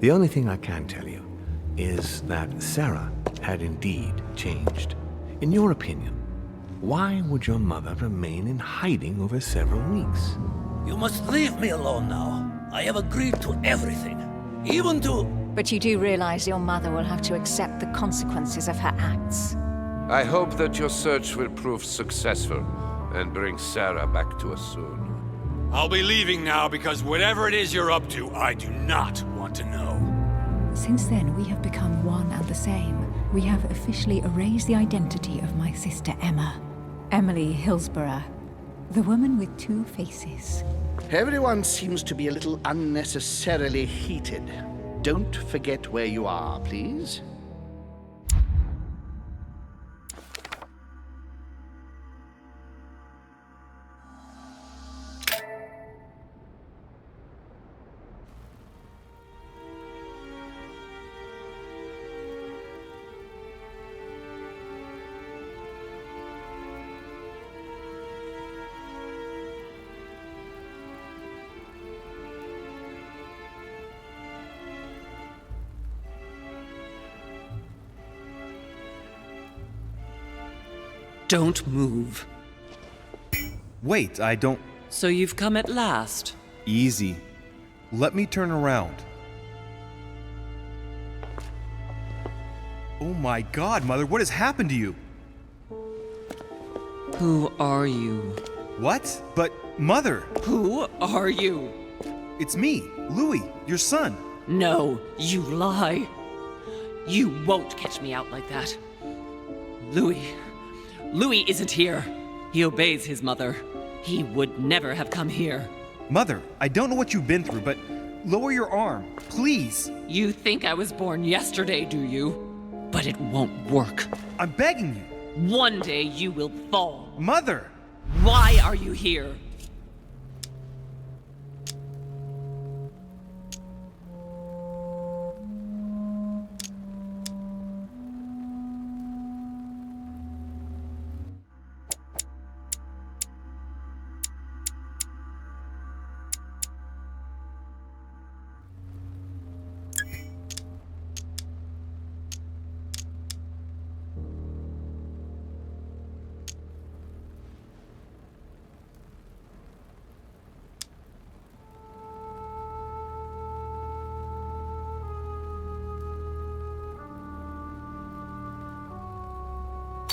The only thing I can tell you is that Sarah had indeed changed. In your opinion, why would your mother remain in hiding over several weeks? You must leave me alone now. I have agreed to everything. Even to... But you do realize your mother will have to accept the consequences of her acts. I hope that your search will prove successful and bring Sarah back to us soon. I'll be leaving now because whatever it is you're up to, I do not want to know. Since then, we have become one and the same. We have officially erased the identity of my sister Emma. Emily Hillsborough. The woman with two faces. Everyone seems to be a little unnecessarily heated. Don't forget where you are, please. Don't move. Wait, I don't... So you've come at last. Easy. Let me turn around. Oh my god, Mother, what has happened to you? Who are you? What? But, Mother! Who are you? It's me, Louis, your son. No, you lie. You won't catch me out like that. Louis isn't here. He obeys his mother. He would never have come here. Mother, I don't know what you've been through, but lower your arm, please. You think I was born yesterday, do you? But it won't work. I'm begging you. One day you will fall. Mother! Why are you here?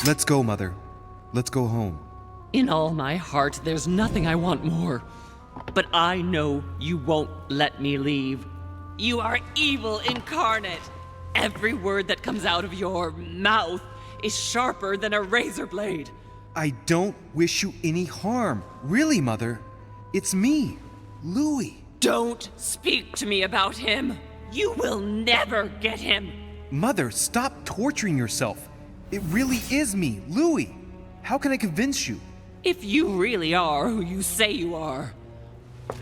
Let's go, Mother. Let's go home. In all my heart, there's nothing I want more. But I know you won't let me leave. You are evil incarnate. Every word that comes out of your mouth is sharper than a razor blade. I don't wish you any harm. Really, Mother. It's me, Louis. Don't speak to me about him. You will never get him. Mother, stop torturing yourself. It really is me, Louis. How can I convince you? If you really are who you say you are,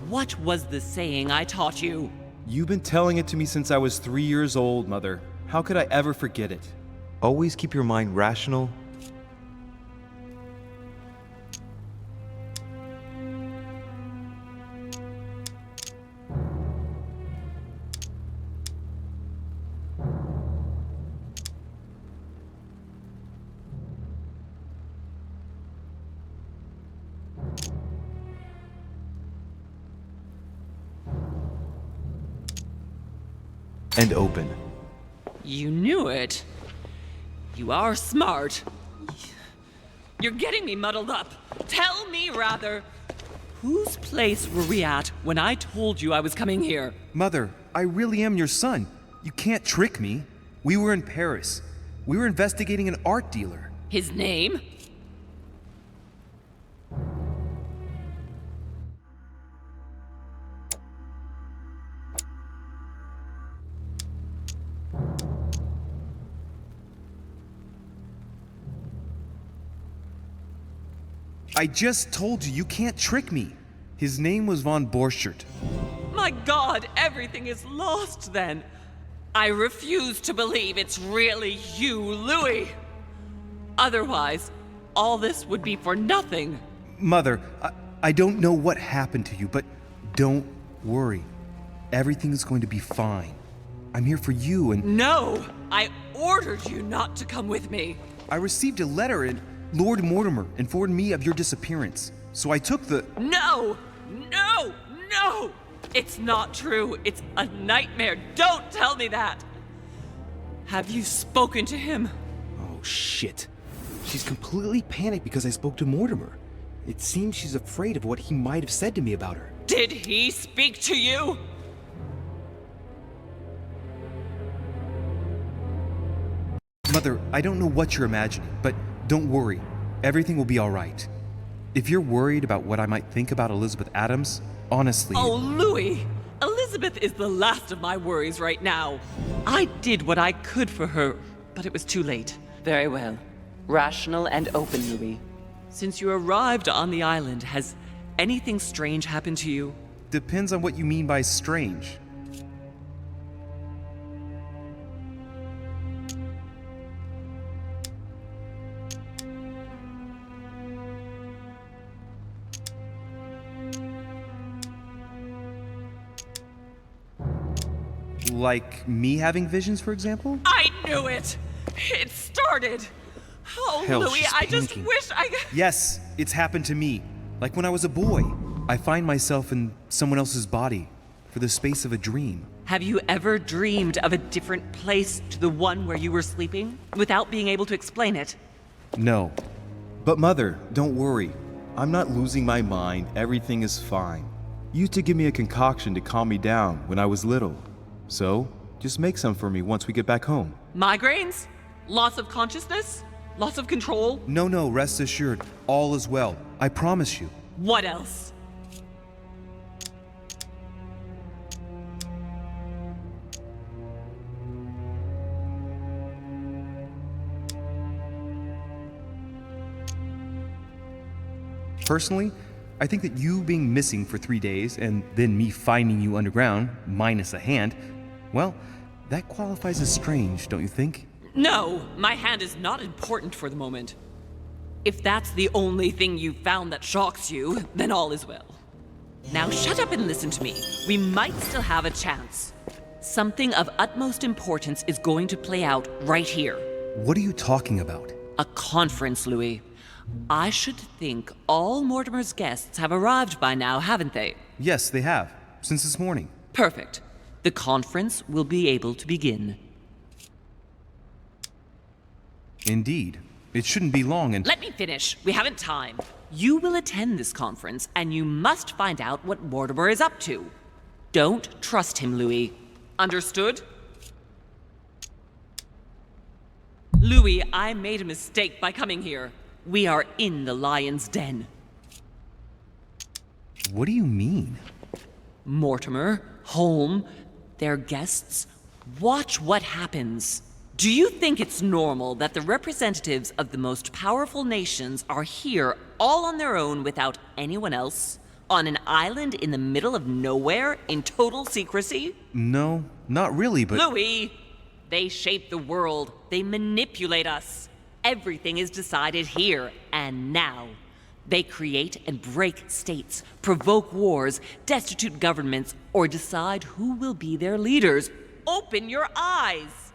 what was the saying I taught you? You've been telling it to me since I was 3 years old, Mother. How could I ever forget it? Always keep your mind rational. And open. You knew it. You are smart. You're getting me muddled up. Tell me, rather, whose place were we at when I told you I was coming here? Mother, I really am your son. You can't trick me. We were in Paris. We were investigating an art dealer. His name? I just told you, you can't trick me. His name was von Borchert. My God, everything is lost then. I refuse to believe it's really you, Louis. Otherwise, all this would be for nothing. Mother, I don't know what happened to you, but don't worry. Everything is going to be fine. I'm here for you, and No! I ordered you not to come with me. I received a letter, and Lord Mortimer informed me of your disappearance. So I took the... No! No! No! It's not true. It's a nightmare. Don't tell me that. Have you spoken to him? Oh, shit. She's completely panicked because I spoke to Mortimer. It seems she's afraid of what he might have said to me about her. Did he speak to you? Mother, I don't know what you're imagining, but don't worry. Everything will be all right. If you're worried about what I might think about Elizabeth Adams, honestly... Oh, Louis! Elizabeth is the last of my worries right now. I did what I could for her, but it was too late. Very well. Rational and open, Louis. Since you arrived on the island, has anything strange happened to you? Depends on what you mean by strange. Like me having visions, for example? I knew it! It started! Oh, Hell, Louis, she's I just panicking. wish I... Yes, it's happened to me. Like when I was a boy. I find myself in someone else's body for the space of a dream. Have you ever dreamed of a different place to the one where you were sleeping, without being able to explain it? No. But Mother, don't worry. I'm not losing my mind. Everything is fine. You used to give me a concoction to calm me down when I was little. So, just make some for me once we get back home. Migraines? Loss of consciousness? Loss of control? No, rest assured. All is well. I promise you. What else? Personally, I think that you being missing for 3 days and then me finding you underground, minus a hand, well, that qualifies as strange, don't you think? No, my hand is not important for the moment. If that's the only thing you've found that shocks you, then all is well. Now shut up and listen to me. We might still have a chance. Something of utmost importance is going to play out right here. What are you talking about? A conference, Louis. I should think all Mortimer's guests have arrived by now, haven't they? Yes, they have. Since this morning. Perfect. The conference will be able to begin. Indeed. It shouldn't be long and... Let me finish. We haven't time. You will attend this conference, and you must find out what Mortimer is up to. Don't trust him, Louis. Understood? Louis, I made a mistake by coming here. We are in the lion's den. What do you mean? Mortimer, Holm, their guests. Watch what happens. Do you think it's normal that the representatives of the most powerful nations are here all on their own without anyone else? On an island in the middle of nowhere in total secrecy? No, not really, but... Louis! They shape the world. They manipulate us. Everything is decided here and now. They create and break states, provoke wars, destitute governments, or decide who will be their leaders. Open your eyes!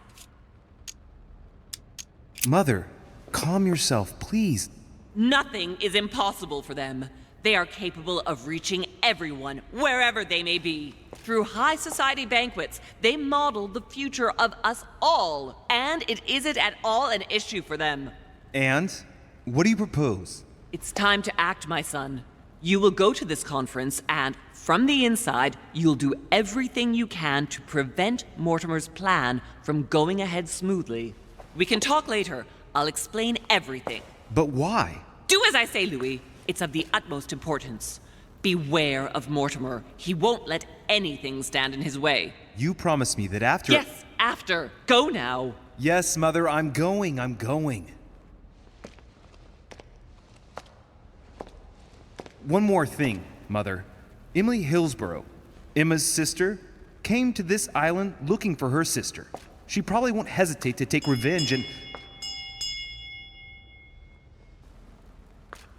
Mother, calm yourself, please. Nothing is impossible for them. They are capable of reaching everyone, wherever they may be. Through high society banquets, they model the future of us all, and it isn't at all an issue for them. And? What do you propose? It's time to act, my son. You will go to this conference, and from the inside, you'll do everything you can to prevent Mortimer's plan from going ahead smoothly. We can talk later. I'll explain everything. But why? Do as I say, Louis. It's of the utmost importance. Beware of Mortimer. He won't let anything stand in his way. You promised me that after... Yes, after. Go now. Yes, Mother, I'm going. One more thing, Mother. Emily Hillsborough, Emma's sister, came to this island looking for her sister. She probably won't hesitate to take revenge and...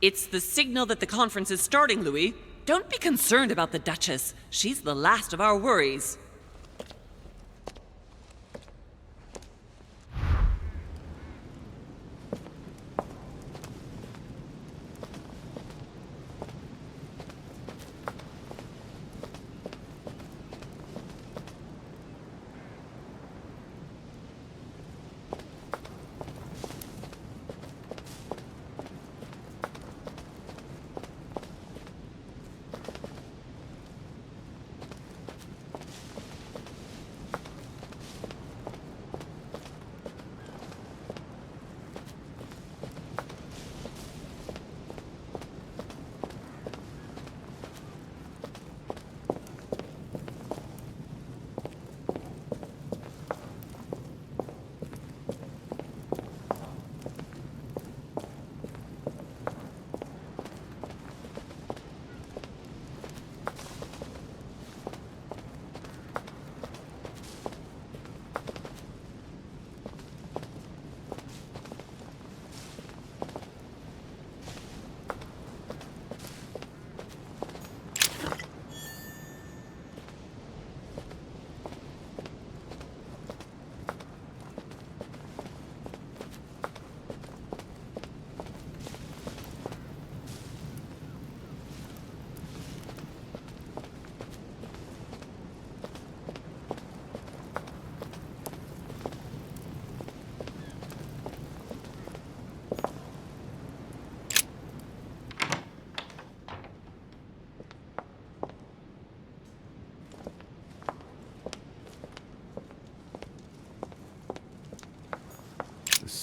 It's the signal that the conference is starting, Louis. Don't be concerned about the Duchess. She's the last of our worries.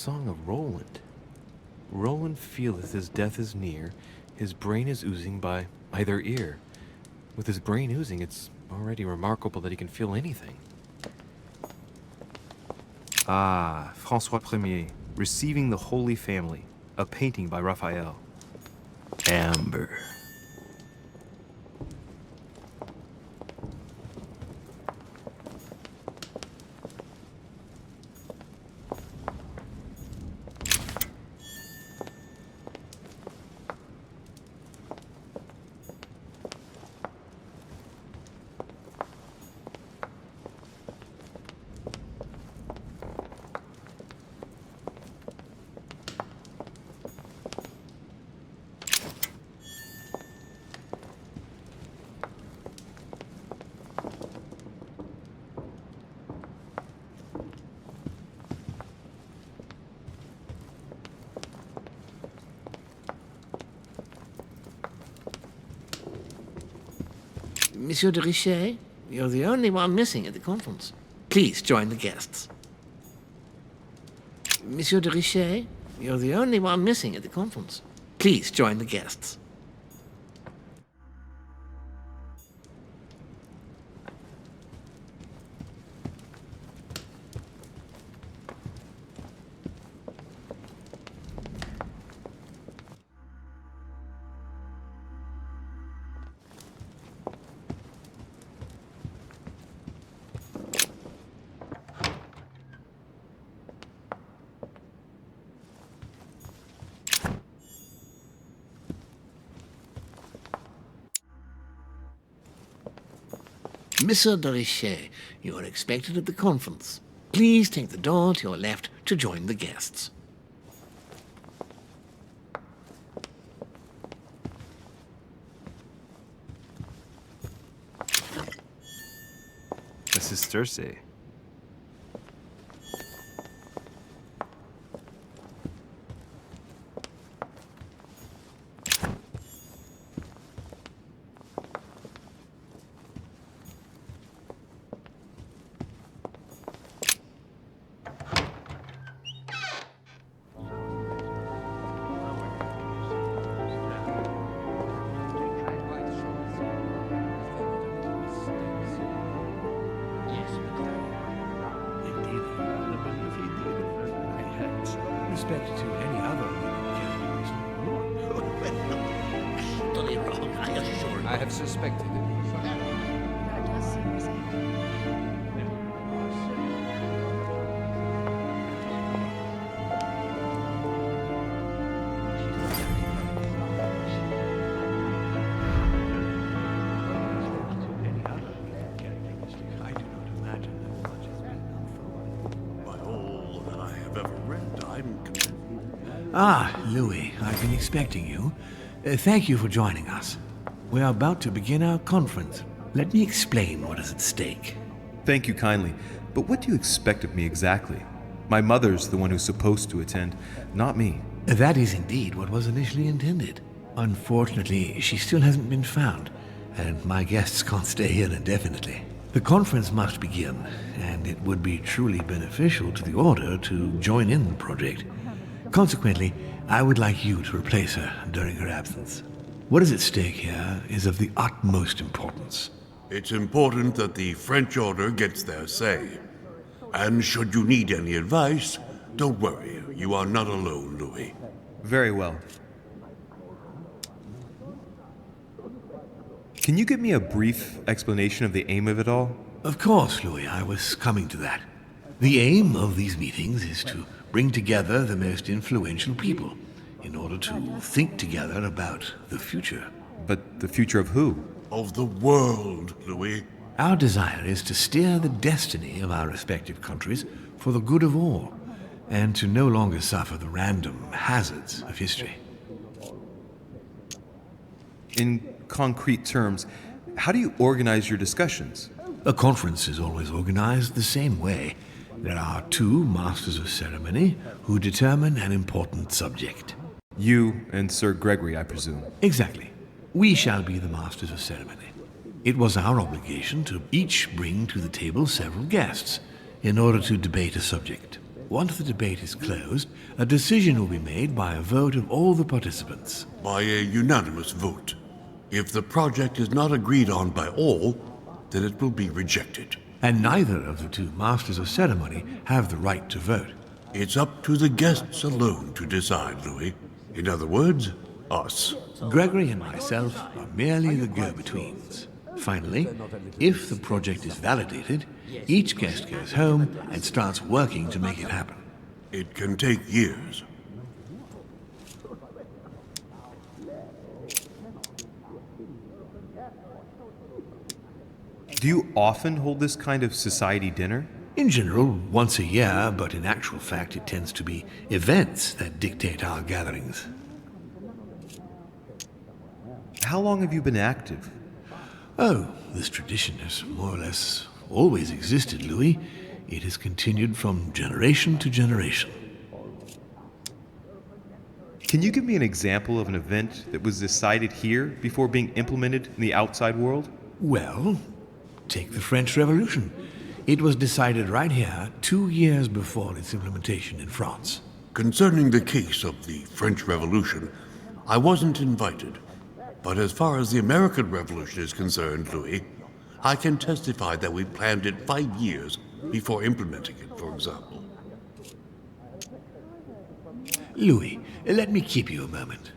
Song of Roland. Roland feeleth his death is near, his brain is oozing by either ear. With his brain oozing, it's already remarkable that he can feel anything. Ah, François Premier, Receiving the Holy Family, a painting by Raphael. Amber. Monsieur de Richet, you're the only one missing at the conference. Please join the guests. Monsieur de Richet, you're the only one missing at the conference. Please join the guests. Monsieur de Richet, you are expected at the conference. Please take the door to your left to join the guests. This is Cersei. Respect to any other candidates. Totally wrong, I assure you. I have suspected it. That does seem risky. I do not imagine that much has been done for. By all that I have ever read, I'm convinced. Ah, Louis, I've been expecting you. Thank you for joining us. We are about to begin our conference. Let me explain what is at stake. Thank you kindly, but what do you expect of me exactly? My mother's the one who's supposed to attend, not me. That is indeed what was initially intended. Unfortunately, she still hasn't been found, and my guests can't stay here indefinitely. The conference must begin, and it would be truly beneficial to the Order to join in the project. Consequently, I would like you to replace her during her absence. What is at stake here is of the utmost importance. It's important that the French Order gets their say. And should you need any advice, don't worry. You are not alone, Louis. Very well. Can you give me a brief explanation of the aim of it all? Of course, Louis, I was coming to that. The aim of these meetings is to bring together the most influential people in order to think together about the future. But the future of who? Of the world, Louis. Our desire is to steer the destiny of our respective countries for the good of all, and to no longer suffer the random hazards of history. In concrete terms, how do you organize your discussions? A conference is always organized the same way. There are two masters of ceremony who determine an important subject. You and Sir Gregory, I presume. Exactly. We shall be the masters of ceremony. It was our obligation to each bring to the table several guests in order to debate a subject. once the debate is closed, a decision will be made by a vote of all the participants. By a unanimous vote. If the project is not agreed on by all, then it will be rejected. And neither of the two masters of ceremony have the right to vote. It's up to the guests alone to decide, Louis. In other words, us. Gregory and myself are merely the go-betweens. Finally, if the project is validated, each guest goes home and starts working to make it happen. It can take years. Do you often hold this kind of society dinner? In general, once a year, but in actual fact it tends to be events that dictate our gatherings. How long have you been active? Oh, this tradition has more or less always existed, Louis. It has continued from generation to generation. Can you give me an example of an event that was decided here before being implemented in the outside world? Well, take the French Revolution. It was decided right here 2 years before its implementation in France. Concerning the case of the French Revolution, I wasn't invited. But as far as the American Revolution is concerned, Louis, I can testify that we planned it 5 years before implementing it, for example. Louis, let me keep you a moment.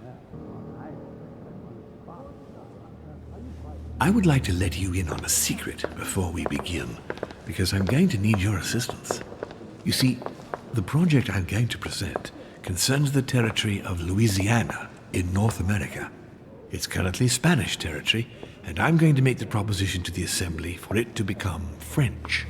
I would like to let you in on a secret before we begin, because I'm going to need your assistance. You see, the project I'm going to present concerns the territory of Louisiana in North America. It's currently Spanish territory, and I'm going to make the proposition to the Assembly for it to become French.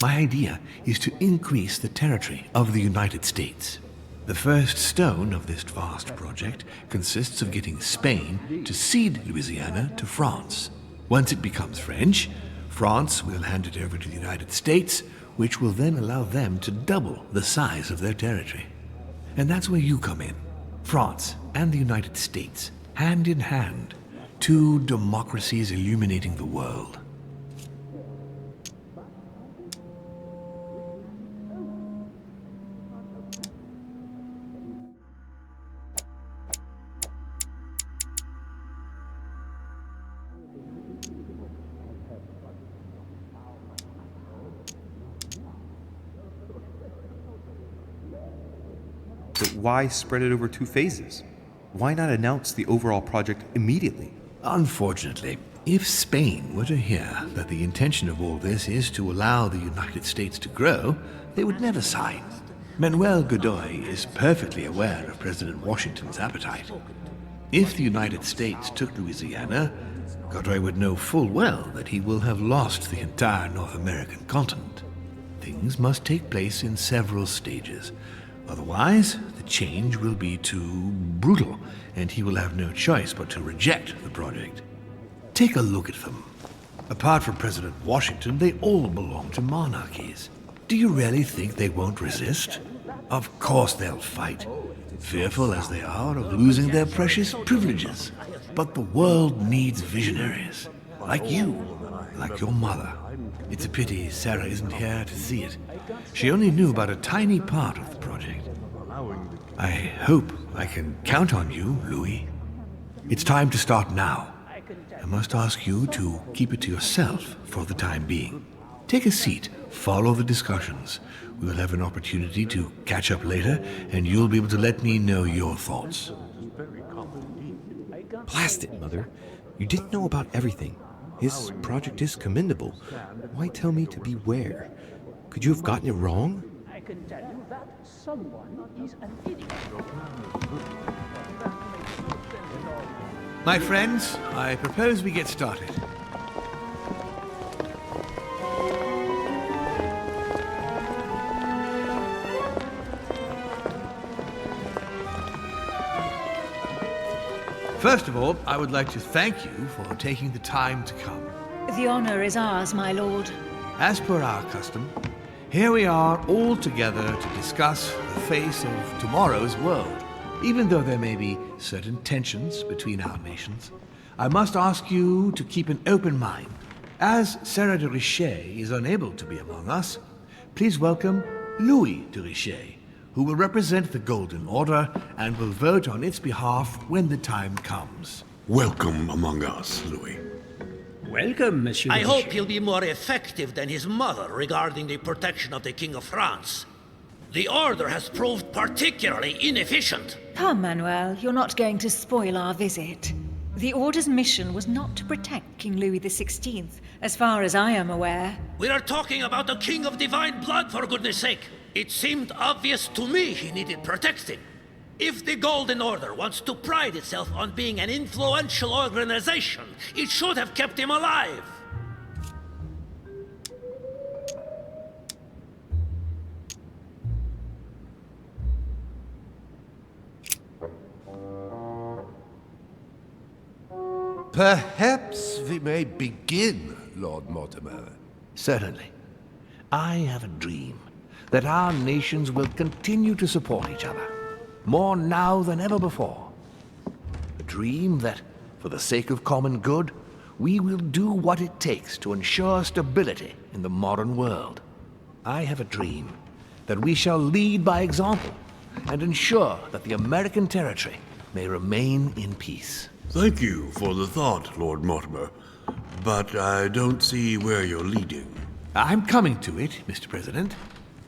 My idea is to increase the territory of the United States. The first stone of this vast project consists of getting Spain to cede Louisiana to France. Once it becomes French, France will hand it over to the United States, which will then allow them to double the size of their territory. And that's where you come in. France and the United States, hand in hand, two democracies illuminating the world. But why spread it over 2 phases? Why not announce the overall project immediately? Unfortunately, if Spain were to hear that the intention of all this is to allow the United States to grow, they would never sign. Manuel Godoy is perfectly aware of President Washington's appetite. If the United States took Louisiana, Godoy would know full well that he will have lost the entire North American continent. Things must take place in several stages. Otherwise, the change will be too brutal, and he will have no choice but to reject the project. Take a look at them. Apart from President Washington, they all belong to monarchies. Do you really think they won't resist? Of course they'll fight, fearful as they are of losing their precious privileges. But the world needs visionaries, like you, like your mother. It's a pity Sarah isn't here to see it. She only knew about a tiny part of the project. I hope I can count on you, Louis. It's time to start now. I must ask you to keep it to yourself for the time being. Take a seat, follow the discussions. We'll have an opportunity to catch up later, and you'll be able to let me know your thoughts. Blast it, Mother. You didn't know about everything. His project is commendable. Why tell me to beware? Could you have gotten it wrong? I can tell you that someone is an idiot. My friends, I propose we get started. First of all, I would like to thank you for taking the time to come. The honor is ours, my lord. As per our custom, here we are all together to discuss the face of tomorrow's world. Even though there may be certain tensions between our nations, I must ask you to keep an open mind. As Sarah de Richet is unable to be among us, please welcome Louis de Richet, who will represent the Golden Order and will vote on its behalf when the time comes. Welcome among us, Louis. Welcome, Monsieur. I hope he'll be more effective than his mother regarding the protection of the King of France. The Order has proved particularly inefficient. Come, Manuel, you're not going to spoil our visit. The Order's mission was not to protect King Louis XVI, as far as I am aware. We are talking about a king of divine blood, for goodness sake. It seemed obvious to me he needed protecting. If the Golden Order wants to pride itself on being an influential organization, it should have kept him alive. Perhaps we may begin, Lord Mortimer. Certainly. I have a dream that our nations will continue to support each other, more now than ever before. A dream that, for the sake of common good, we will do what it takes to ensure stability in the modern world. I have a dream that we shall lead by example and ensure that the American territory may remain in peace. Thank you for the thought, Lord Mortimer, but I don't see where you're leading. I'm coming to it, Mr. President.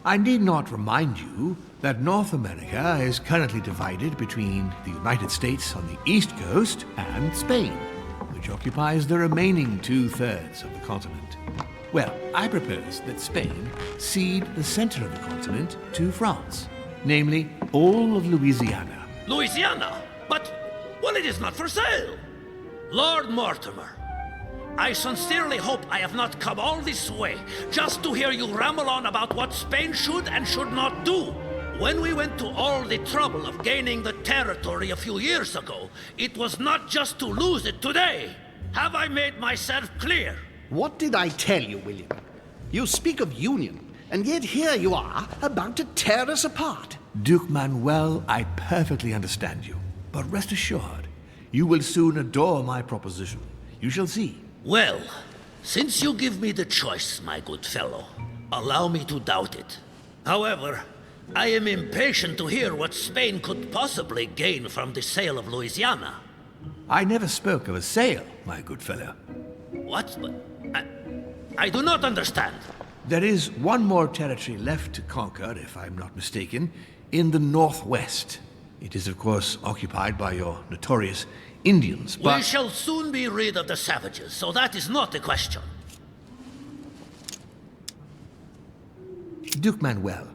I need not remind you that North America is currently divided between the United States on the east coast and Spain, which occupies the remaining 2/3 of the continent. Well, I propose that Spain cede the center of the continent to France, namely all of Louisiana. Louisiana? But, well, it is not for sale. Lord Mortimer, I sincerely hope I have not come all this way just to hear you ramble on about what Spain should and should not do. When we went to all the trouble of gaining the territory a few years ago, it was not just to lose it today. Have I made myself clear? What did I tell you, William? You speak of union, and yet here you are, about to tear us apart. Duke Manuel, I perfectly understand you. But rest assured, you will soon adore my proposition. You shall see. Well, since you give me the choice, my good fellow, allow me to doubt it. However, I am impatient to hear what Spain could possibly gain from the sale of Louisiana. I never spoke of a sale, my good fellow. What? I do not understand. There is one more territory left to conquer, if I'm not mistaken, in the northwest. It is, of course, occupied by your notorious Indians, but... We shall soon be rid of the savages, so that is not the question. Duke Manuel,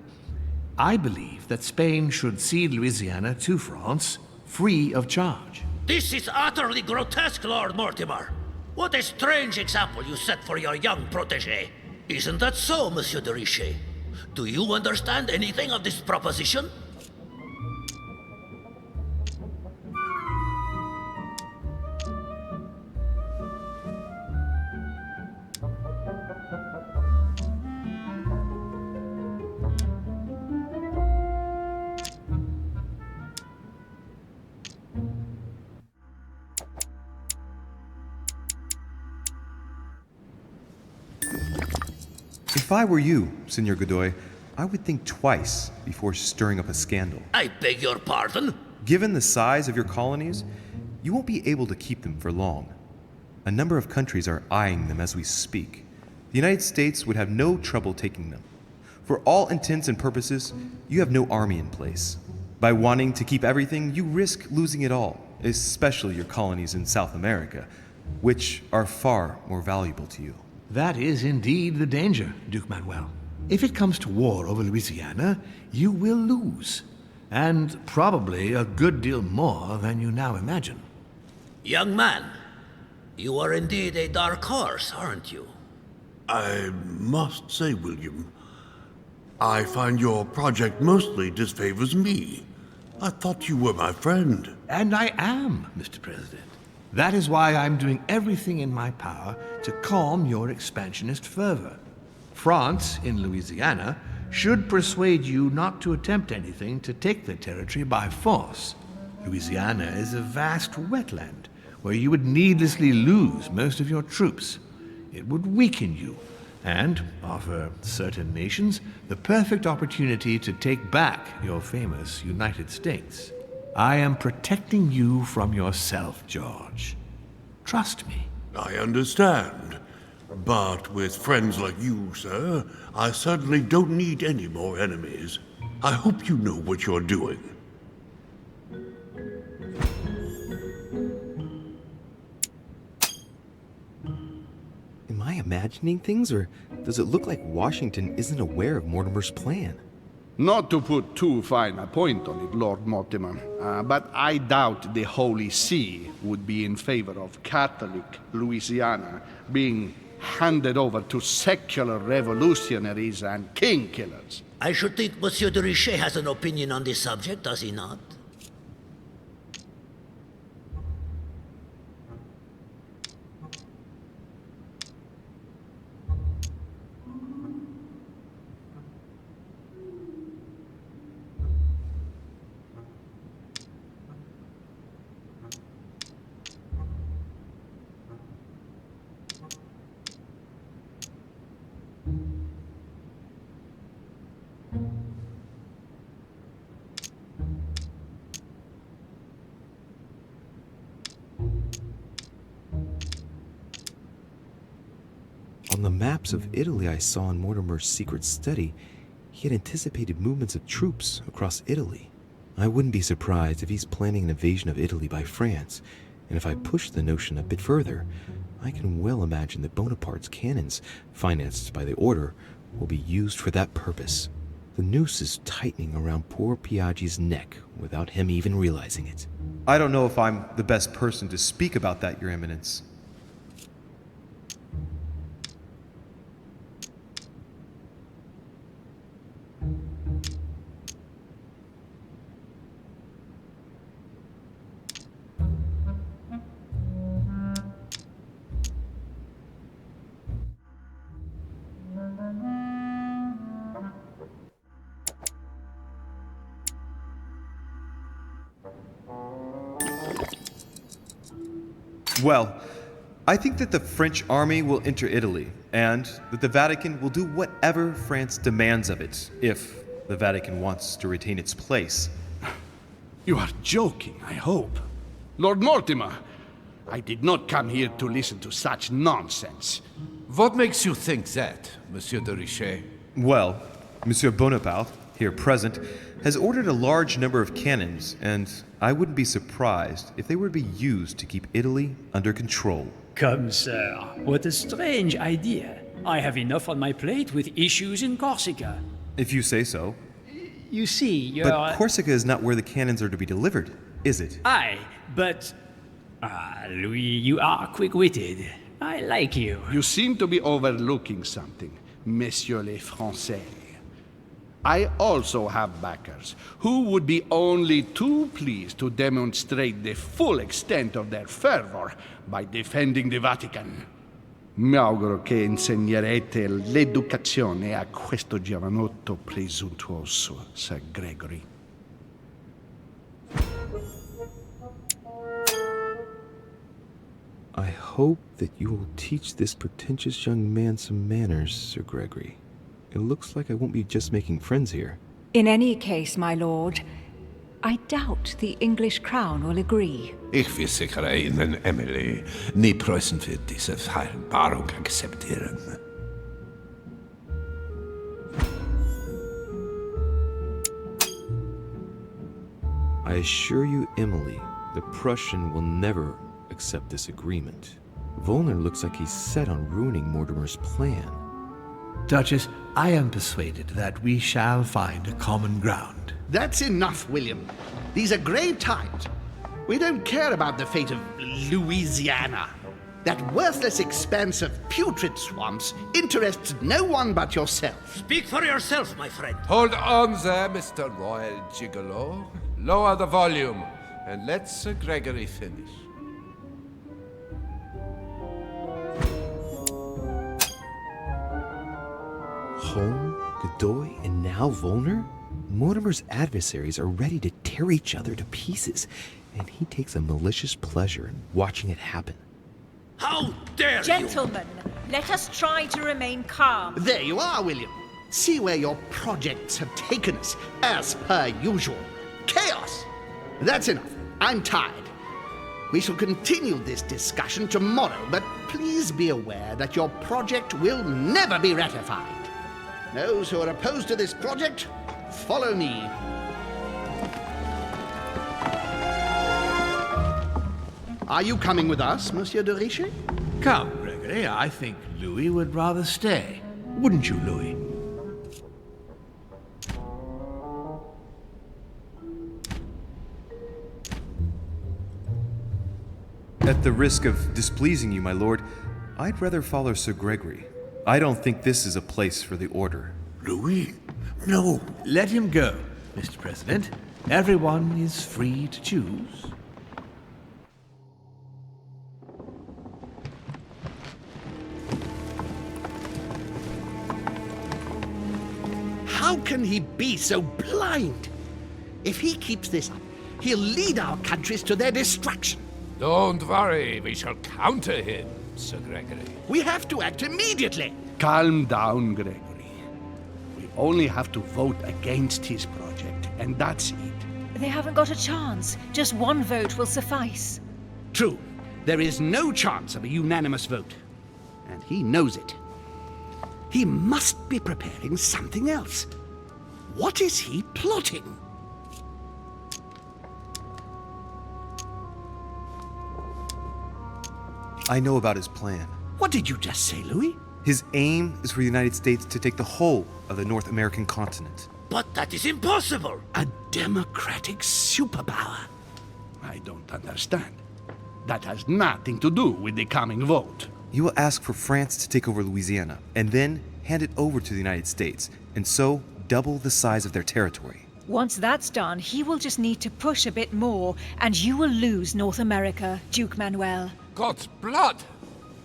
I believe that Spain should cede Louisiana to France, free of charge. This is utterly grotesque, Lord Mortimer. What a strange example you set for your young protégé. Isn't that so, Monsieur de Richet? Do you understand anything of this proposition? If I were you, Senor Godoy, I would think twice before stirring up a scandal. I beg your pardon? Given the size of your colonies, you won't be able to keep them for long. A number of countries are eyeing them as we speak. The United States would have no trouble taking them. For all intents and purposes, you have no army in place. By wanting to keep everything, you risk losing it all, especially your colonies in South America, which are far more valuable to you. That is indeed the danger, Duke Manuel. If it comes to war over Louisiana, you will lose. And probably a good deal more than you now imagine. Young man, you are indeed a dark horse, aren't you? I must say, William, I find your project mostly disfavors me. I thought you were my friend. And I am, Mr. President. That is why I'm doing everything in my power to calm your expansionist fervor. France, in Louisiana, should persuade you not to attempt anything to take the territory by force. Louisiana is a vast wetland where you would needlessly lose most of your troops. It would weaken you and offer certain nations the perfect opportunity to take back your famous United States. I am protecting you from yourself, George. Trust me. I understand. But with friends like you, sir, I certainly don't need any more enemies. I hope you know what you're doing. Am I imagining things, or does it look like Washington isn't aware of Mortimer's plan? Not to put too fine a point on it, Lord Mortimer, but I doubt the Holy See would be in favor of Catholic Louisiana being handed over to secular revolutionaries and king killers. I should think Monsieur de Richet has an opinion on this subject, does he not? On the maps of Italy I saw in Mortimer's secret study, he had anticipated movements of troops across Italy. I wouldn't be surprised if he's planning an invasion of Italy by France, and if I push the notion a bit further, I can well imagine that Bonaparte's cannons, financed by the Order, will be used for that purpose. The noose is tightening around poor Piaggi's neck without him even realizing it. I don't know if I'm the best person to speak about that, Your Eminence. Well, I think that the French army will enter Italy, and that the Vatican will do whatever France demands of it, if the Vatican wants to retain its place. You are joking, I hope. Lord Mortimer, I did not come here to listen to such nonsense. What makes you think that, Monsieur de Richet? Well, Monsieur Bonaparte, here present, has ordered a large number of cannons, and I wouldn't be surprised if they were to be used to keep Italy under control. Come, sir. What a strange idea. I have enough on my plate with issues in Corsica. If you say so. You see, you're... But Corsica is not where the cannons are to be delivered, is it? Aye, but... Louis, you are quick-witted. I like you. You seem to be overlooking something, Messieurs les Français. I also have backers who would be only too pleased to demonstrate the full extent of their fervor by defending the Vatican. Mi auguro che insegnerete l'educazione a questo giovanotto presuntuoso, Sir Gregory. I hope that you will teach this pretentious young man some manners, Sir Gregory. It looks like I won't be just making friends here. In any case, my lord, I doubt the English crown will agree. Ich versichere Ihnen, Emily, nie Preußen wird diese Vereinbarung akzeptieren. I assure you, Emily, the Prussian will never accept this agreement. Volner looks like he's set on ruining Mortimer's plan. Duchess, I am persuaded that we shall find a common ground. That's enough, William. These are grave times. We don't care about the fate of Louisiana. That worthless expanse of putrid swamps interests no one but yourself. Speak for yourself, my friend. Hold on there, Mr. Royal Gigolo. Lower the volume, and let Sir Gregory finish. Home, Godoy, and now Volner? Mortimer's adversaries are ready to tear each other to pieces, and he takes a malicious pleasure in watching it happen. How dare Gentlemen, Let us try to remain calm. There you are, William. See where your projects have taken us, as per usual. Chaos! That's enough. I'm tired. We shall continue this discussion tomorrow, but please be aware that your project will never be ratified. Those who are opposed to this project, follow me. Are you coming with us, Monsieur de Richet? Come, Gregory. I think Louis would rather stay. Wouldn't you, Louis? At the risk of displeasing you, my lord, I'd rather follow Sir Gregory. I don't think this is a place for the Order. Louis? No. Let him go, Mr. President. Everyone is free to choose. How can he be so blind? If he keeps this up, he'll lead our countries to their destruction. Don't worry, we shall counter him, Sir Gregory. We have to act immediately. Calm down, Gregory. We only have to vote against his project, and that's it. They haven't got a chance. Just one vote will suffice. True. There is no chance of a unanimous vote. And he knows it. He must be preparing something else. What is he plotting? I know about his plan. What did you just say, Louis? His aim is for the United States to take the whole of the North American continent. But that is impossible. A democratic superpower. I don't understand. That has nothing to do with the coming vote. You will ask for France to take over Louisiana, and then hand it over to the United States, and so double the size of their territory. Once that's done, he will just need to push a bit more, and you will lose North America, Duke Manuel. God's blood!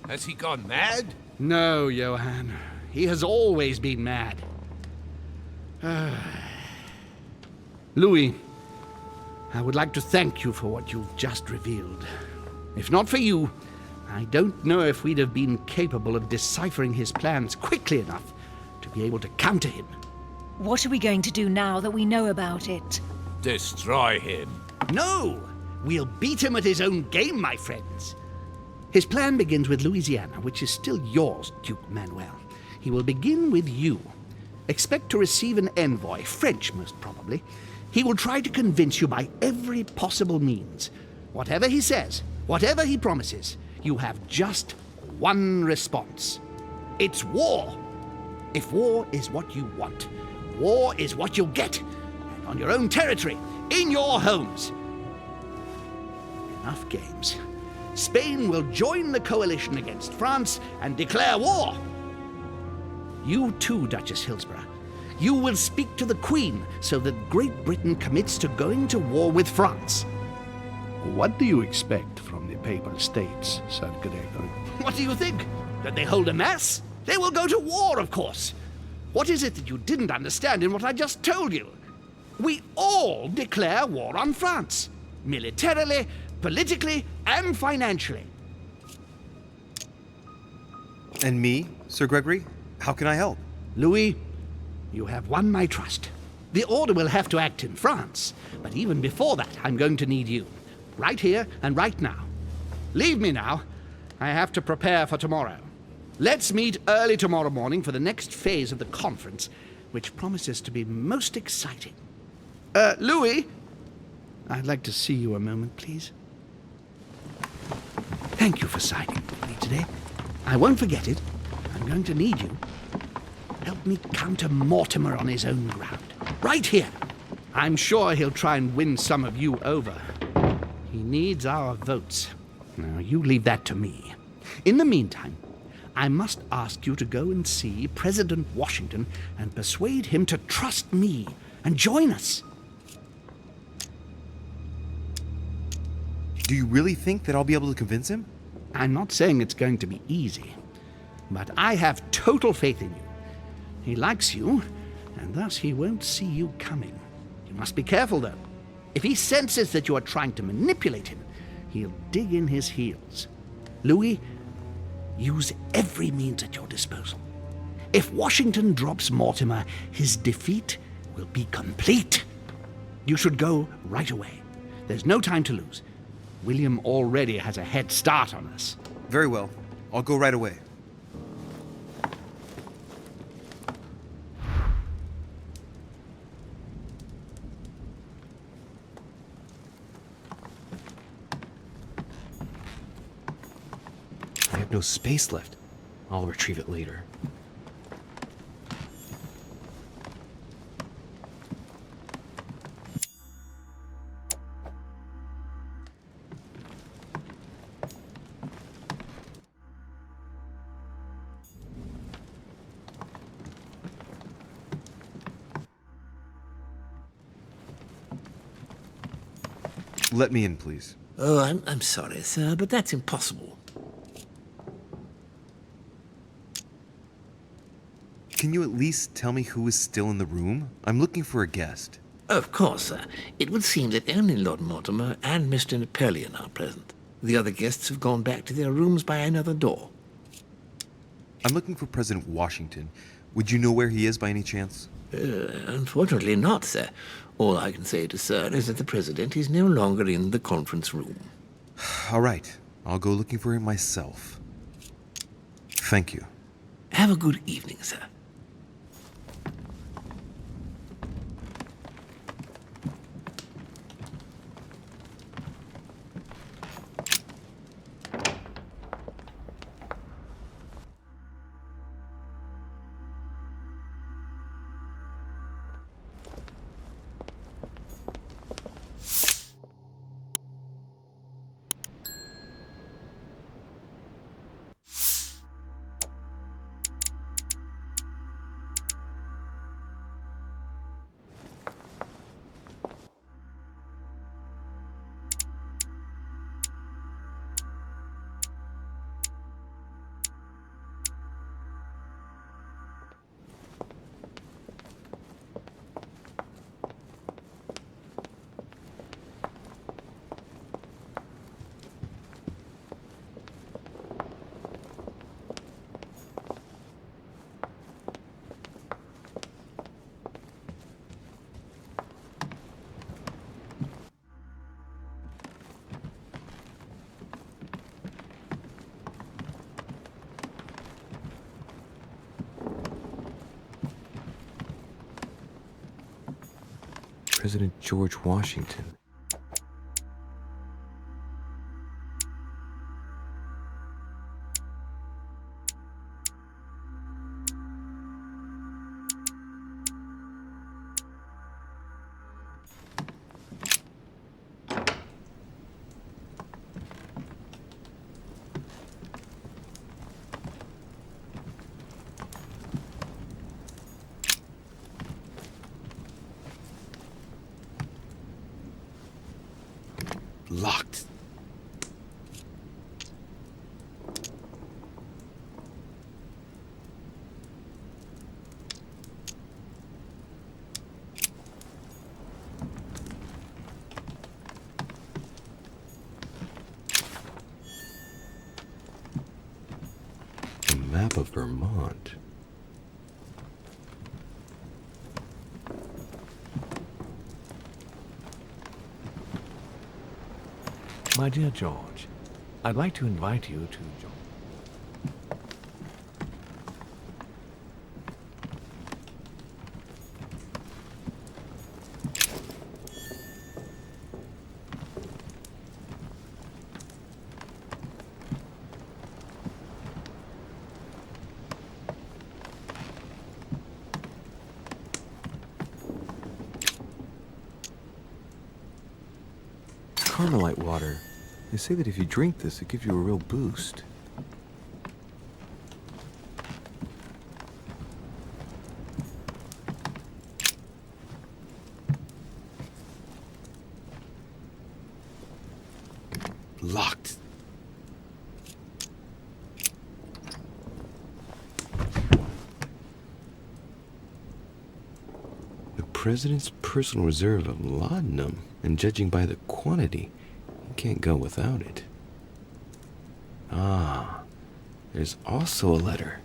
Has he gone mad? No, Johann. He has always been mad. Louis, I would like to thank you for what you've just revealed. If not for you, I don't know if we'd have been capable of deciphering his plans quickly enough to be able to counter him. What are we going to do now that we know about it? Destroy him. No! We'll beat him at his own game, my friends. His plan begins with Louisiana, which is still yours, Duke Manuel. He will begin with you. Expect to receive an envoy, French most probably. He will try to convince you by every possible means. Whatever he says, whatever he promises, you have just one response. It's war. If war is what you want, war is what you'll get. And on your own territory, in your homes. Enough games. Spain will join the coalition against France and declare war. You too, Duchess Hillsborough. You will speak to the Queen so that Great Britain commits to going to war with France. What do you expect from the Papal States, Sir Gregory? What do you think? That they hold a mass? They will go to war, of course. What is it that you didn't understand in what I just told you? We all declare war on France. Militarily, politically, and financially. And me, Sir Gregory? How can I help? Louis, you have won my trust. The Order will have to act in France, but even before that, I'm going to need you. Right here and right now. Leave me now. I have to prepare for tomorrow. Let's meet early tomorrow morning for the next phase of the conference, which promises to be most exciting. Louis, I'd like to see you a moment, please. Thank you for siding with me today. I won't forget it. I'm going to need you. Help me counter Mortimer on his own ground. Right here. I'm sure he'll try and win some of you over. He needs our votes. Now, you leave that to me. In the meantime, I must ask you to go and see President Washington and persuade him to trust me and join us. Do you really think that I'll be able to convince him? I'm not saying it's going to be easy, but I have total faith in you. He likes you, and thus he won't see you coming. You must be careful, though. If he senses that you are trying to manipulate him, he'll dig in his heels. Louis, Use every means at your disposal. If Washington drops Mortimer, his defeat will be complete. You should go right away. There's no time to lose. William already has a head start on us. Very well. I'll go right away. I have no space left. I'll retrieve it later. Let me in, please. Oh, I'm sorry, sir, but that's impossible. Can you at least tell me who is still in the room? I'm looking for a guest. Of course, sir. It would seem that only Lord Mortimer and Mr. Napoleon are present. The other guests have gone back to their rooms by another door. I'm looking for President Washington. Would you know where he is by any chance? Unfortunately not, sir. All I can say to sir is that the President is no longer in the conference room. All right. I'll go looking for him myself. Thank you. Have a good evening, sir. President George Washington. Locked. A map of Vermont. My dear George, I'd like to invite you to join. Carmelite water. They say that if you drink this, it gives you a real boost. Locked. The president's personal reserve of laudanum, and judging by the quantity, you can't go without it. Ah, There's also a letter.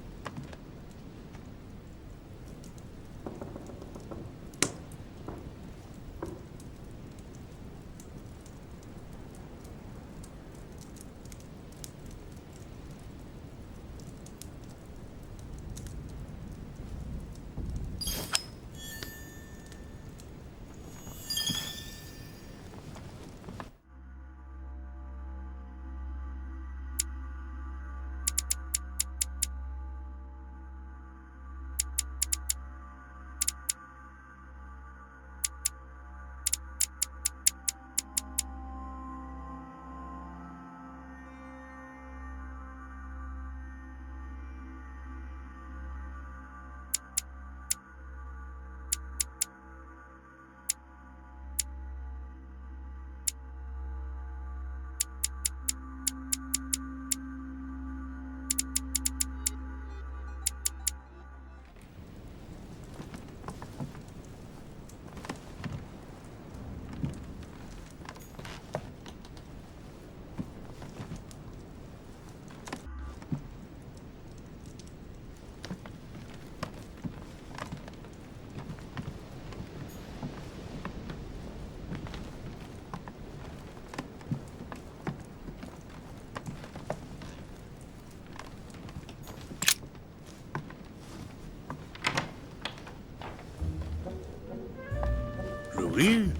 Louis?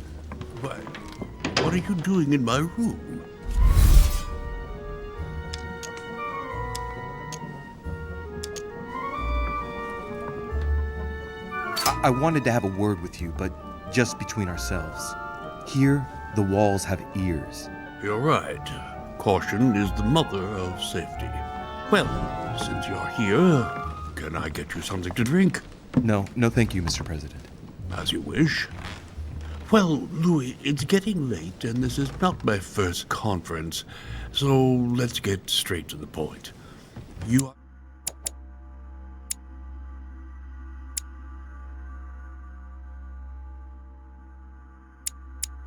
Why, what are you doing in my room? I wanted to have a word with you, but just between ourselves. Here, the walls have ears. You're right. Caution is the mother of safety. Well, since you're here, can I get you something to drink? No, thank you, Mr. President. As you wish. Well, Louis, it's getting late, and this is not my first conference, so let's get straight to the point. You are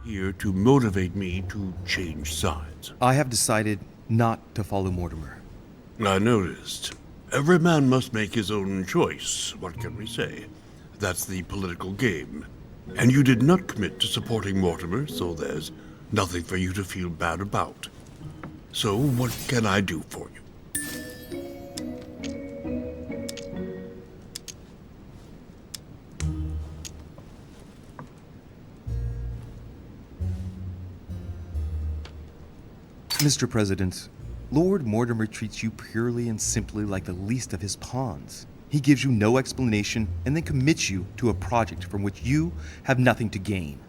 here to motivate me to change sides. I have decided not to follow Mortimer. I noticed. Every man must make his own choice. What can we say? That's the political game. And you did not commit to supporting Mortimer, so there's nothing for you to feel bad about. So what can I do for you? Mr. President, Lord Mortimer treats you purely and simply like the least of his pawns. He gives you no explanation and then commits you to a project from which you have nothing to gain.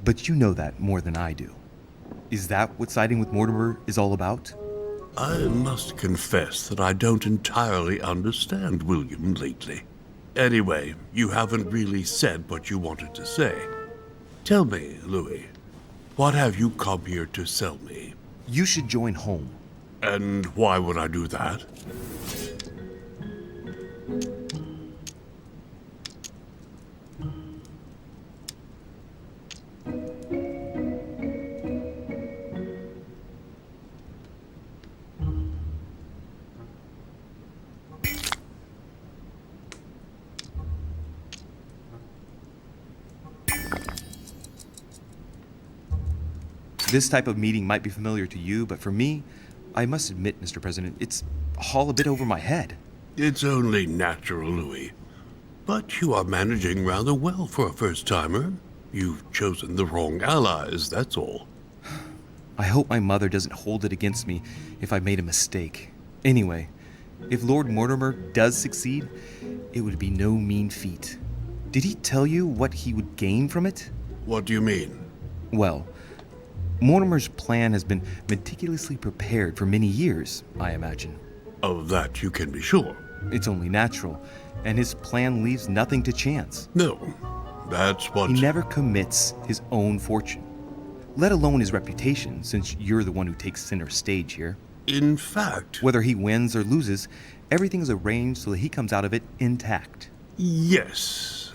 But you know that more than I do. Is that what siding with Mortimer is all about? I must confess that I don't entirely understand William lately. Anyway, you haven't really said what you wanted to say. Tell me, Louis, what have you come here to sell me? You should join home. And why would I do that? This type of meeting might be familiar to you, but for me, I must admit, Mr. President, it's all a bit over my head. It's only natural, Louis. But you are managing rather well for a first-timer. You've chosen the wrong allies, that's all. I hope my mother doesn't hold it against me if I made a mistake. Anyway, if Lord Mortimer does succeed, it would be no mean feat. Did he tell you what he would gain from it? What do you mean? Well, Mortimer's plan has been meticulously prepared for many years, I imagine. Of that you can be sure. It's only natural, and his plan leaves nothing to chance. No, that's what... He never commits his own fortune, let alone his reputation, since you're the one who takes center stage here. In fact... Whether he wins or loses, everything is arranged so that he comes out of it intact. Yes,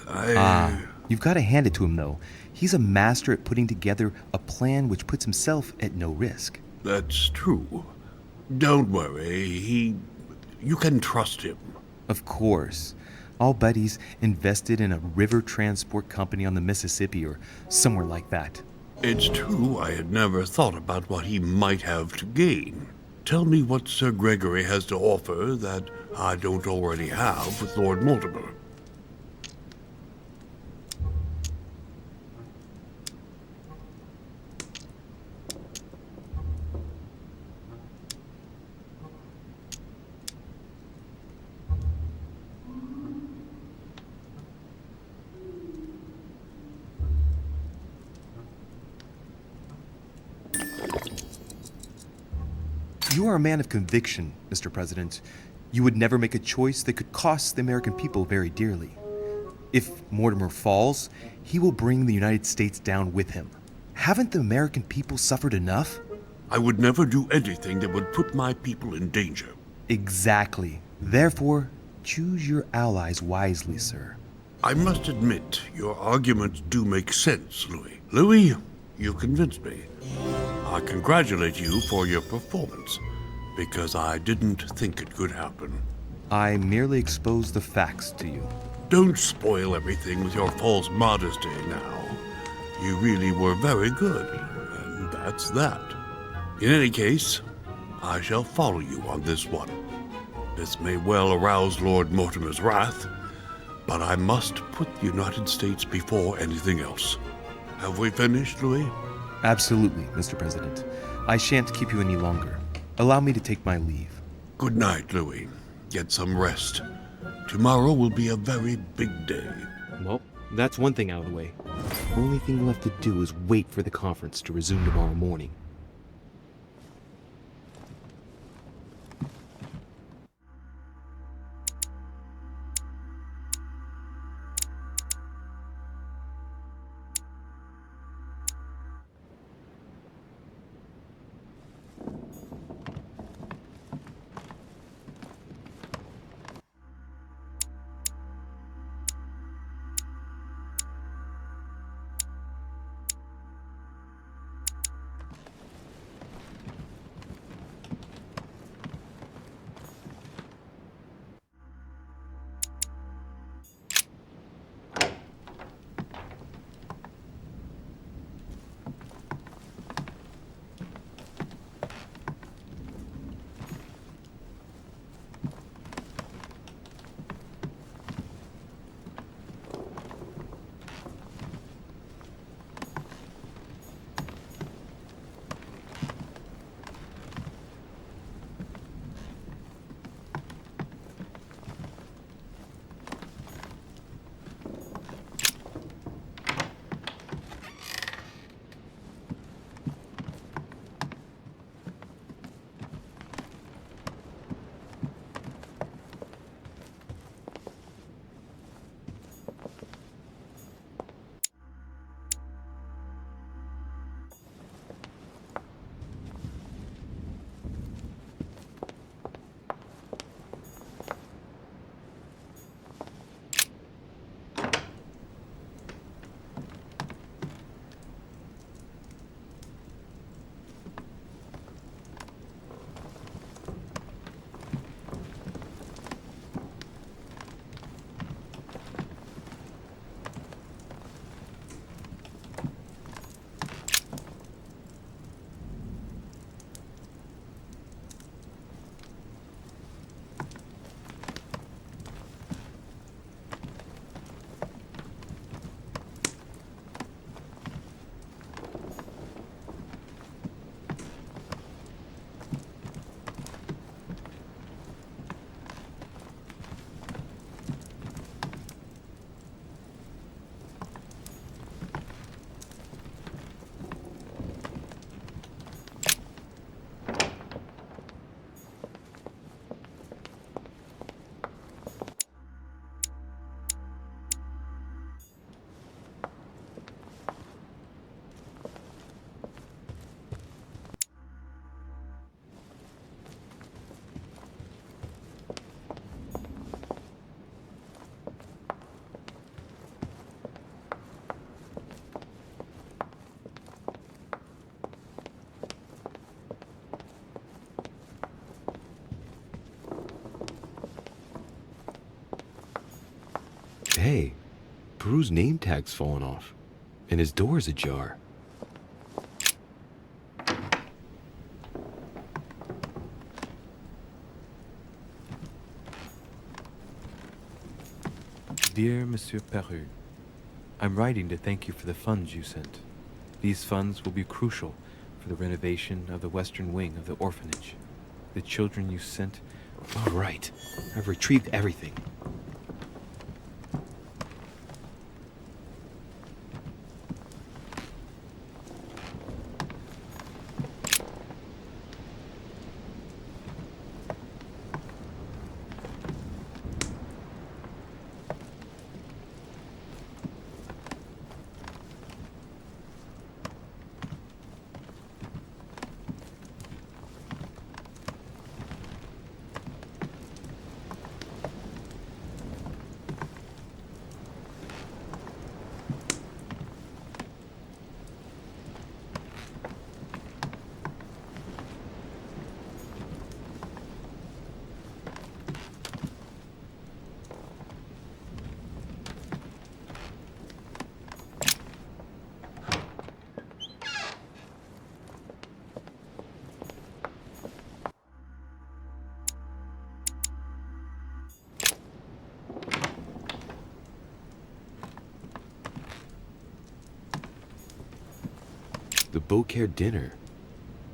You've got to hand it to him, though. He's a master at putting together a plan which puts himself at no risk. That's true. Don't worry, You can trust him. Of course. I'll bet he's invested in a river transport company on the Mississippi or somewhere like that. It's true I had never thought about what he might have to gain. Tell me what Sir Gregory has to offer that I don't already have with Lord Mortimer. You are a man of conviction, Mr. President. You would never make a choice that could cost the American people very dearly. If Mortimer falls, he will bring the United States down with him. Haven't the American people suffered enough? I would never do anything that would put my people in danger. Exactly. Therefore, choose your allies wisely, sir. I must admit, your arguments do make sense, Louis. Louis, you convinced me. I congratulate you for your performance, because I didn't think it could happen. I merely exposed the facts to you. Don't spoil everything with your false modesty now. You really were very good, and that's that. In any case, I shall follow you on this one. This may well arouse Lord Mortimer's wrath, but I must put the United States before anything else. Have we finished, Louis? Absolutely, Mr. President. I shan't keep you any longer. Allow me to take my leave. Good night, Louis. Get some rest. Tomorrow will be a very big day. Well, that's one thing out of the way. Only thing left to do is wait for the conference to resume tomorrow morning. Bru's name tag's fallen off, and his door's ajar. Dear Monsieur Peru, I'm writing to thank you for the funds you sent. These funds will be crucial for the renovation of the western wing of the orphanage. The children you sent... All right, I've retrieved everything. The Beaucaire dinner.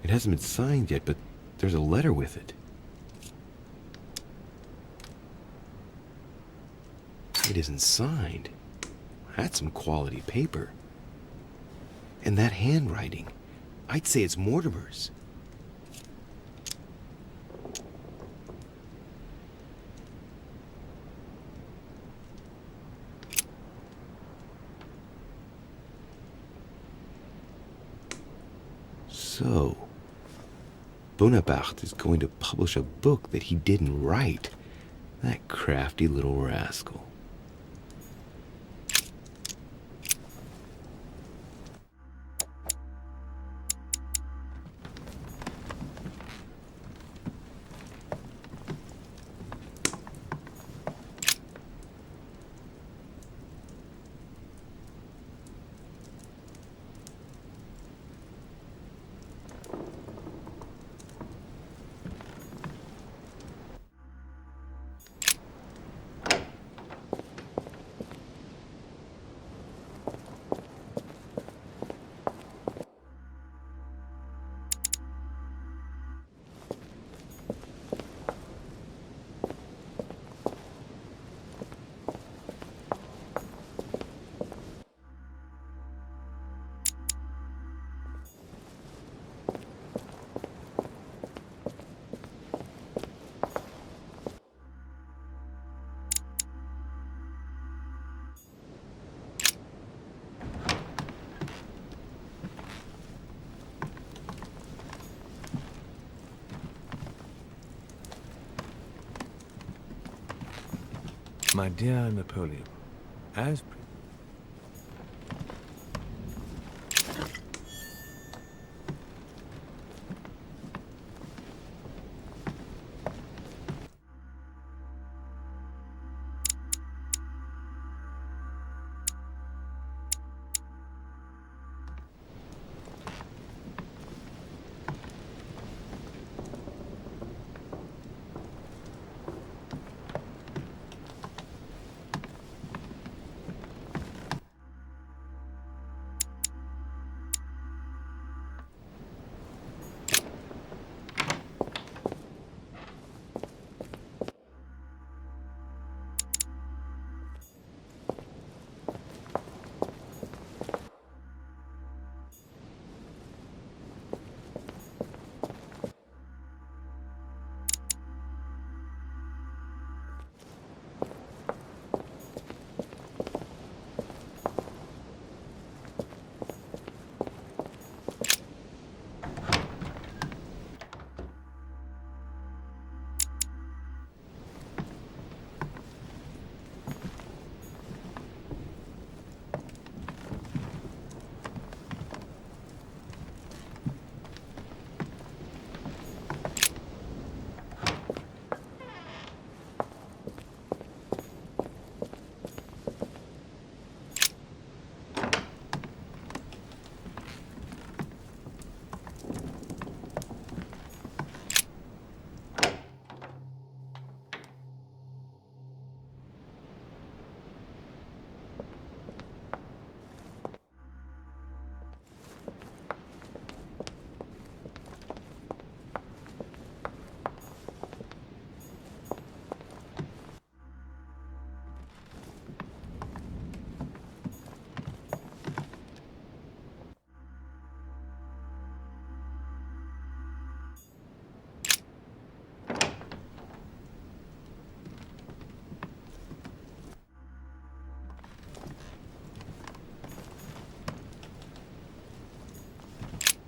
It hasn't been signed yet, but there's a letter with it. It isn't signed. That's some quality paper. And that handwriting, I'd say it's Mortimer's. So, Bonaparte is going to publish a book that he didn't write. That crafty little rascal. My dear Napoleon, as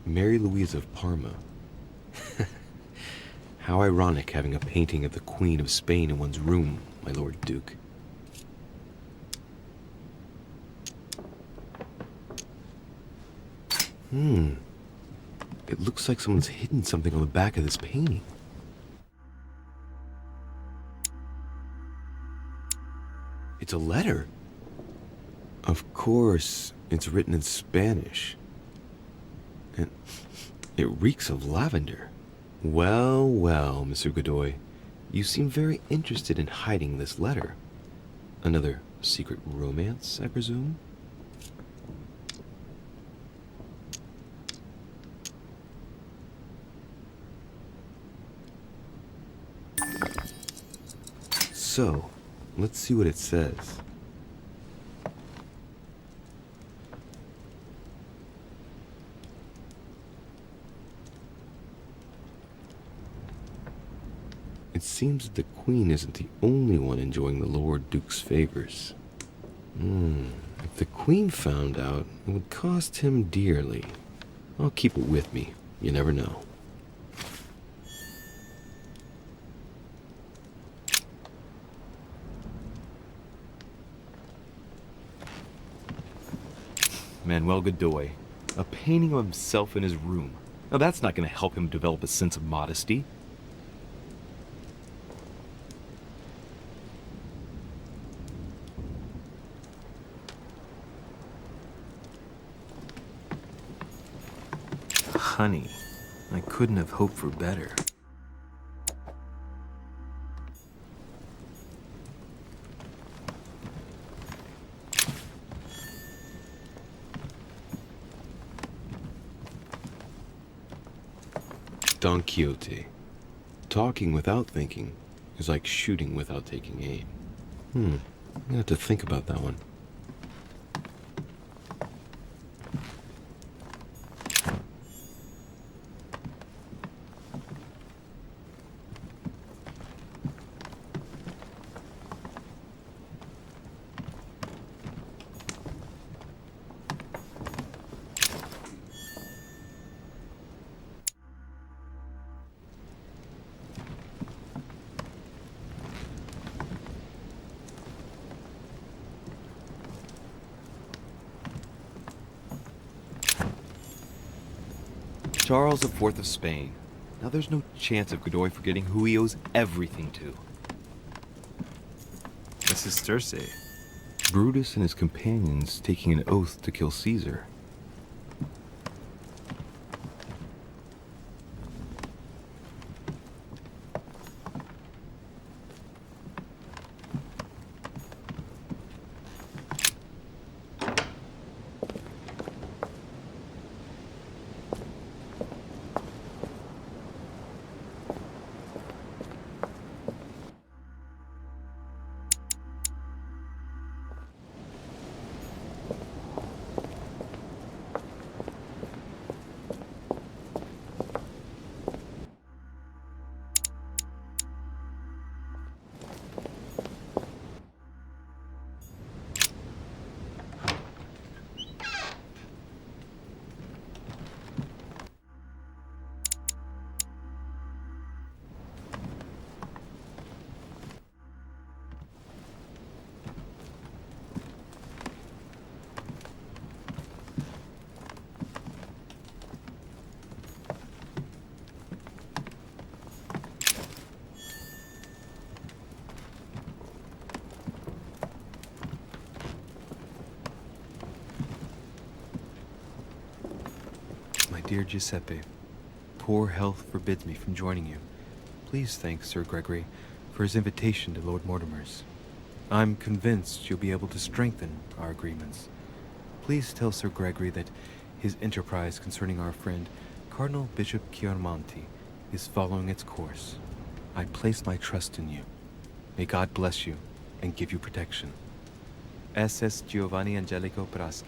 Mary Louise of Parma. How ironic having a painting of the Queen of Spain in one's room, my Lord Duke. It looks like someone's hidden something on the back of this painting. It's a letter. Of course, it's written in Spanish. And it reeks of lavender. Well, well, Mr. Godoy, you seem very interested in hiding this letter. Another secret romance, I presume? So, let's see what it says. It seems that the Queen isn't the only one enjoying the Lord Duke's favors. If the Queen found out, it would cost him dearly. I'll keep it with me. You never know. Manuel Godoy, a painting of himself in his room. Now that's not going to help him develop a sense of modesty. Honey, I couldn't have hoped for better. Don Quixote. Talking without thinking is like shooting without taking aim. I'm gonna have to think about that one. Charles IV of Spain. Now there's no chance of Godoy forgetting who he owes everything to. This is Circe. Brutus and his companions taking an oath to kill Caesar. Dear Giuseppe, poor health forbids me from joining you. Please thank Sir Gregory for his invitation to Lord Mortimer's. I'm convinced you'll be able to strengthen our agreements. Please tell Sir Gregory that his enterprise concerning our friend, Cardinal Bishop Chiaramonti, is following its course. I place my trust in you. May God bless you and give you protection. SS Giovanni Angelico Praschi.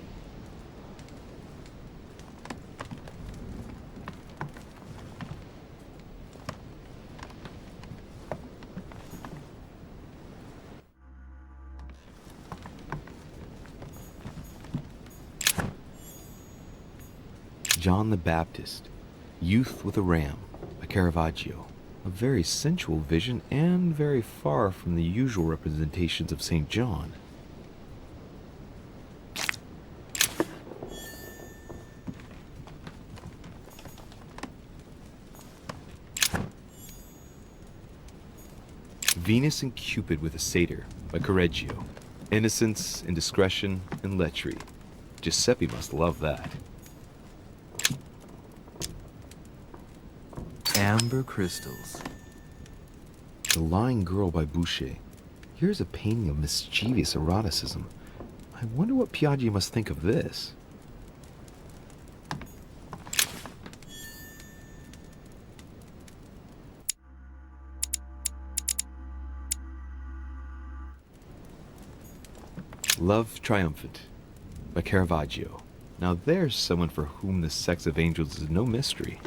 John the Baptist, Youth with a Ram, by Caravaggio. A very sensual vision and very far from the usual representations of St. John. Venus and Cupid with a Satyr, by Correggio. Innocence, indiscretion, and lechery. Giuseppe must love that. Amber Crystals. The Lying Girl by Boucher. Here's a painting of mischievous eroticism. I wonder what Piaggio must think of this. Love Triumphant, by Caravaggio. Now there's someone for whom the sex of angels is no mystery.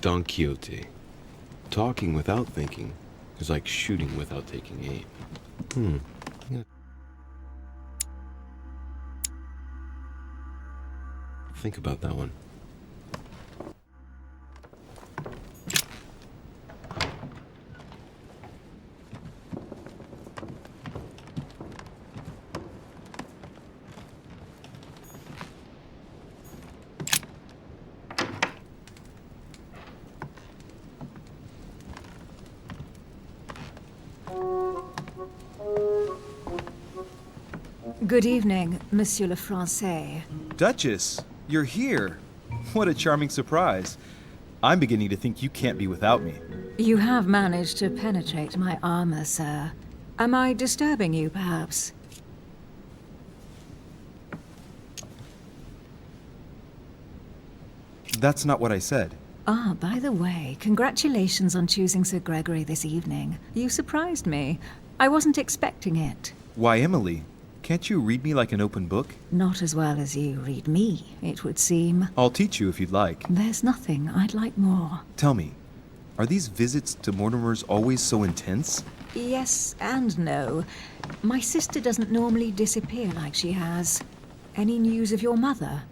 Don Quixote. Talking without thinking is like shooting without taking aim. Think about that one. Good evening, Monsieur le Français. Duchess, you're here. What a charming surprise. I'm beginning to think you can't be without me. You have managed to penetrate my armor, sir. Am I disturbing you, perhaps? That's not what I said. Ah, by the way, congratulations on choosing Sir Gregory this evening. You surprised me. I wasn't expecting it. Why, Emily? Can't you read me like an open book? Not as well as you read me, it would seem. I'll teach you if you'd like. There's nothing I'd like more. Tell me, are these visits to Mortimer's always so intense? Yes and no. My sister doesn't normally disappear like she has. Any news of your mother?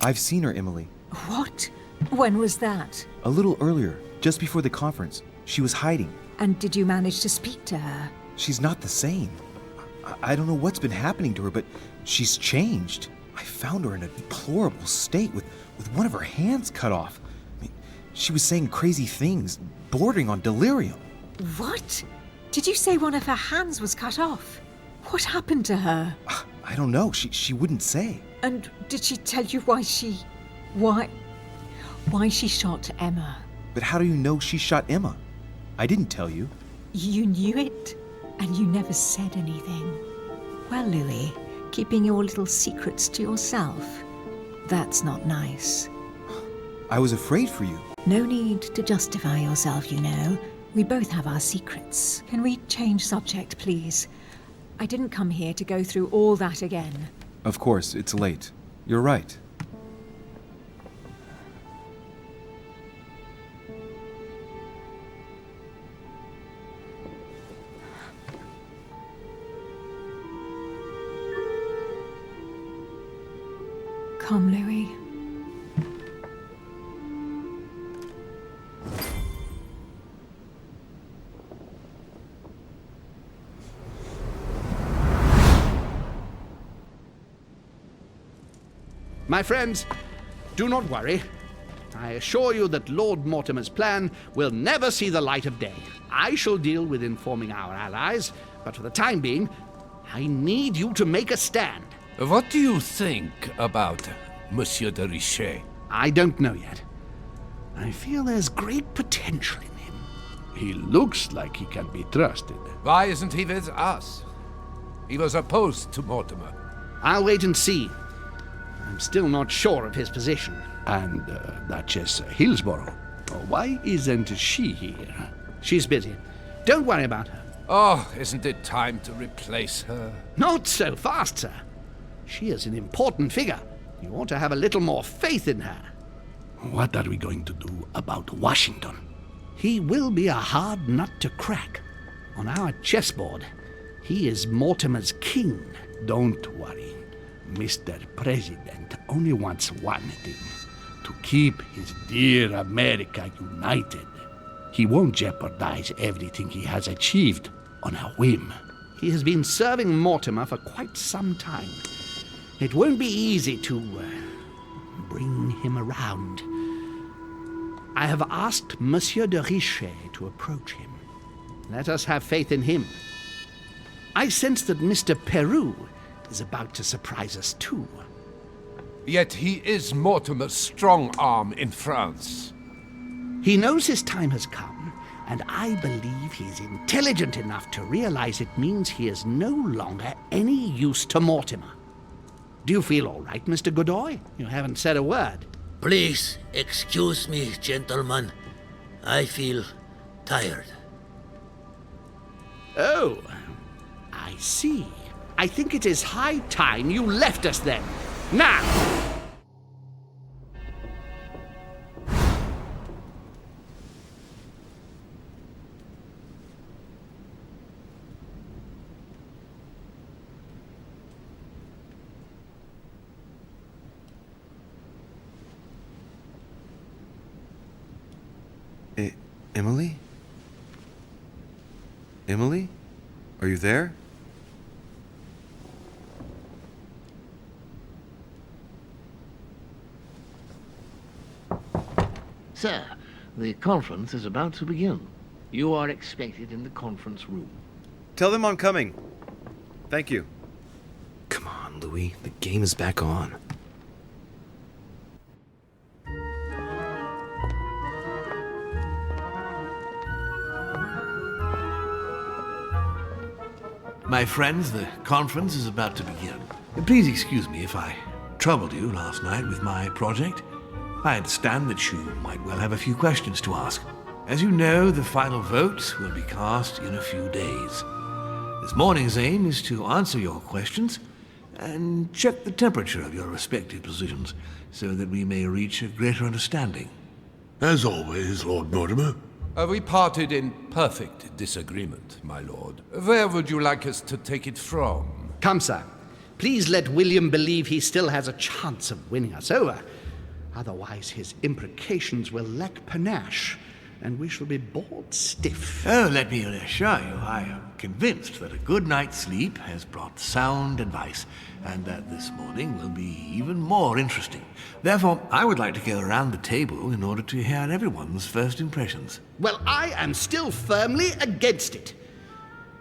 I've seen her, Emily. What? When was that? A little earlier, just before the conference. She was hiding. And did you manage to speak to her? She's not the same. I don't know what's been happening to her, but she's changed. I found her in a deplorable state with one of her hands cut off. I mean, she was saying crazy things, bordering on delirium. What? Did you say one of her hands was cut off? What happened to her? I don't know. She wouldn't say. And did she tell you why she shot Emma? But how do you know she shot Emma? I didn't tell you. You knew it, and you never said anything. Well, Louis, keeping your little secrets to yourself, that's not nice. I was afraid for you. No need to justify yourself, you know. We both have our secrets. Can we change subject, please? I didn't come here to go through all that again. Of course, it's late. You're right. Come, Louis. My friends, do not worry. I assure you that Lord Mortimer's plan will never see the light of day. I shall deal with informing our allies, but for the time being, I need you to make a stand. What do you think about Monsieur de Richet? I don't know yet. I feel there's great potential in him. He looks like he can be trusted. Why isn't he with us? He was opposed to Mortimer. I'll wait and see. I'm still not sure of his position. And Duchess Hillsborough. Why isn't she here? She's busy. Don't worry about her. Oh, isn't it time to replace her? Not so fast, sir. She is an important figure. You ought to have a little more faith in her. What are we going to do about Washington? He will be a hard nut to crack. On our chessboard, he is Mortimer's king. Don't worry. Mr. President only wants one thing: to keep his dear America united. He won't jeopardize everything he has achieved on a whim. He has been serving Mortimer for quite some time. It won't be easy to bring him around. I have asked Monsieur de Richet to approach him. Let us have faith in him. I sense that Mr. Peru is about to surprise us too. Yet he is Mortimer's strong arm in France. He knows his time has come, and I believe he's intelligent enough to realize it means he is no longer any use to Mortimer. Do you feel all right, Mr. Godoy? You haven't said a word. Please excuse me, gentlemen. I feel tired. Oh, I see. I think it is high time you left us then. Now! Emily? Emily? Are you there? Sir, the conference is about to begin. You are expected in the conference room. Tell them I'm coming. Thank you. Come on, Louis. The game is back on. My friends, the conference is about to begin. Please excuse me if I troubled you last night with my project. I understand that you might well have a few questions to ask. As you know, the final vote will be cast in a few days. This morning's aim is to answer your questions and check the temperature of your respective positions so that we may reach a greater understanding. As always, Lord Mortimer. We parted in perfect disagreement, my lord. Where would you like us to take it from? Come, sir. Please let William believe he still has a chance of winning us over. Otherwise, his imprecations will lack panache, and we shall be bored stiff. Oh, let me assure you, I am convinced that a good night's sleep has brought sound advice, and that this morning will be even more interesting. Therefore, I would like to go around the table in order to hear everyone's first impressions. Well, I am still firmly against it,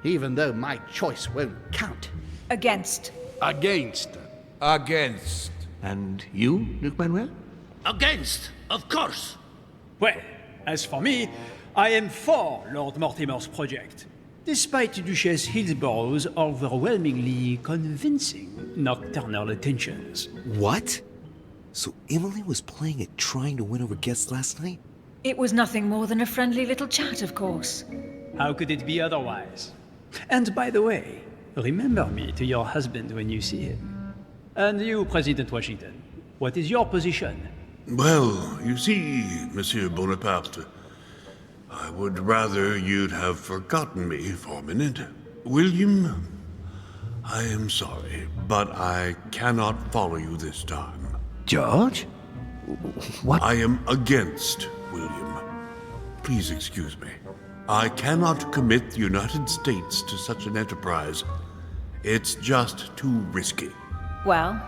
even though my choice won't count. Against. Against. Against. And you, Luc Manuel? Against, of course. Well, as for me, I am for Lord Mortimer's project, despite Duchess Hillsborough's overwhelmingly convincing nocturnal attentions. What? So Emily was playing at trying to win over guests last night? It was nothing more than a friendly little chat, of course. How could it be otherwise? And by the way, remember me to your husband when you see him. And you, President Washington, what is your position? Well, you see, Monsieur Bonaparte, I would rather you'd have forgotten me for a minute. William, I am sorry, but I cannot follow you this time. George? What? I am against William. Please excuse me. I cannot commit the United States to such an enterprise. It's just too risky. Well,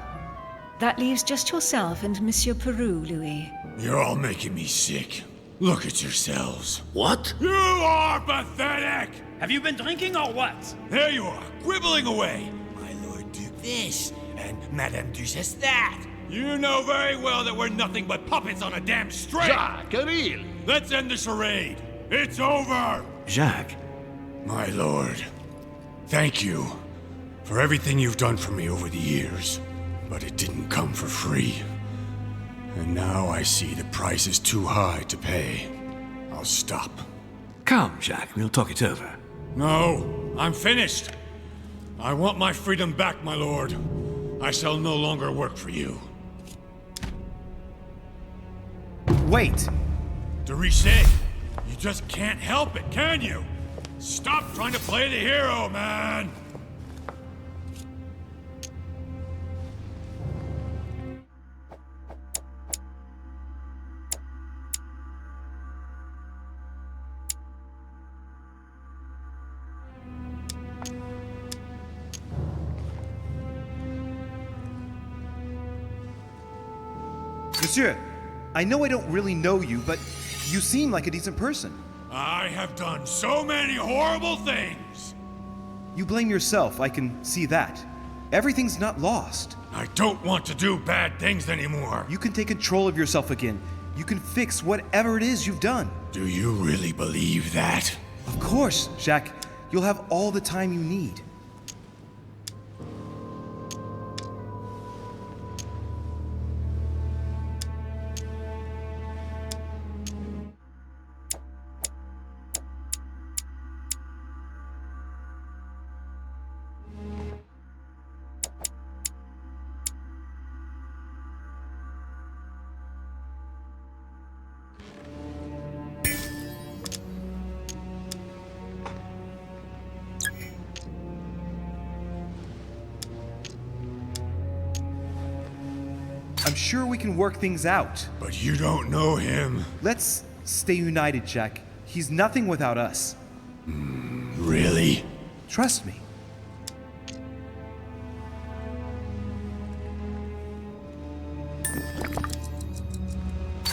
that leaves just yourself and Monsieur Peru, Louis. You're all making me sick. Look at yourselves. What? You are pathetic! Have you been drinking or what? There you are, quibbling away. My Lord Duke this, and Madame Duchess that. You know very well that we're nothing but puppets on a damn string! Jacques, really? Let's end the charade. It's over! Jacques? My lord, thank you for everything you've done for me over the years. But it didn't come for free. And now I see the price is too high to pay. I'll stop. Come, Jacques, we'll talk it over. No, I'm finished. I want my freedom back, my lord. I shall no longer work for you. Wait! De Richet, you just can't help it, can you? Stop trying to play the hero, man! Monsieur, I know I don't really know you, but you seem like a decent person. I have done so many horrible things! You blame yourself, I can see that. Everything's not lost. I don't want to do bad things anymore. You can take control of yourself again. You can fix whatever it is you've done. Do you really believe that? Of course, Jacques. You'll have all the time you need. I'm sure we can work things out. But you don't know him. Let's stay united, Jack. He's nothing without us. Really? Trust me.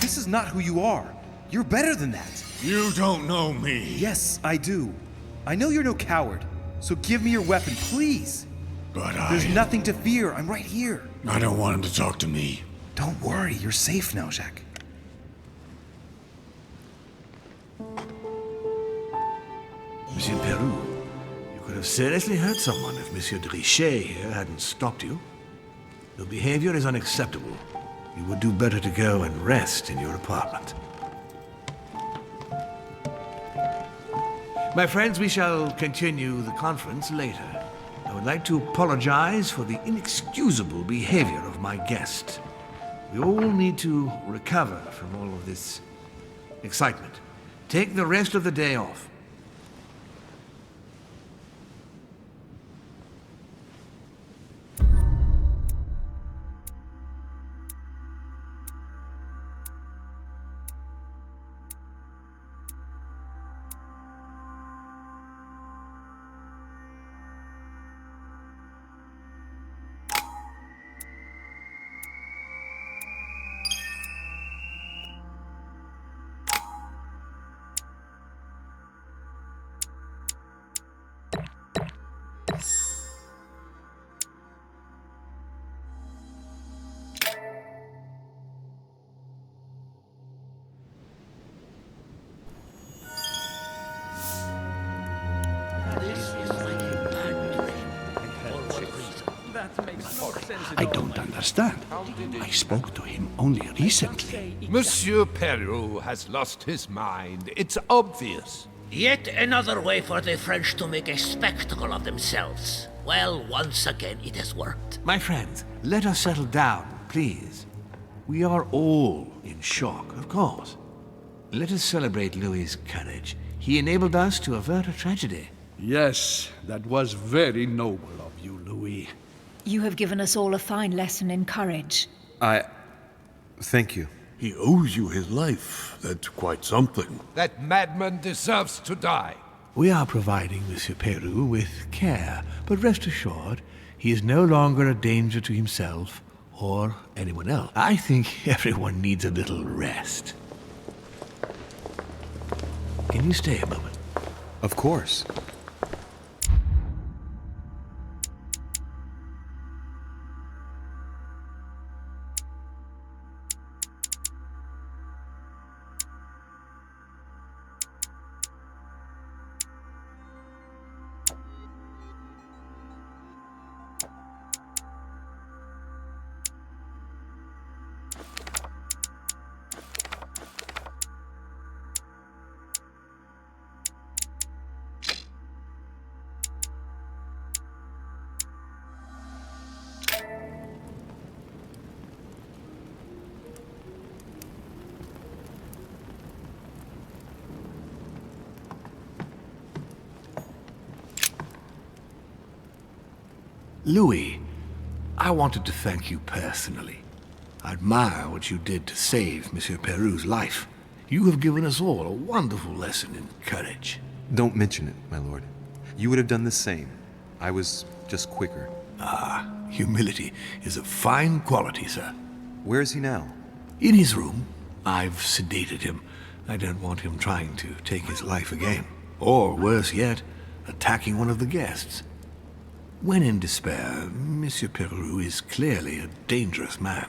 This is not who you are. You're better than that. You don't know me. Yes, I do. I know you're no coward, so give me your weapon, please. But There's nothing to fear. I'm right here. I don't want him to talk to me. Don't worry. You're safe now, Jacques. Monsieur Peru, you could have seriously hurt someone if Monsieur de Richet here hadn't stopped you. Your behavior is unacceptable. You would do better to go and rest in your apartment. My friends, we shall continue the conference later. I would like to apologize for the inexcusable behavior of my guest. We all need to recover from all of this excitement. Take the rest of the day off. I don't understand. I spoke to him only recently. Monsieur Peru has lost his mind. It's obvious. Yet another way for the French to make a spectacle of themselves. Well, once again, it has worked. My friends, let us settle down, please. We are all in shock, of course. Let us celebrate Louis's courage. He enabled us to avert a tragedy. Yes, that was very noble of you, Louis. You have given us all a fine lesson in courage. Thank you. He owes you his life. That's quite something. That madman deserves to die. We are providing Monsieur Peru with care, but rest assured, he is no longer a danger to himself or anyone else. I think everyone needs a little rest. Can you stay a moment? Of course. Louis, I wanted to thank you personally. I admire what you did to save Monsieur Peru's life. You have given us all a wonderful lesson in courage. Don't mention it, my lord. You would have done the same. I was just quicker. Ah, humility is a fine quality, sir. Where is he now? In his room. I've sedated him. I don't want him trying to take his life again. Or, worse yet, attacking one of the guests. When in despair, Monsieur Peru is clearly a dangerous man.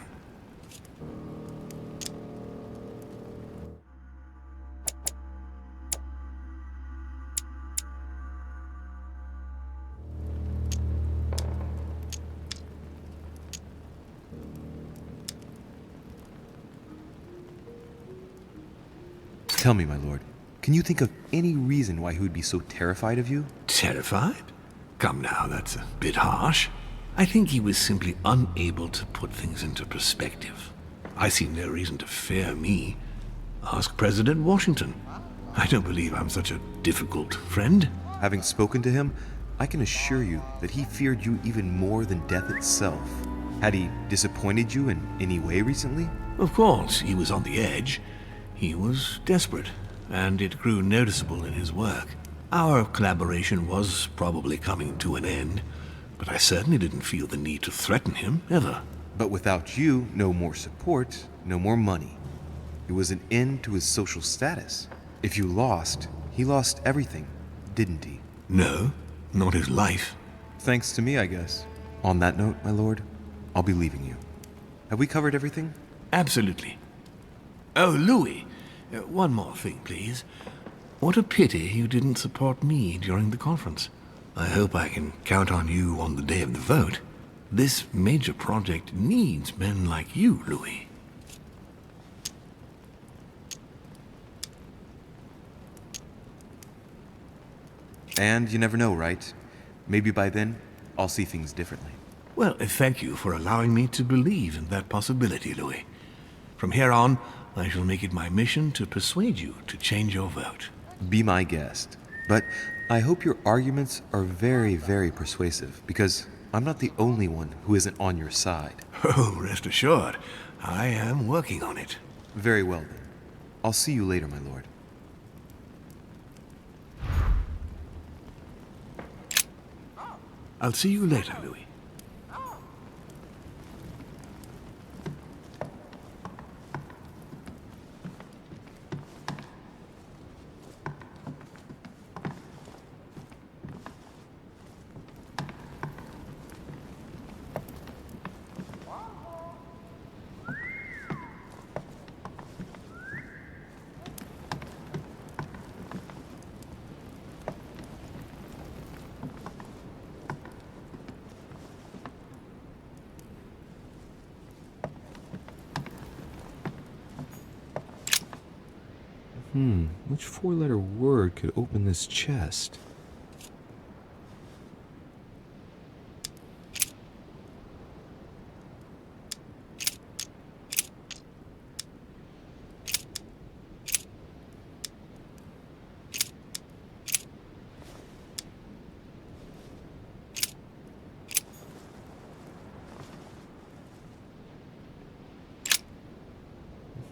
Tell me, my lord, can you think of any reason why he would be so terrified of you? Terrified? Come now, that's a bit harsh. I think he was simply unable to put things into perspective. I see no reason to fear me. Ask President Washington. I don't believe I'm such a difficult friend. Having spoken to him, I can assure you that he feared you even more than death itself. Had he disappointed you in any way recently? Of course, he was on the edge. He was desperate, and it grew noticeable in his work. Our collaboration was probably coming to an end, but I certainly didn't feel the need to threaten him, ever. But without you, no more support, no more money. It was an end to his social status. If you lost, he lost everything, didn't he? No, not his life. Thanks to me, I guess. On that note, my lord, I'll be leaving you. Have we covered everything? Absolutely. Oh, Louis, one more thing, please. What a pity you didn't support me during the conference. I hope I can count on you on the day of the vote. This major project needs men like you, Louis. And you never know, right? Maybe by then, I'll see things differently. Well, thank you for allowing me to believe in that possibility, Louis. From here on, I shall make it my mission to persuade you to change your vote. Be my guest. But I hope your arguments are very, very persuasive, because I'm not the only one who isn't on your side. Oh, rest assured, I am working on it. Very well, then. I'll see you later, my lord. I'll see you later, Louis. Which four-letter word could open this chest?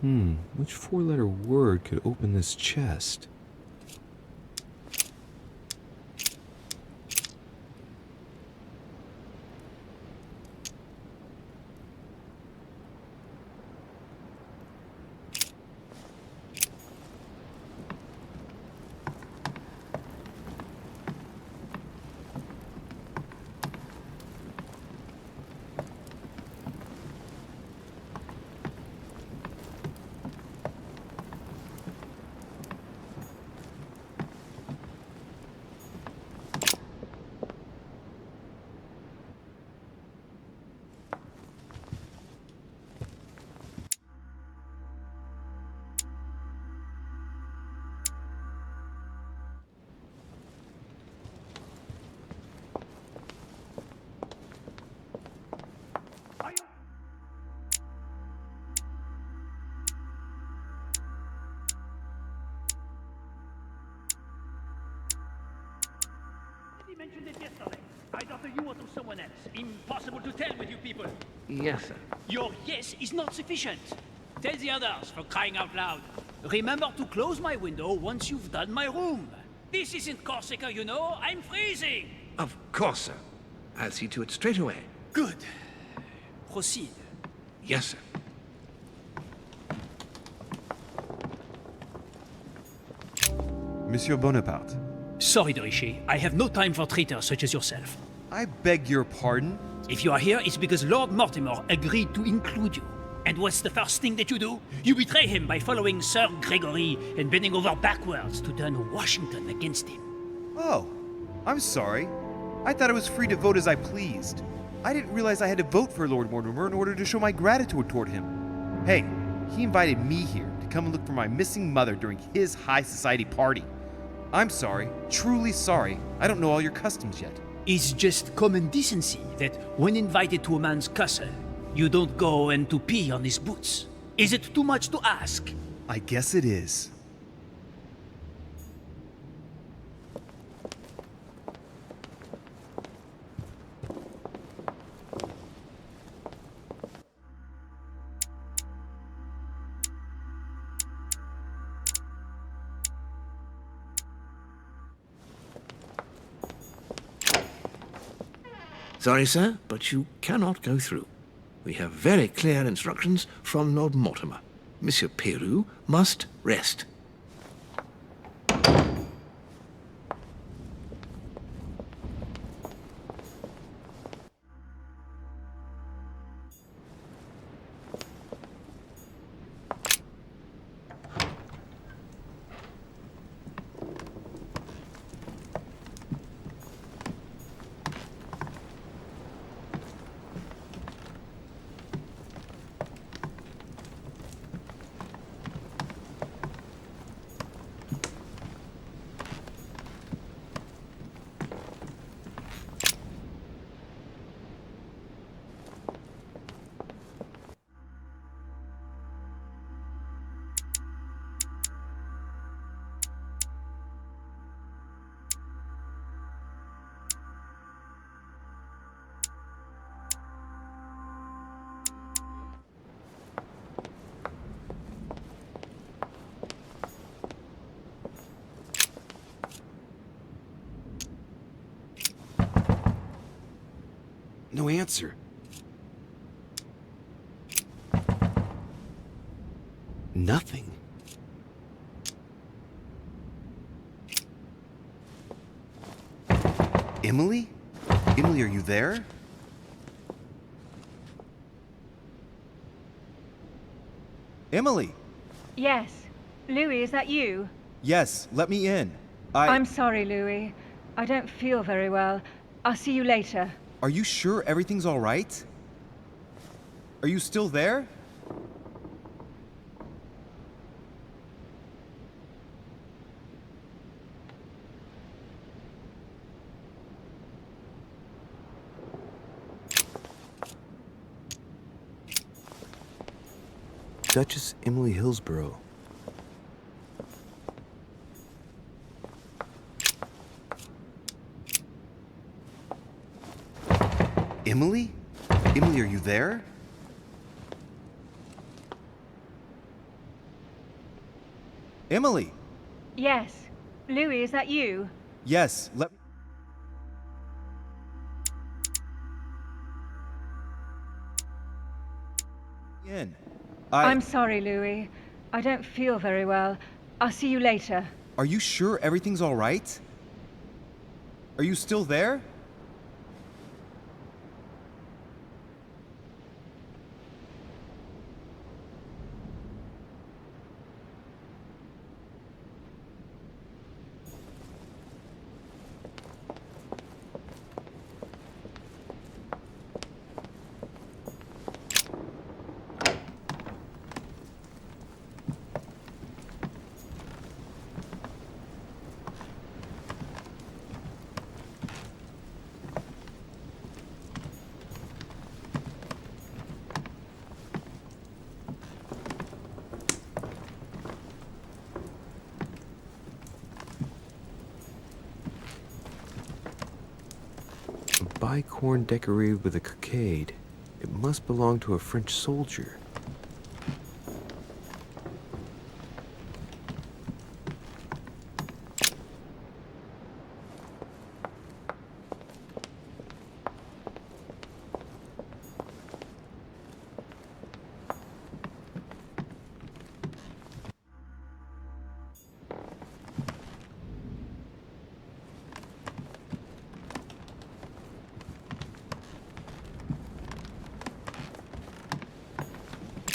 Which four-letter word could open this chest? He mentioned it yesterday. Either to you or to someone else. Impossible to tell with you people. Yes, sir. Your yes is not sufficient. Tell the others, for crying out loud. Remember to close my window once you've done my room. This isn't Corsica, you know. I'm freezing. Of course, sir. I'll see to it straight away. Good. Proceed. Yes, sir. Monsieur Bonaparte. Sorry, Dorishi. I have no time for traitors such as yourself. I beg your pardon? If you are here, it's because Lord Mortimer agreed to include you. And what's the first thing that you do? You betray him by following Sir Gregory and bending over backwards to turn Washington against him. Oh, I'm sorry. I thought I was free to vote as I pleased. I didn't realize I had to vote for Lord Mortimer in order to show my gratitude toward him. Hey, he invited me here to come and look for my missing mother during his high society party. I'm sorry, truly sorry. I don't know all your customs yet. It's just common decency that when invited to a man's castle, you don't go and to pee on his boots. Is it too much to ask? I guess it is. Sorry, sir, but you cannot go through. We have very clear instructions from Lord Mortimer. Monsieur Peru must rest. No answer. Nothing. Emily? Emily, are you there? Emily! Yes. Louis, is that you? Yes, let me in. I'm sorry, Louis. I don't feel very well. I'll see you later. Are you sure everything's all right? Are you still there? Duchess Emily Hillsborough. Emily? Emily, are you there? Emily! Yes. Louis, is that you? Yes, let me... in. I'm sorry, Louis. I don't feel very well. I'll see you later. Are you sure everything's all right? Are you still there? Bicorn decorated with a cockade. It must belong to a French soldier.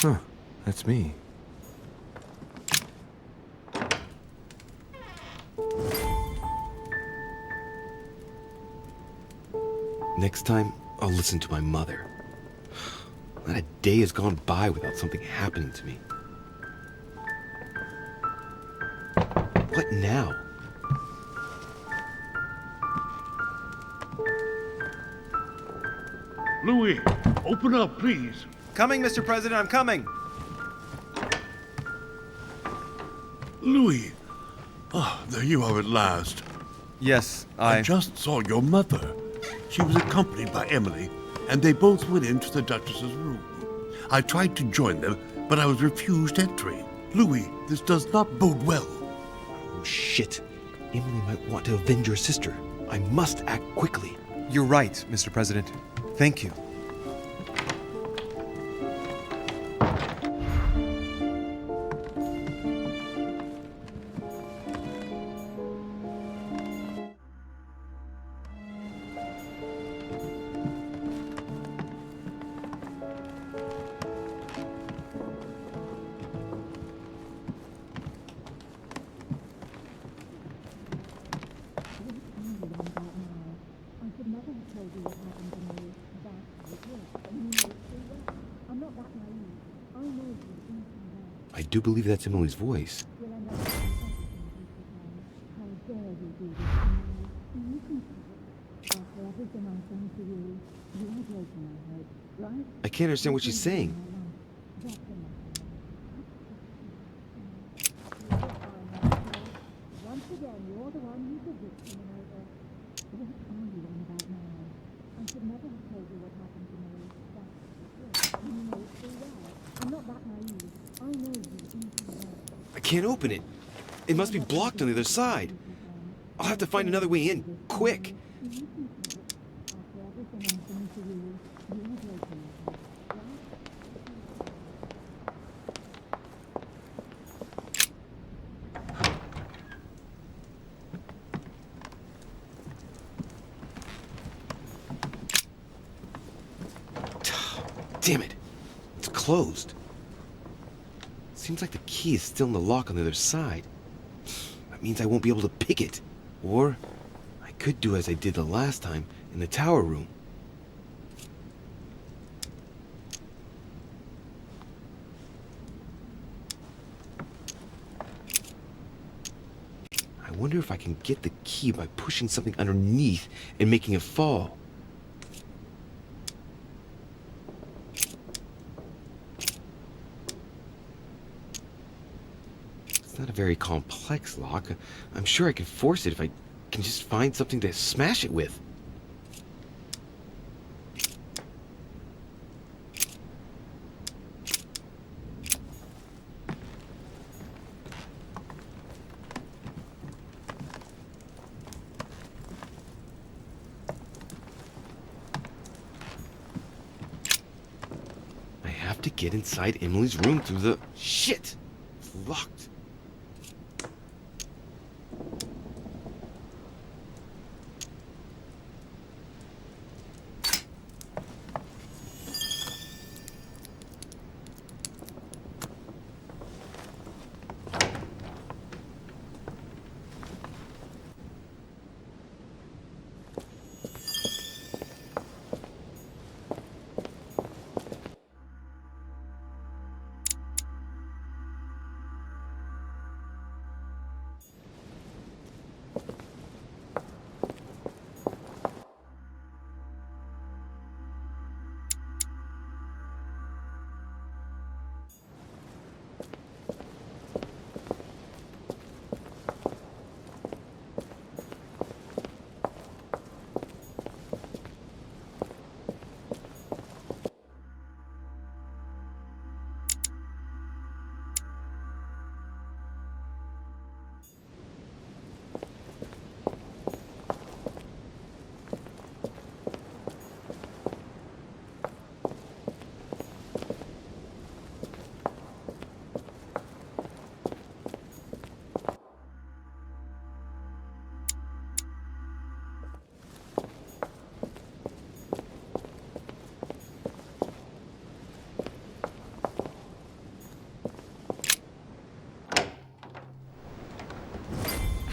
Huh, that's me. Next time, I'll listen to my mother. Not a day has gone by without something happening to me. What now? Louis, open up, please. Coming, Mr. President, I'm coming! Louis! Oh, there you are at last. Yes, I just saw your mother. She was accompanied by Emily, and they both went into the Duchess's room. I tried to join them, but I was refused entry. Louis, this does not bode well. Oh, shit. Emily might want to avenge your sister. I must act quickly. You're right, Mr. President. Thank you. I do believe that's Emily's voice. I can't understand what she's saying. I can't open it. It must be blocked on the other side. I'll have to find another way in, quick. Damn it. It's closed. Seems like the key is still in the lock on the other side. That means I won't be able to pick it. Or I could do as I did the last time in the tower room. I wonder if I can get the key by pushing something underneath and making it fall. It's not a very complex lock. I'm sure I can force it if I can just find something to smash it with. to get inside Emily's room through the... Shit! It's locked.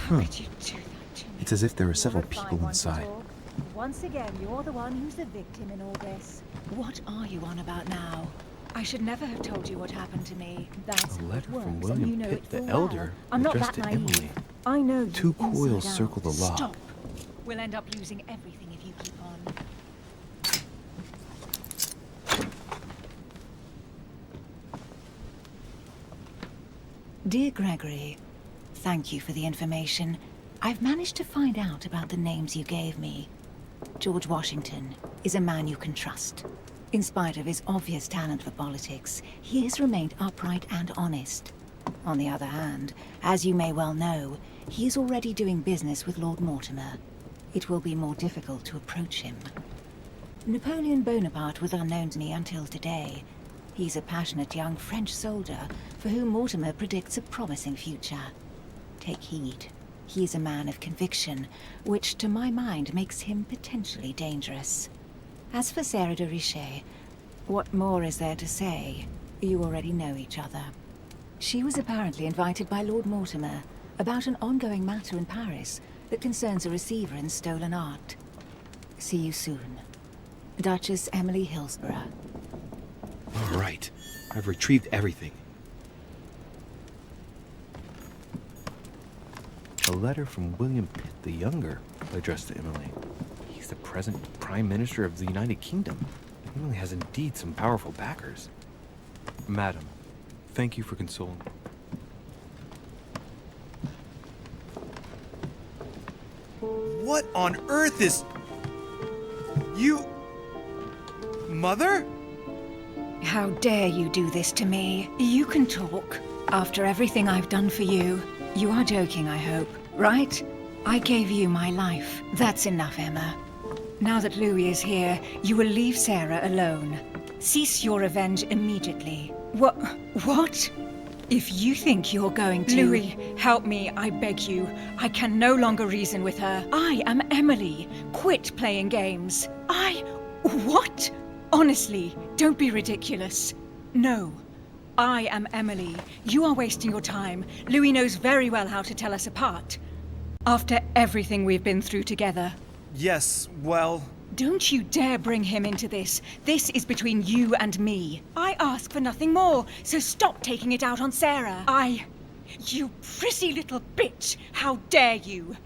How could you do that to me? It's as if there are several people inside. Once again, you're the one who's the victim in all this. What are you on about now? I should never have told you what happened to me. That's A letter how it from works, and you William know Pitt it the full Elder, well. I'm not addressed that to naive. Emily. I know you 2 coils inside out. circle the lock. Stop. We'll end up losing everything if you keep on. Dear Gregory, thank you for the information. I've managed to find out about the names you gave me. George Washington is a man you can trust. In spite of his obvious talent for politics, he has remained upright and honest. On the other hand, as you may well know, he is already doing business with Lord Mortimer. It will be more difficult to approach him. Napoleon Bonaparte was unknown to me until today. He's a passionate young French soldier for whom Mortimer predicts a promising future. Take heed. He is a man of conviction, which to my mind makes him potentially dangerous. As for Sarah de Richet, what more is there to say? You already know each other. She was apparently invited by Lord Mortimer about an ongoing matter in Paris that concerns a receiver in stolen art. See you soon. Duchess Emily Hillsborough. All right. I've retrieved everything. A letter from William Pitt the Younger, addressed to Emily. He's the present Prime Minister of the United Kingdom. Emily has indeed some powerful backers. Madam, thank you for consoling. What on earth is... You... Mother? How dare you do this to me? You can talk. After everything I've done for you. You are joking, I hope, right? I gave you my life. That's enough, Emma. Now that Louis is here, you will leave Sarah alone. Cease your revenge immediately. What? If you think you're going to... Louis, help me, I beg you. I can no longer reason with her. I am Emily. Quit playing games. What? Honestly, don't be ridiculous. No. I am Emily. You are wasting your time. Louis knows very well how to tell us apart. After everything we've been through together. Yes, well... Don't you dare bring him into this. This is between you and me. I ask for nothing more, so stop taking it out on Sarah. You prissy little bitch! How dare you!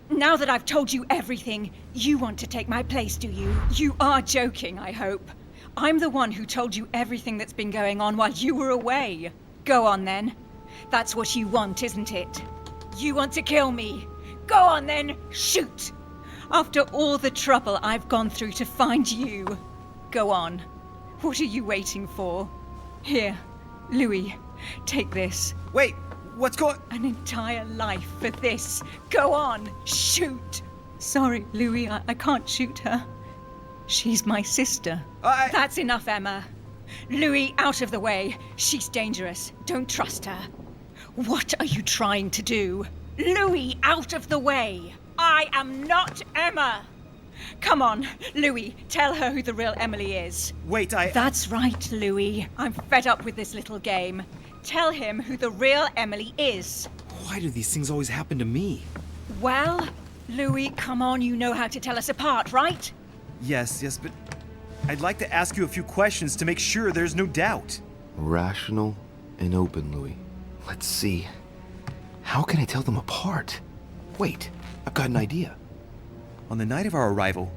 Now that I've told you everything, you want to take my place, do you? You are joking, I hope. I'm the one who told you everything that's been going on while you were away. Go on, then. That's what you want, isn't it? You want to kill me. Go on, then. Shoot! After all the trouble I've gone through to find you. Go on. What are you waiting for? Here, Louis, take this. Wait, what's going... An entire life for this. Go on, shoot! Sorry, Louis, I can't shoot her. She's my sister. That's enough, Emma. Louis, out of the way. She's dangerous. Don't trust her. What are you trying to do? Louis, out of the way. I am not Emma. Come on, Louis, tell her who the real Emily is. Wait, That's right, Louis. I'm fed up with this little game. Tell him who the real Emily is. Why do these things always happen to me? Well, Louis, come on, you know how to tell us apart, right? Yes, but I'd like to ask you a few questions to make sure there's no doubt. Rational and open, Louis. Let's see. How can I tell them apart? Wait, I've got an idea. On the night of our arrival,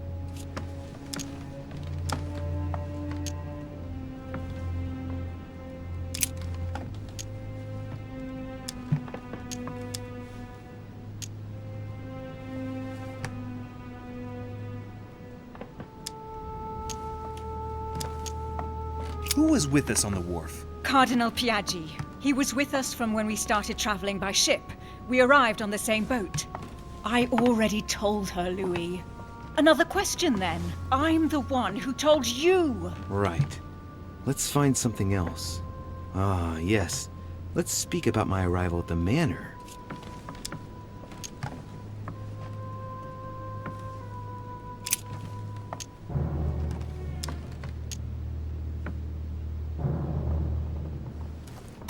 who was with us on the wharf? Cardinal Piaggi. He was with us from when we started traveling by ship. We arrived on the same boat. I already told her, Louis. Another question, then. I'm the one who told you. Right. Let's find something else. Ah, yes. Let's speak about my arrival at the manor.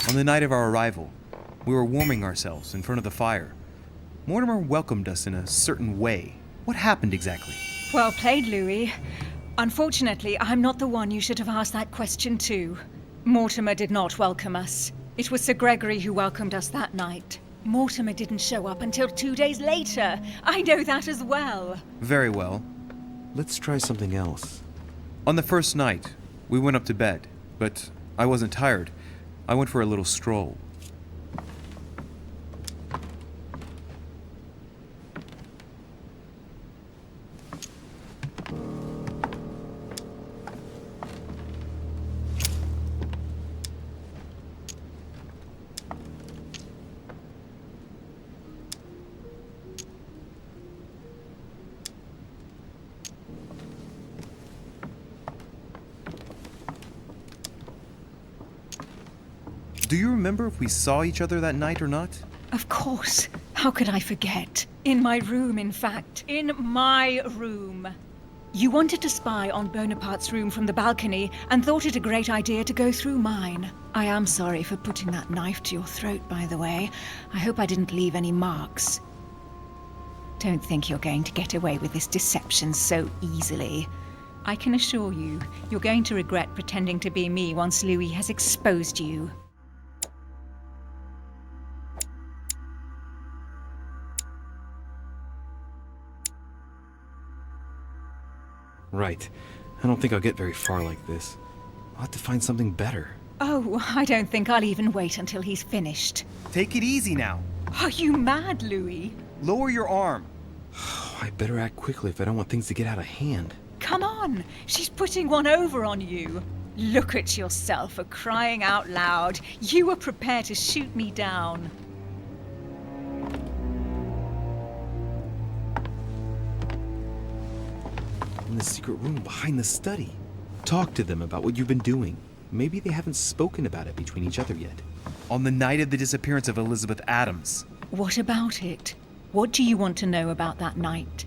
On the night of our arrival, we were warming ourselves in front of the fire. Mortimer welcomed us in a certain way. What happened exactly? Well played, Louis. Unfortunately, I'm not the one you should have asked that question to. Mortimer did not welcome us. It was Sir Gregory who welcomed us that night. Mortimer didn't show up until 2 days later. I know that as well. Very well. Let's try something else. On the first night, we went up to bed, but I wasn't tired. I went for a little stroll. Do you remember if we saw each other that night or not? Of course. How could I forget? In my room, in fact. In my room. You wanted to spy on Bonaparte's room from the balcony and thought it a great idea to go through mine. I am sorry for putting that knife to your throat, by the way. I hope I didn't leave any marks. Don't think you're going to get away with this deception so easily. I can assure you, you're going to regret pretending to be me once Louis has exposed you. Right. I don't think I'll get very far like this. I'll have to find something better. Oh, I don't think I'll even wait until he's finished. Take it easy now. Are you mad, Louis? Lower your arm. I better act quickly if I don't want things to get out of hand. Come on, she's putting one over on you. Look at yourself for crying out loud. You were prepared to shoot me down. In the secret room behind the study. Talk to them about what you've been doing. Maybe they haven't spoken about it between each other yet. On the night of the disappearance of Elizabeth Adams. What about it? What do you want to know about that night?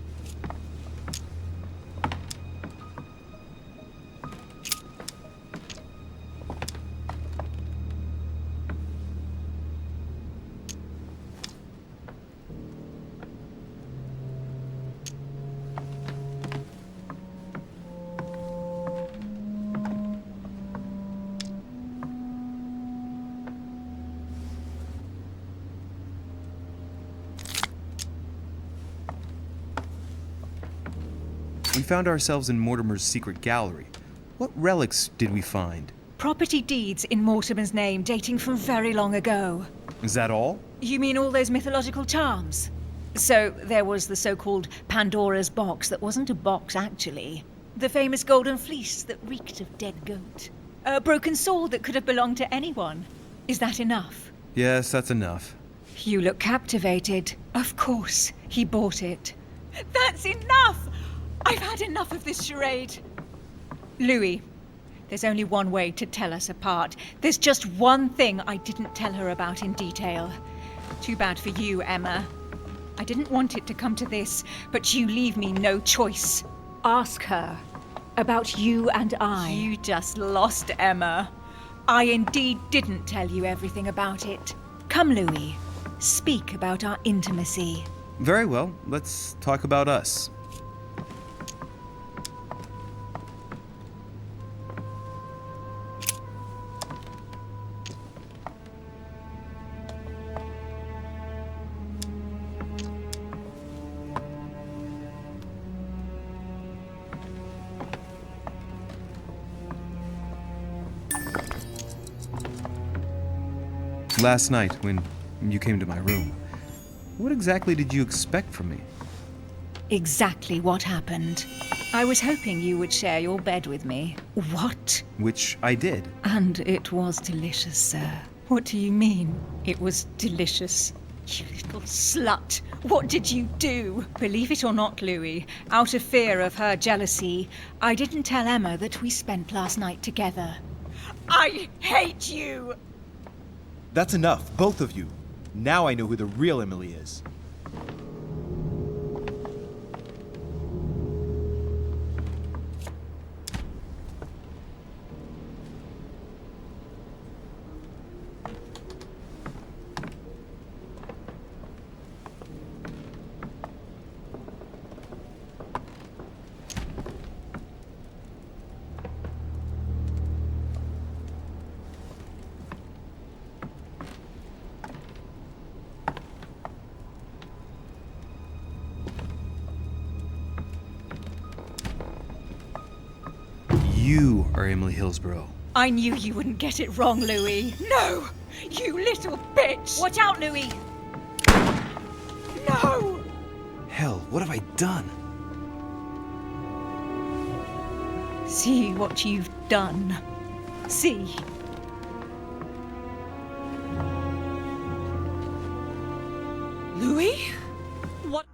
We found ourselves in Mortimer's secret gallery. What relics did we find? Property deeds in Mortimer's name dating from very long ago. Is that all? You mean all those mythological charms? So there was the so-called Pandora's box that wasn't a box, actually. The famous golden fleece that reeked of dead goat. A broken sword that could have belonged to anyone. Is that enough? Yes, that's enough. You look captivated. Of course, he bought it. That's enough! I've had enough of this charade. Louis, There's only one way to tell us apart. There's just one thing I didn't tell her about in detail. Too bad for you, Emma. I didn't want it to come to this, but you leave me no choice. Ask her about you and I. You just lost, Emma. I indeed didn't tell you everything about it. Come, Louis. Speak about our intimacy. Very well, let's talk about us. Last night, when you came to my room, what exactly did you expect from me? Exactly what happened. I was hoping you would share your bed with me. What? Which I did. And it was delicious, sir. What do you mean? It was delicious. You little slut. What did you do? Believe it or not, Louis, out of fear of her jealousy, I didn't tell Emma that we spent last night together. I hate you! That's enough, both of you. Now I know who the real Emily is. You are Emily Hillsborough. I knew you wouldn't get it wrong, Louis. No! You little bitch! Watch out, Louis! No! Hell, what have I done? See what you've done. See. Louis? What?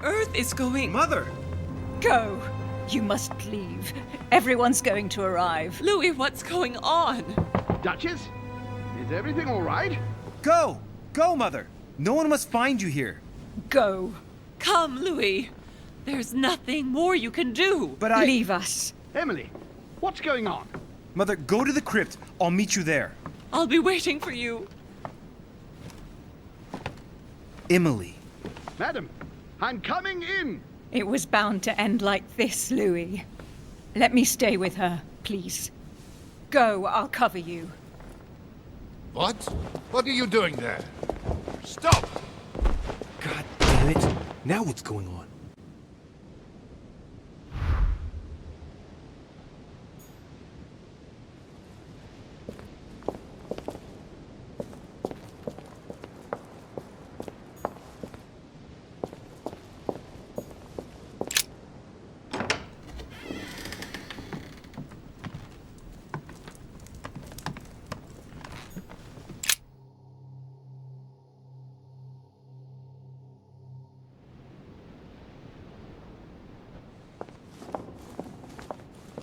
Earth is going. Mother! Go! You must leave. Everyone's going to arrive. Louis, what's going on? Duchess? Is everything all right? Go! Go, Mother! No one must find you here. Go. Come, Louis. There's nothing more you can do. But I... Leave us. Emily, what's going on? Mother, go to the crypt. I'll meet you there. I'll be waiting for you. Emily. Madam, I'm coming in. It was bound to end like this, Louis. Let me stay with her, please. Go, I'll cover you. What? What are you doing there? Stop! God damn it. Now what's going on?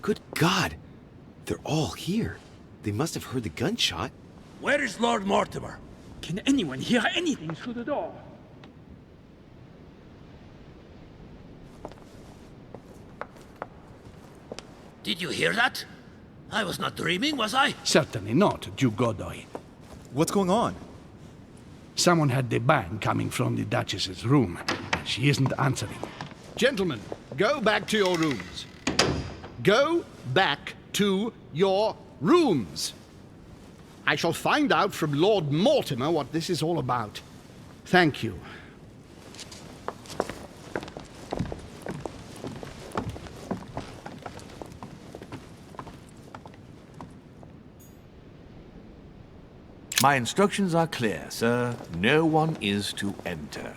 Good God! They're all here. They must have heard the gunshot. Where is Lord Mortimer? Can anyone hear anything through the door? Did you hear that? I was not dreaming, was I? Certainly not, Duke Godoy. What's going on? Someone had the bang coming from the Duchess's room. She isn't answering. Gentlemen, go back to your rooms. Go back to your rooms. I shall find out from Lord Mortimer what this is all about. Thank you. My instructions are clear, sir. No one is to enter.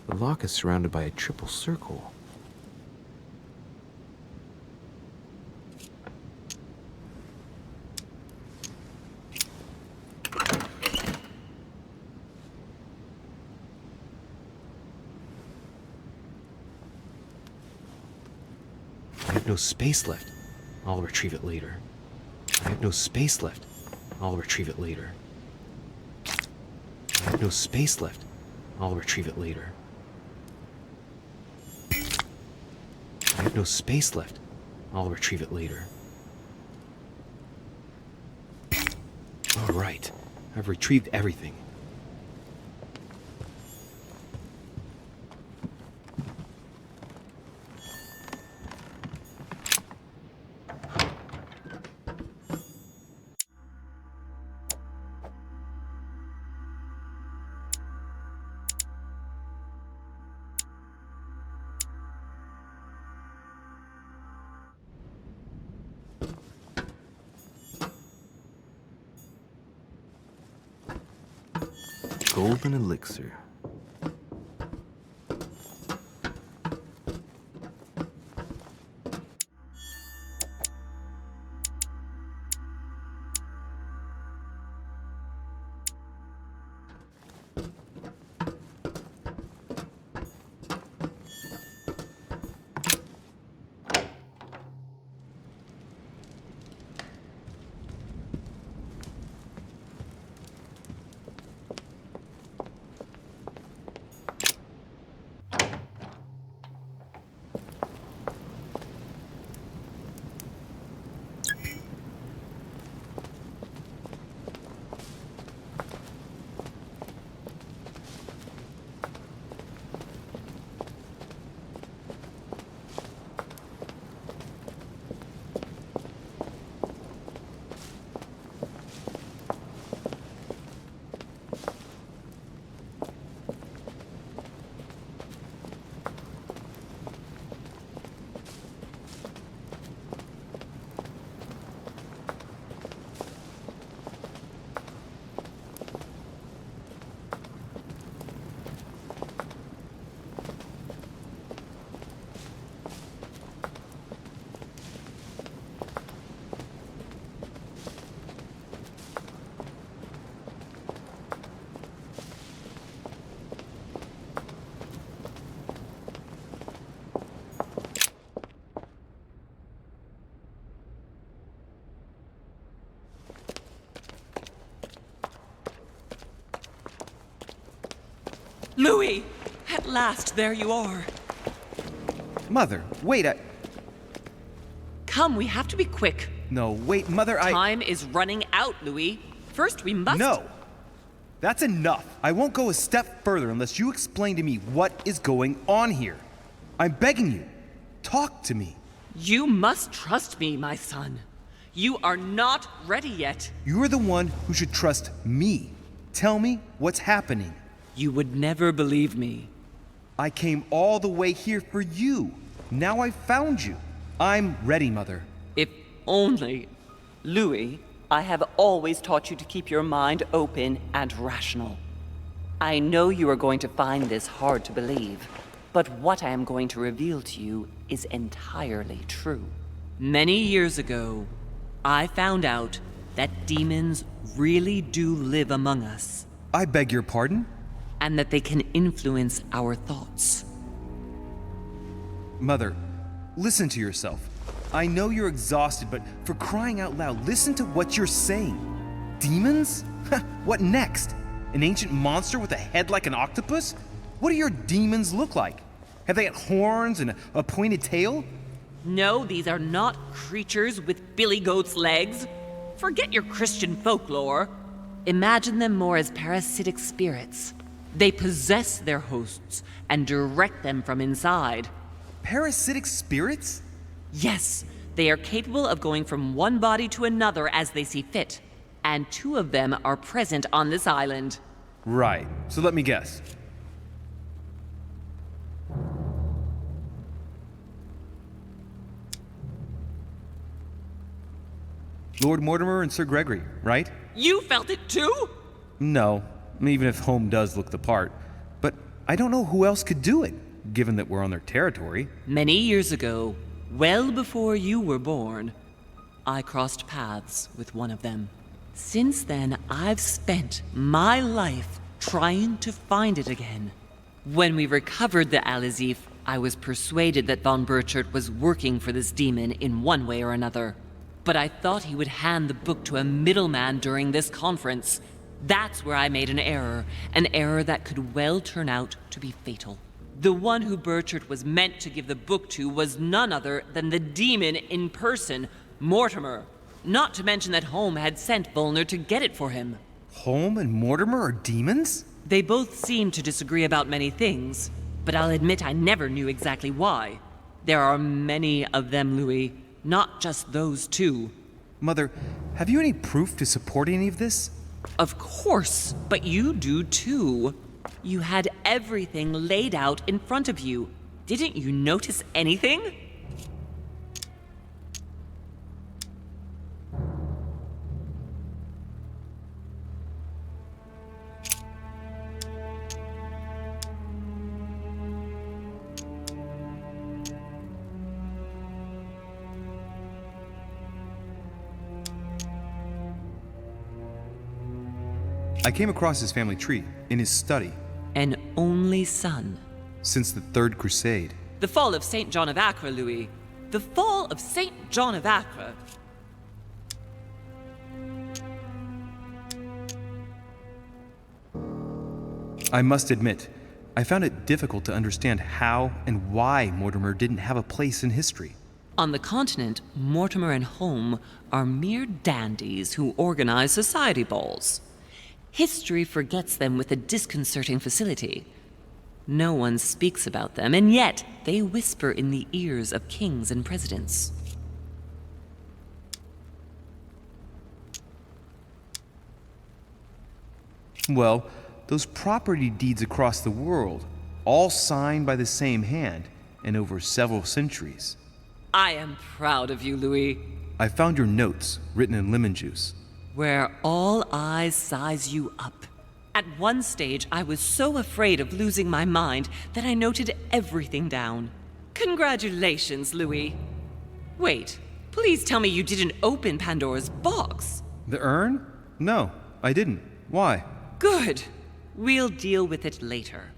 The lock is surrounded by a triple circle. I have no space left. I'll retrieve it later. I have no space left. I'll retrieve it later. I have no space left. I'll retrieve it later. I have no space left. I'll retrieve it later. All right. I've retrieved everything. Golden elixir. Louis! At last, there you are. Mother, wait, Come, we have to be quick. No, wait, Mother, Time is running out, Louis. first we must... No! That's enough. I won't go a step further unless you explain to me what is going on here. I'm begging you. Talk to me. You must trust me, my son. You are not ready yet. You are the one who should trust me. Tell me what's happening. You would never believe me. I came all the way here for you. Now I've found you. I'm ready, Mother. If only... Louis, I have always taught you to keep your mind open and rational. I know you are going to find this hard to believe, but what I am going to reveal to you is entirely true. Many years ago, I found out that demons really do live among us. I beg your pardon? And that they can influence our thoughts. Mother, listen to yourself. I know you're exhausted, but for crying out loud, listen to what you're saying. Demons? What next? An ancient monster with a head like an octopus? What do your demons look like? Have they got horns and a pointed tail? No, these are not creatures with billy goat's legs. Forget your Christian folklore. Imagine them more as parasitic spirits. They possess their hosts and direct them from inside. Parasitic spirits? Yes, they are capable of going from one body to another as they see fit. And 2 of them are present on this island. Right. So let me guess. Lord Mortimer and Sir Gregory, right? You felt it too? No, even if Home does look the part. But I don't know who else could do it, given that we're on their territory. Many years ago, well before you were born, I crossed paths with one of them. Since then, I've spent my life trying to find it again. When we recovered the Al-Azif, I was persuaded that von Burchard was working for this demon in one way or another. But I thought he would hand the book to a middleman during this conference. That's where I made an error that could well turn out to be fatal. The one who Burchard was meant to give the book to was none other than the demon in person, Mortimer. Not to mention that Home had sent Volner to get it for him. Home and Mortimer are demons? They both seem to disagree about many things, but I'll admit I never knew exactly why. There are many of them, Louis, not just those 2. Mother, have you any proof to support any of this? Of course, but you do too. You had everything laid out in front of you. Didn't you notice anything? I came across his family tree in his study. An only son. Since the Third Crusade. The fall of St. John of Acre, Louis. The fall of St. John of Acre. I must admit, I found it difficult to understand how and why Mortimer didn't have a place in history. On the continent, Mortimer and Home are mere dandies who organize society balls. History forgets them with a disconcerting facility. No one speaks about them, and yet they whisper in the ears of kings and presidents. Well, those property deeds across the world, all signed by the same hand and over several centuries. I am proud of you, Louis. I found your notes written in lemon juice. Where all eyes size you up. At one stage, I was so afraid of losing my mind that I noted everything down. Congratulations, Louis. Wait, please tell me you didn't open Pandora's box. The urn? No, I didn't. Why? Good. We'll deal with it later.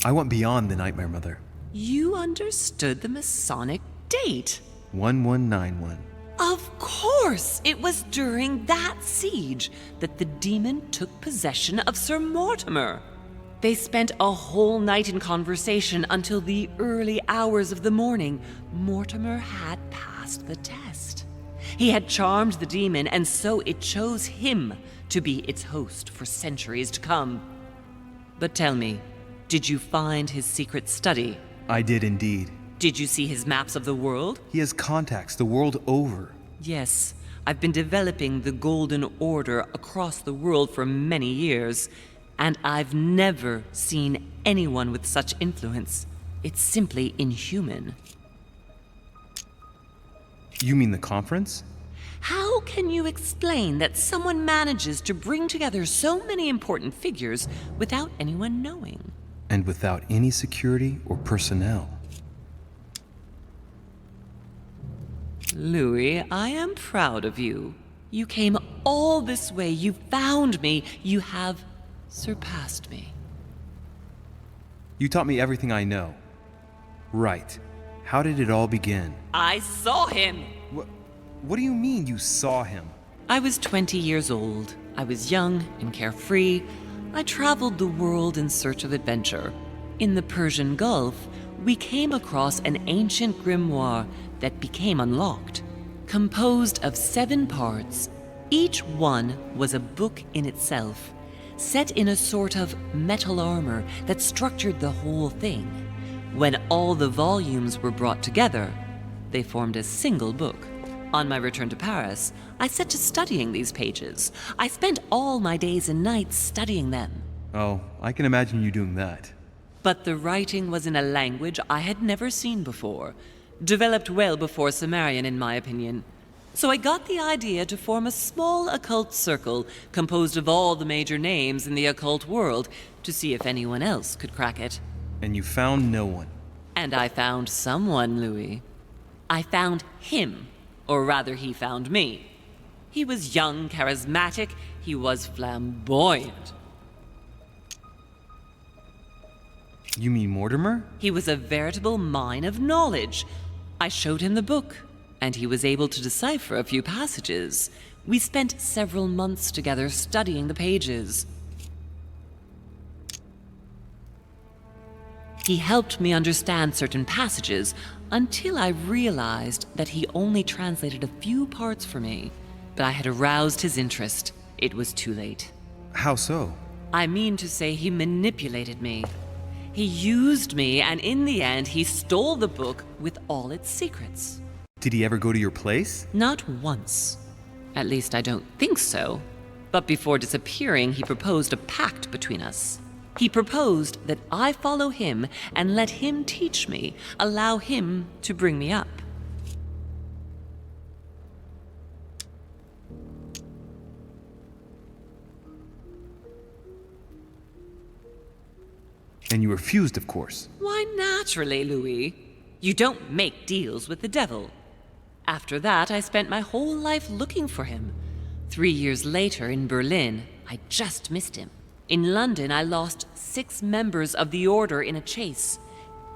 I went beyond the Nightmare Mother. You understood the Masonic date. 1191. Of course! It was during that siege that the demon took possession of Sir Mortimer. They spent a whole night in conversation until the early hours of the morning. Mortimer had passed the test. He had charmed the demon, and so it chose him to be its host for centuries to come. But tell me, did you find his secret study? I did indeed. Did you see his maps of the world? He has contacts the world over. Yes, I've been developing the Golden Order across the world for many years, and I've never seen anyone with such influence. It's simply inhuman. You mean the conference? How can you explain that someone manages to bring together so many important figures without anyone knowing? And without any security or personnel. Louis, I am proud of you. You came all this way. You found me. You have surpassed me. You taught me everything I know. Right. How did it all begin? I saw him! What do you mean you saw him? I was 20 years old. I was young and carefree. I traveled the world in search of adventure. In the Persian Gulf, we came across an ancient grimoire that became unlocked. Composed of 7 parts, each one was a book in itself, set in a sort of metal armor that structured the whole thing. When all the volumes were brought together, they formed a single book. On my return to Paris, I set to studying these pages. I spent all my days and nights studying them. Oh, I can imagine you doing that. But the writing was in a language I had never seen before, developed well before Sumerian, in my opinion. So I got the idea to form a small occult circle composed of all the major names in the occult world to see if anyone else could crack it. And you found no one. And I found someone, Louis. I found him, or rather he found me. He was young, charismatic, he was flamboyant. You mean Mortimer? He was a veritable mine of knowledge. I showed him the book, and he was able to decipher a few passages. We spent several months together studying the pages. He helped me understand certain passages until I realized that he only translated a few parts for me. But I had aroused his interest. It was too late. How so? I mean to say he manipulated me. He used me, and in the end, he stole the book with all its secrets. Did he ever go to your place? Not once. At least I don't think so. But before disappearing, he proposed a pact between us. He proposed that I follow him and let him teach me, allow him to bring me up. And you refused, of course. Why, naturally, Louis. You don't make deals with the devil. After that, I spent my whole life looking for him. 3 years later, in Berlin, I just missed him. In London, I lost 6 members of the Order in a chase.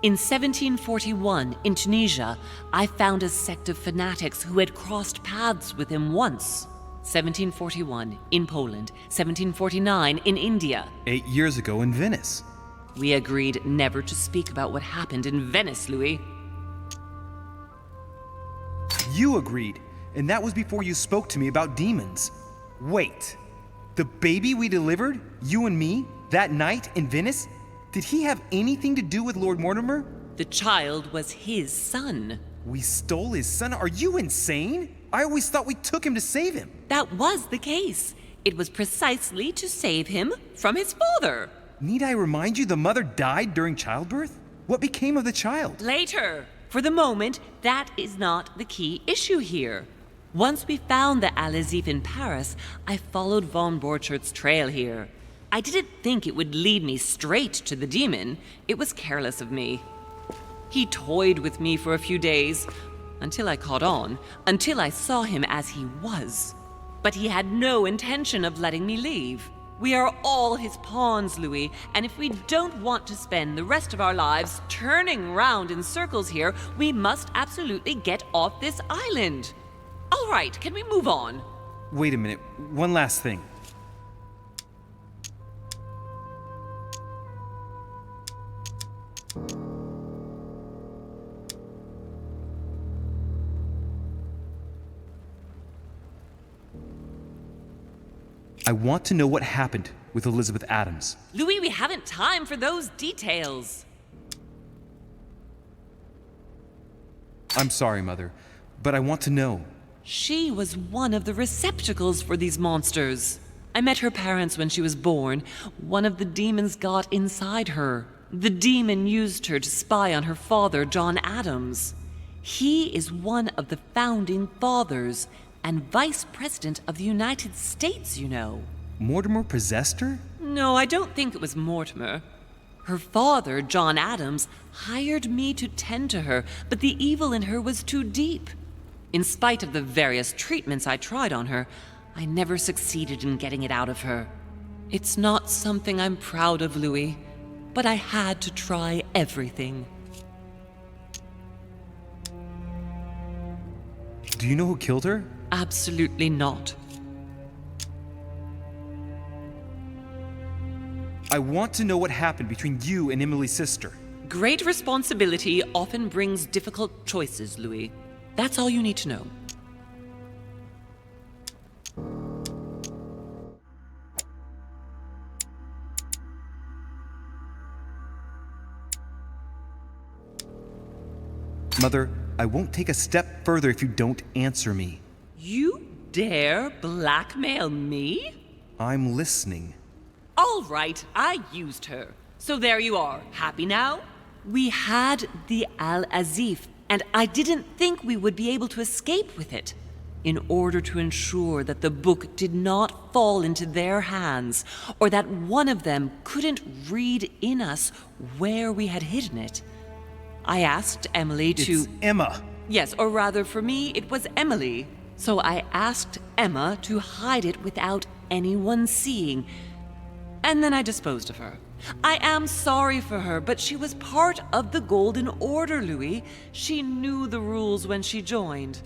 In 1741, in Tunisia, I found a sect of fanatics who had crossed paths with him once. 1741, in Poland. 1749, in India. 8 years ago in Venice. We agreed never to speak about what happened in Venice, Louis. You agreed, and that was before you spoke to me about demons. Wait, the baby we delivered, you and me, that night in Venice, did he have anything to do with Lord Mortimer? The child was his son. We stole his son? Are you insane? I always thought we took him to save him. That was the case. It was precisely to save him from his father. Need I remind you the mother died during childbirth? What became of the child? Later. For the moment, that is not the key issue here. Once we found the Al-Azif in Paris, I followed von Borchardt's trail here. I didn't think it would lead me straight to the demon. It was careless of me. He toyed with me for a few days, until I caught on, until I saw him as he was. But he had no intention of letting me leave. We are all his pawns, Louis, and if we don't want to spend the rest of our lives turning round in circles here, we must absolutely get off this island. All right, can we move on? Wait a minute, one last thing. I want to know what happened with Elizabeth Adams. Louis, we haven't time for those details. I'm sorry, Mother, but I want to know. She was one of the receptacles for these monsters. I met her parents when she was born. One of the demons got inside her. The demon used her to spy on her father, John Adams. He is one of the founding fathers and vice president of the United States, you know. Mortimer possessed her? No, I don't think it was Mortimer. Her father, John Adams, hired me to tend to her, but the evil in her was too deep. In spite of the various treatments I tried on her, I never succeeded in getting it out of her. It's not something I'm proud of, Louis, but I had to try everything. Do you know who killed her? Absolutely not. I want to know what happened between you and Emily's sister. Great responsibility often brings difficult choices, Louis. That's all you need to know. Mother, I won't take a step further if you don't answer me. You dare blackmail me? I'm listening. All right, I used her. So there you are. Happy now? We had the Al-Azif, and I didn't think we would be able to escape with it. In order to ensure that the book did not fall into their hands, or that one of them couldn't read in us where we had hidden it, I asked Emily to... It's Emma. Yes, or rather for me, it was Emily. So I asked Emma to hide it without anyone seeing, and then I disposed of her. I am sorry for her, but she was part of the Golden Order, Louis. She knew the rules when she joined.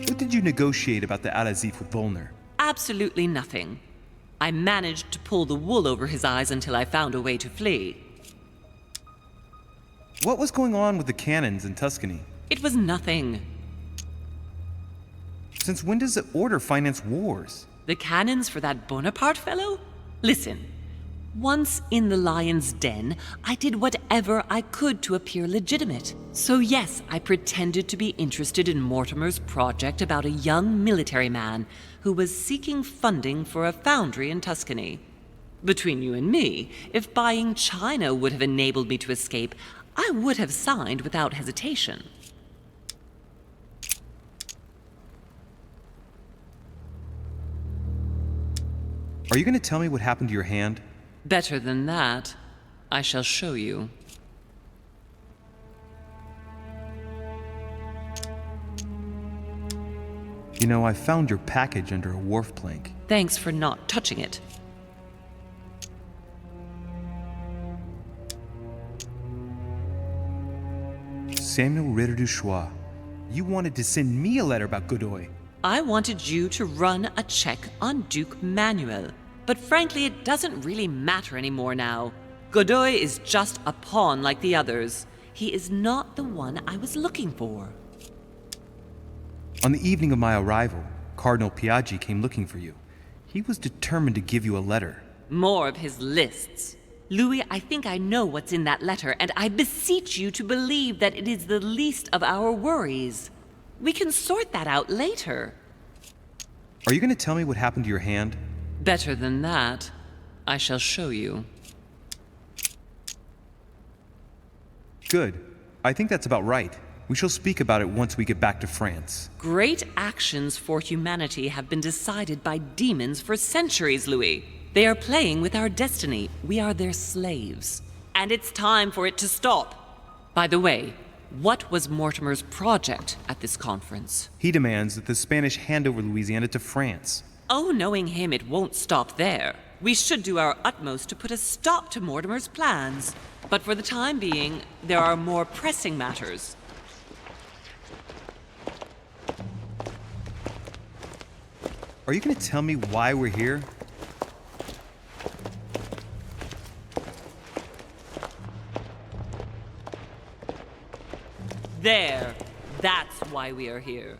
What did you negotiate about the Al-Azif with Volner? Absolutely nothing. I managed to pull the wool over his eyes until I found a way to flee. What was going on with the cannons in Tuscany? It was nothing. Since when does the Order finance wars? The cannons for that Bonaparte fellow? Listen, once in the lion's den, I did whatever I could to appear legitimate. So yes, I pretended to be interested in Mortimer's project about a young military man who was seeking funding for a foundry in Tuscany. Between you and me, if buying China would have enabled me to escape, I would have signed without hesitation. Are you going to tell me what happened to your hand? Better than that, I shall show you. You know, I found your package under a wharf plank. Thanks for not touching it. Samuel Ritter du Choix. You wanted to send me a letter about Godoy. I wanted you to run a check on Duke Manuel. But frankly, it doesn't really matter anymore now. Godoy is just a pawn like the others. He is not the one I was looking for. On the evening of my arrival, Cardinal Piaggi came looking for you. He was determined to give you a letter. More of his lists. Louis, I think I know what's in that letter, and I beseech you to believe that it is the least of our worries. We can sort that out later. Are you going to tell me what happened to your hand? Better than that, I shall show you. Good. I think that's about right. We shall speak about it once we get back to France. Great actions for humanity have been decided by demons for centuries, Louis. They are playing with our destiny. We are their slaves. And it's time for it to stop. By the way, what was Mortimer's project at this conference? He demands that the Spanish hand over Louisiana to France. Oh, knowing him, it won't stop there. We should do our utmost to put a stop to Mortimer's plans. But for the time being, there are more pressing matters. Are you going to tell me why we're here? There. That's why we are here.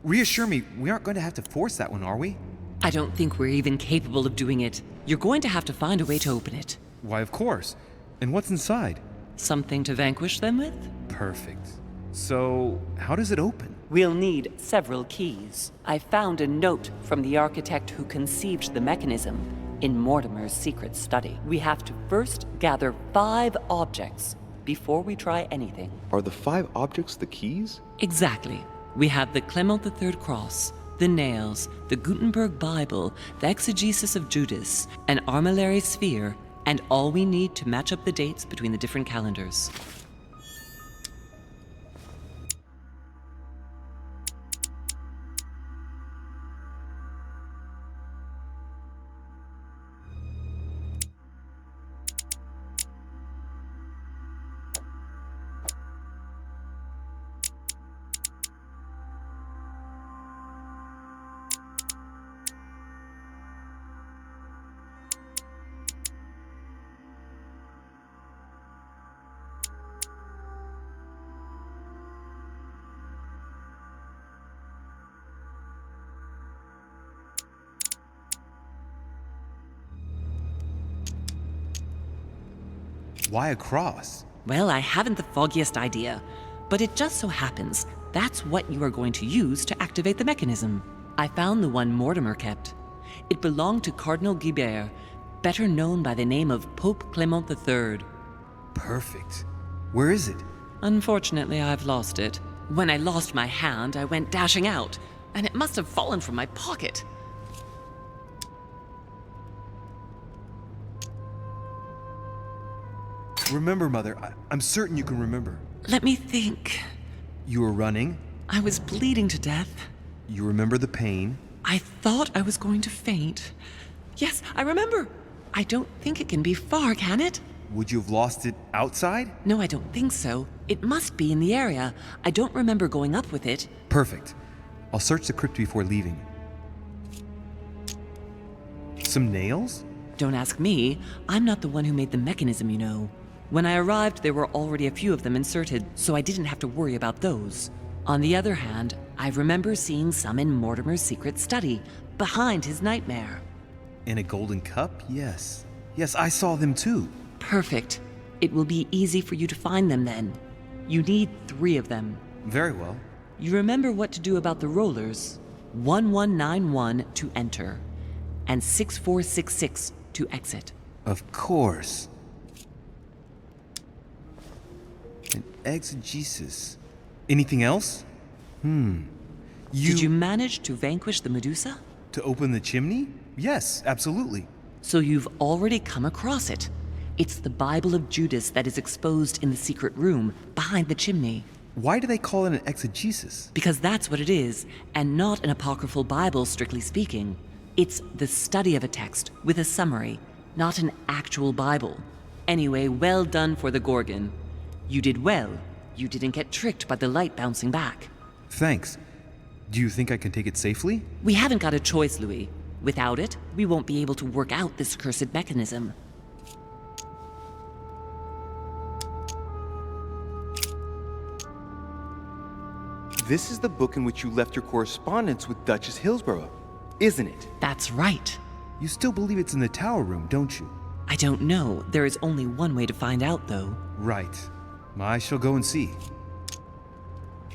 Reassure me, we aren't going to have to force that one, are we? I don't think we're even capable of doing it. You're going to have to find a way to open it. Why, of course. And what's inside? Something to vanquish them with? Perfect. So, how does it open? We'll need several keys. I found a note from the architect who conceived the mechanism in Mortimer's secret study. We have to first gather 5 objects before we try anything. Are the 5 objects the keys? Exactly. We have the Clement III cross, the nails, the Gutenberg Bible, the exegesis of Judas, an armillary sphere, and all we need to match up the dates between the different calendars. Why a cross? Well, I haven't the foggiest idea, but it just so happens that's what you are going to use to activate the mechanism. I found the one Mortimer kept. It belonged to Cardinal Guibert, better known by the name of Pope Clement III. Perfect. Where is it? Unfortunately, I've lost it. When I lost my hand, I went dashing out, and it must have fallen from my pocket. Remember, Mother. I'm certain you can remember. Let me think. You were running. I was bleeding to death. You remember the pain. I thought I was going to faint. Yes, I remember. I don't think it can be far, can it? Would you have lost it outside? No, I don't think so. It must be in the area. I don't remember going up with it. Perfect. I'll search the crypt before leaving. Some nails? Don't ask me. I'm not the one who made the mechanism, you know. When I arrived, there were already a few of them inserted, so I didn't have to worry about those. On the other hand, I remember seeing some in Mortimer's secret study, behind his nightmare. In a golden cup? Yes. Yes, I saw them too. Perfect. It will be easy for you to find them then. You need 3 of them. Very well. You remember what to do about the rollers. 1191 to enter, and 6466 to exit. Of course. An exegesis. Anything else? Did you manage to vanquish the Medusa? To open the chimney? Yes, absolutely. So you've already come across it. It's the Bible of Judas that is exposed in the secret room behind the chimney. Why do they call it an exegesis? Because that's what it is, and not an apocryphal Bible, strictly speaking. It's the study of a text with a summary, not an actual Bible. Anyway, well done for the Gorgon. You did well. You didn't get tricked by the light bouncing back. Thanks. Do you think I can take it safely? We haven't got a choice, Louis. Without it, we won't be able to work out this cursed mechanism. This is the book in which you left your correspondence with Duchess Hillsborough, isn't it? That's right. You still believe it's in the tower room, don't you? I don't know. There is only one way to find out, though. Right. I shall go and see.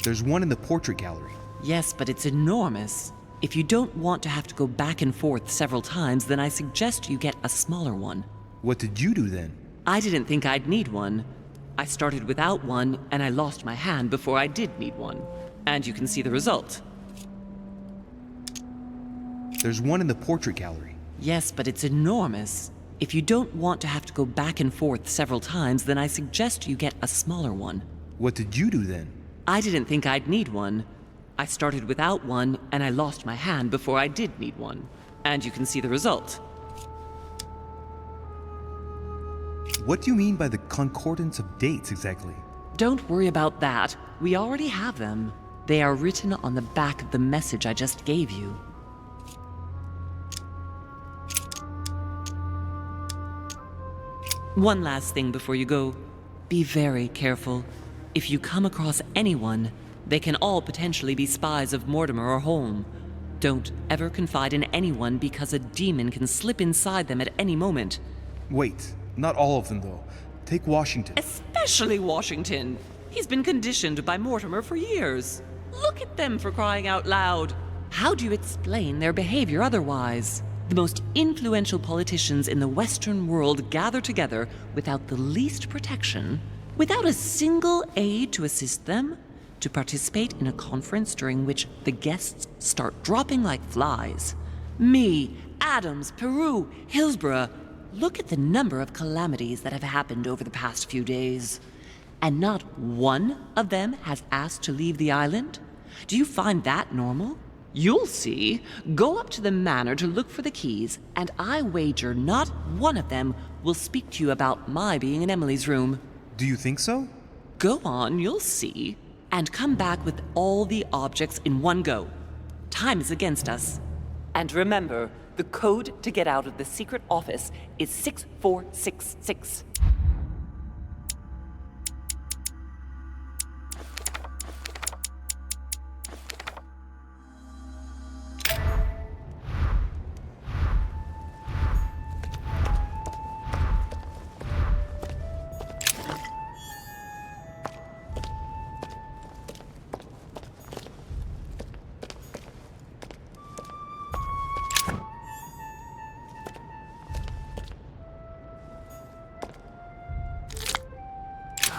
There's one in the portrait gallery. Yes, but it's enormous. If you don't want to have to go back and forth several times, then I suggest you get a smaller one. What did you do then? I didn't think I'd need one. I started without one, and I lost my hand before I did need one. And you can see the result. There's one in the portrait gallery. Yes, but it's enormous. If you don't want to have to go back and forth several times, then I suggest you get a smaller one. What did you do then? I didn't think I'd need one. I started without one, and I lost my hand before I did need one. And you can see the result. What do you mean by the concordance of dates exactly? Don't worry about that. We already have them. They are written on the back of the message I just gave you. One last thing before you go. Be very careful. If you come across anyone, they can all potentially be spies of Mortimer or Holm. Don't ever confide in anyone because a demon can slip inside them at any moment. Wait, not all of them though. Take Washington. Especially Washington. He's been conditioned by Mortimer for years. Look at them, for crying out loud. How do you explain their behavior otherwise? The most influential politicians in the Western world gather together without the least protection, without a single aid to assist them, to participate in a conference during which the guests start dropping like flies. Me, Adams, Peru, Hillsborough. Look at the number of calamities that have happened over the past few days. And not one of them has asked to leave the island? Do you find that normal? You'll see. Go up to the manor to look for the keys, and I wager not one of them will speak to you about my being in Emily's room. Do you think so? Go on, you'll see. And come back with all the objects in one go. Time is against us. And remember, the code to get out of the secret office is 6466.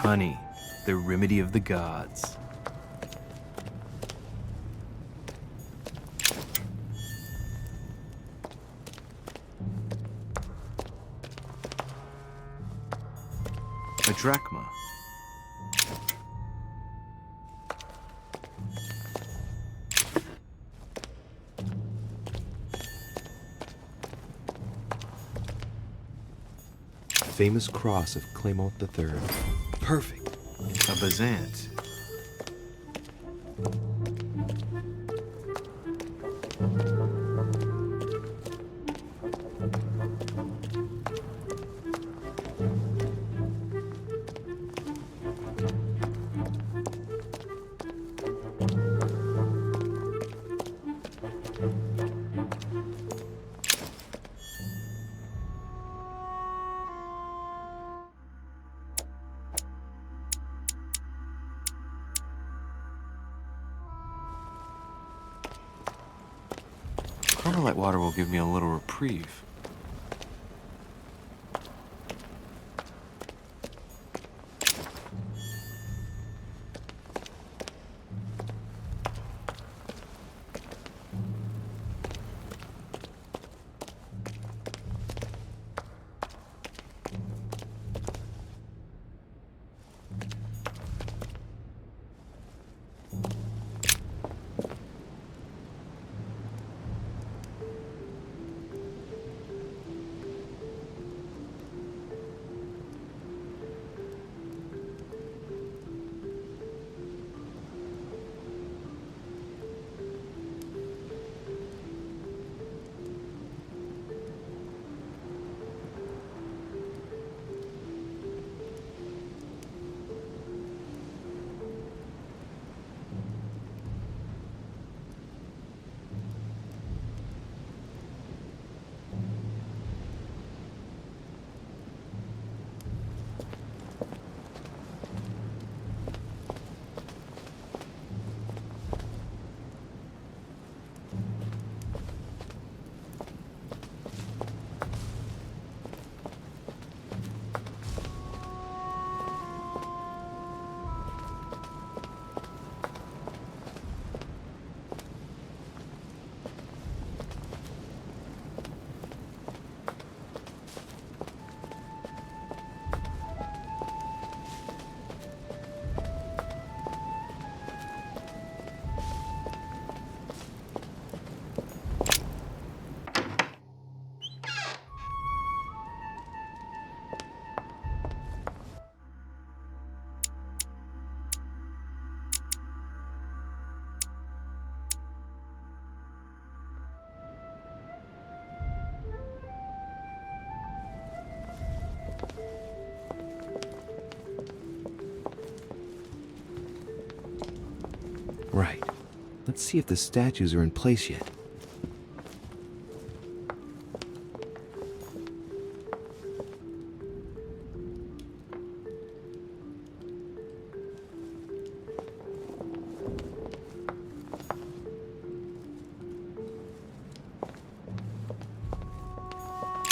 Honey, the remedy of the gods. A drachma. Famous cross of Clement III. Perfect. A Bazant. Carmelite water will give me a little reprieve. Let's see if the statues are in place yet.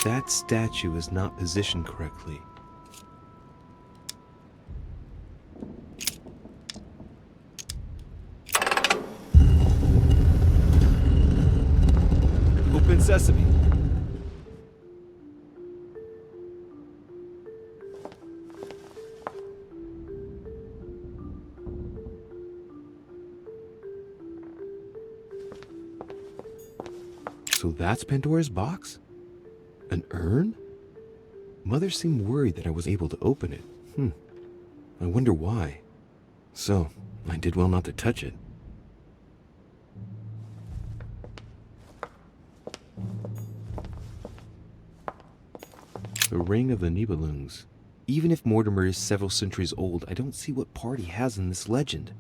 That statue is not positioned correctly. Open sesame. So that's Pandora's box? An urn? Mother seemed worried that I was able to open it. I wonder why. So, I did well not to touch it. The Ring of the Nibelungs. Even if Mortimer is several centuries old, I don't see what part he has in this legend.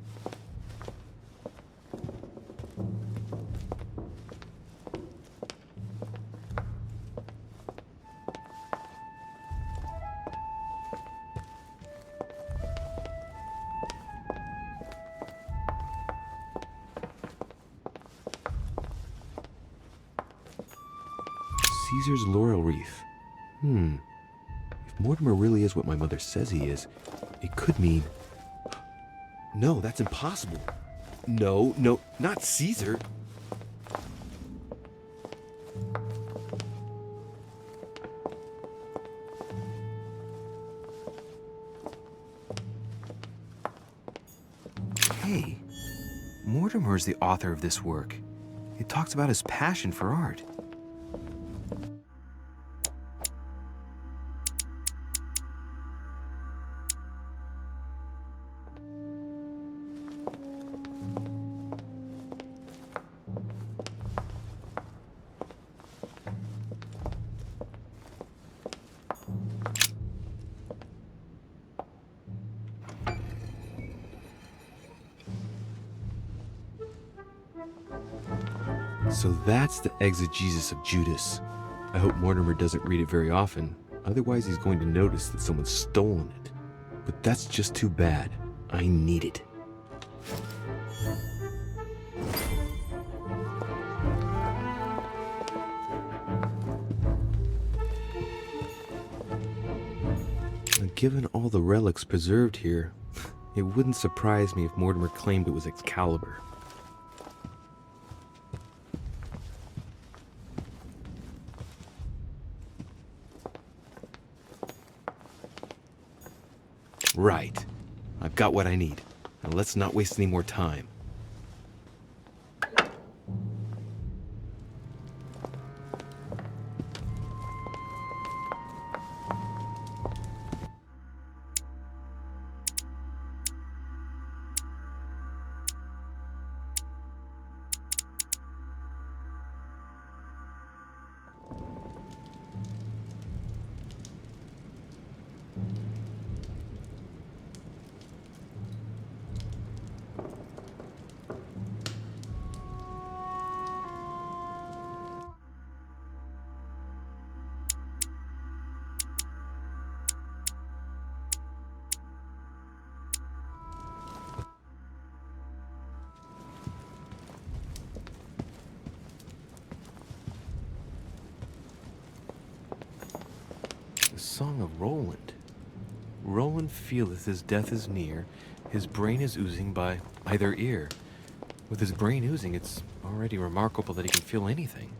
Caesar's laurel wreath. If Mortimer really is what my mother says he is, it could mean... No, that's impossible. No, not Caesar. Hey, Mortimer is the author of this work. It talks about his passion for art. So that's the exegesis of Judas. I hope Mortimer doesn't read it very often, otherwise he's going to notice that someone's stolen it. But that's just too bad. I need it. Given all the relics preserved here, it wouldn't surprise me if Mortimer claimed it was Excalibur. Right. I've got what I need. Now let's not waste any more time. The Song of Roland. Roland feeleth his death is near, his brain is oozing by either ear. With his brain oozing, it's already remarkable that he can feel anything.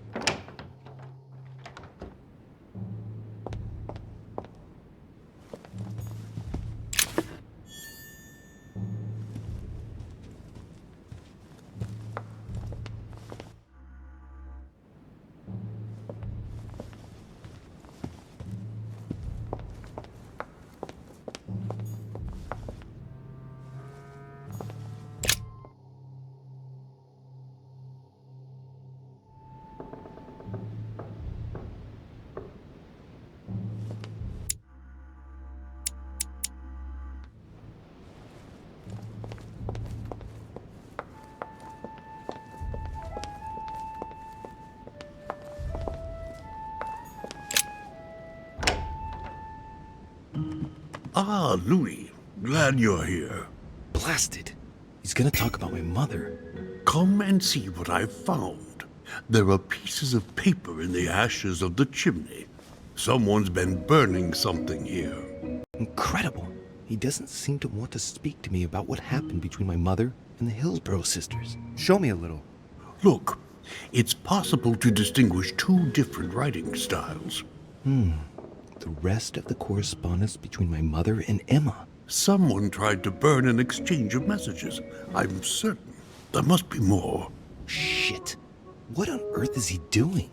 Ah, Louis. Glad you're here. Blasted. He's gonna talk about my mother. Come and see what I've found. There are pieces of paper in the ashes of the chimney. Someone's been burning something here. Incredible. He doesn't seem to want to speak to me about what happened between my mother and the Hillsborough sisters. Show me a little. Look, it's possible to distinguish two different writing styles. The rest of the correspondence between my mother and Emma. Someone tried to burn an exchange of messages. I'm certain. There must be more. Shit. What on earth is he doing?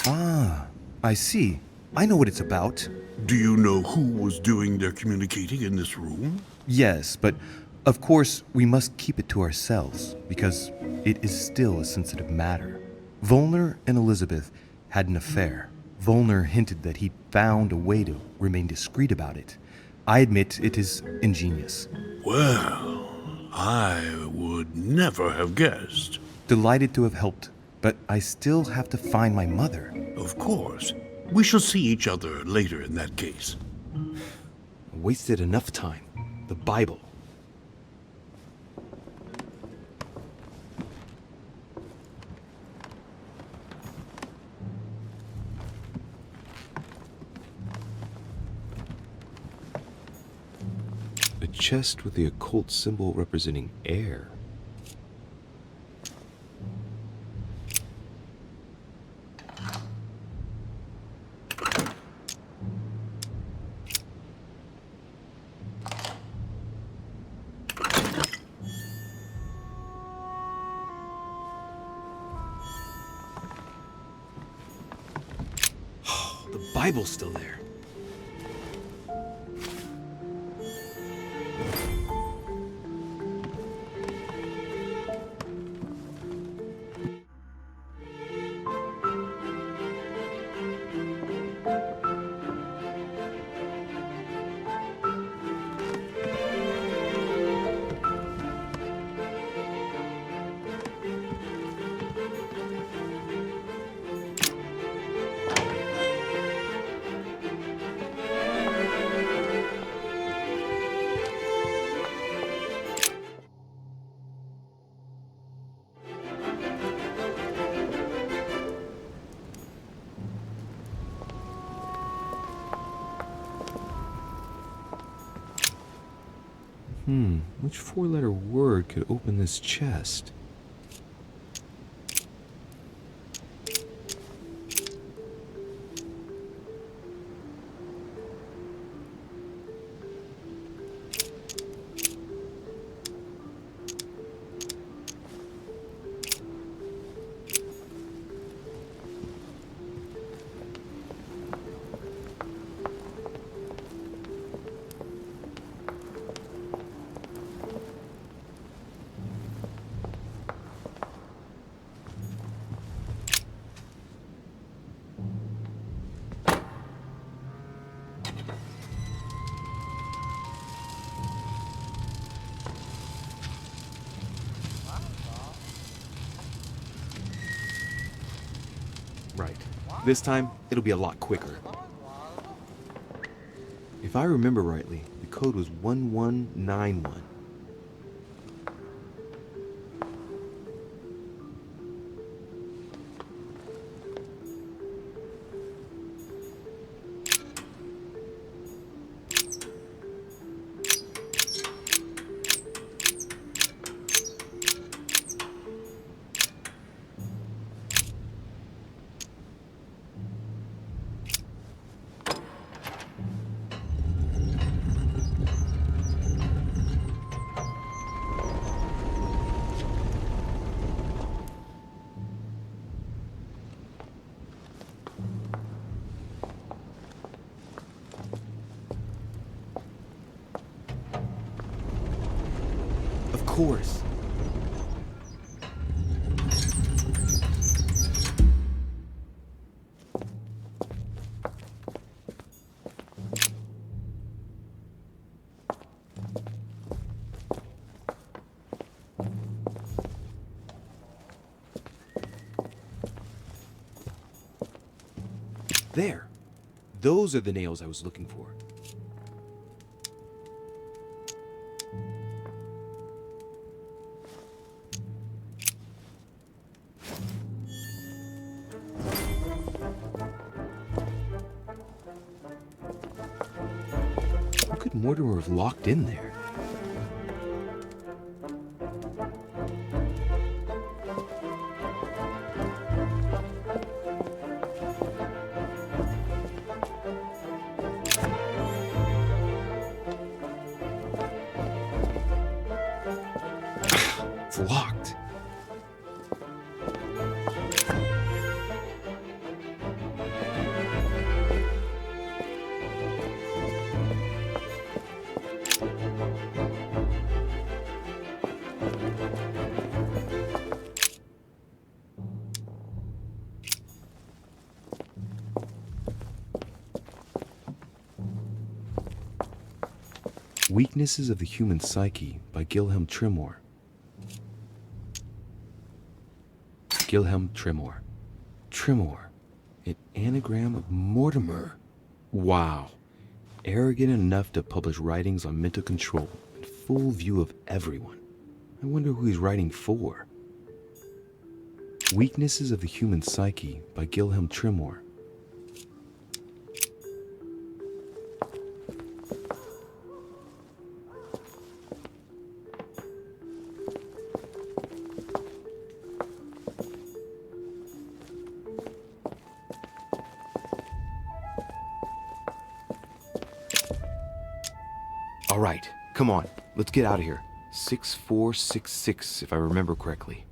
Ah, I see. I know what it's about. Do you know who was doing their communicating in this room? Yes, but of course we must keep it to ourselves because it is still a sensitive matter. Volner and Elizabeth had an affair. Volner hinted that he found a way to remain discreet about it. I admit it is ingenious. Well, I would never have guessed. Delighted to have helped, but I still have to find my mother. Of course. We shall see each other later in that case. I wasted enough time. The Bible. A chest with the occult symbol representing air. The Bible's still there. Which four-letter word could open this chest? Right. This time, it'll be a lot quicker. If I remember rightly, the code was 1191. Of course. There. Those are the nails I was looking for. How could Mortimer have locked in there? It's locked. Weaknesses of the Human Psyche by Gilhelm Trimor. Gilhelm Trimor. Trimor. An anagram of Mortimer. Wow. Arrogant enough to publish writings on mental control in full view of everyone. I wonder who he's writing for. Weaknesses of the Human Psyche by Gilhelm Trimor. All right, come on, let's get out of here. 6466, if I remember correctly.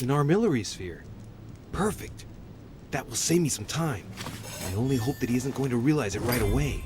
An armillary sphere. Perfect. That will save me some time. I only hope that he isn't going to realize it right away.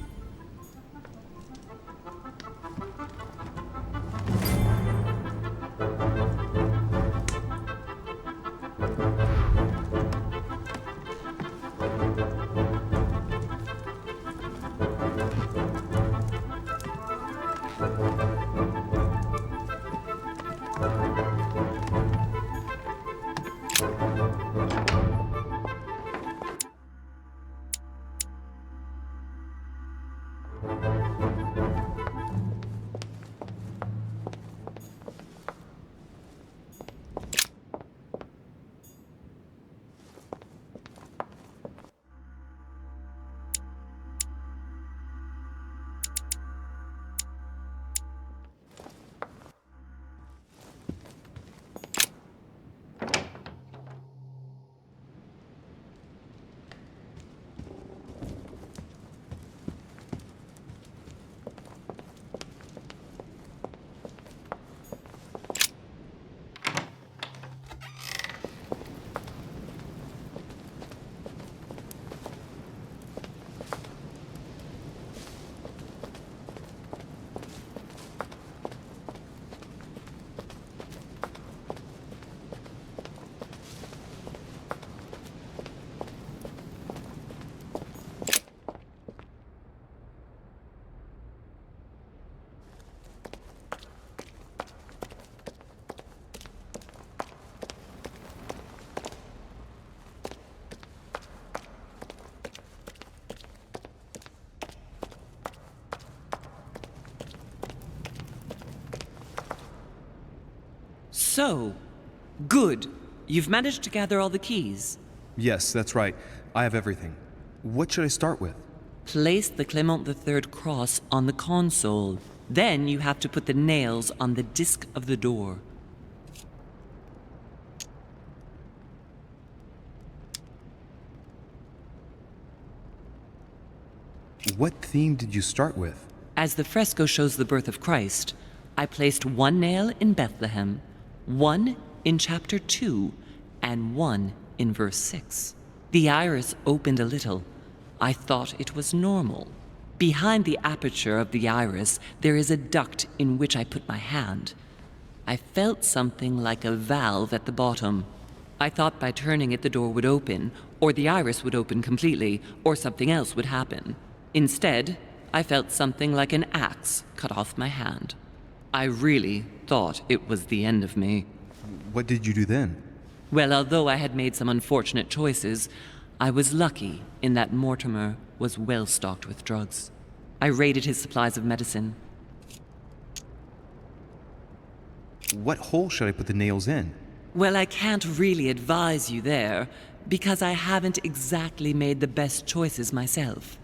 So, Good. You've managed to gather all the keys. Yes, that's right. I have everything. What should I start with? Place the Clement III cross on the console. Then you have to put the nails on the disc of the door. What theme did you start with? As the fresco shows the birth of Christ, I placed one nail in Bethlehem, one in chapter 2, and one in verse 6. The iris opened a little. I thought it was normal. Behind the aperture of the iris, there is a duct in which I put my hand. I felt something like a valve at the bottom. I thought by turning it the door would open, or the iris would open completely, or something else would happen. Instead, I felt something like an axe cut off my hand. I really thought it was the end of me. What did you do then? Well, although I had made some unfortunate choices, I was lucky in that Mortimer was well stocked with drugs. I raided his supplies of medicine. What hole should I put the nails in? Well, I can't really advise you there, because I haven't exactly made the best choices myself.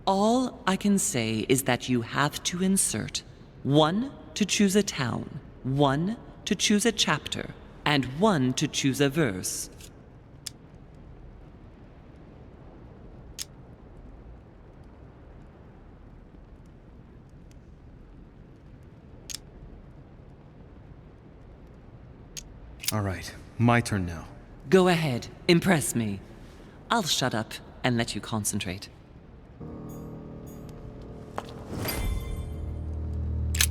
All I can say is that you have to insert 1 to choose a town, 1 to choose a chapter, and 1 to choose a verse. All right, my turn now. Go ahead, impress me. I'll shut up and let you concentrate.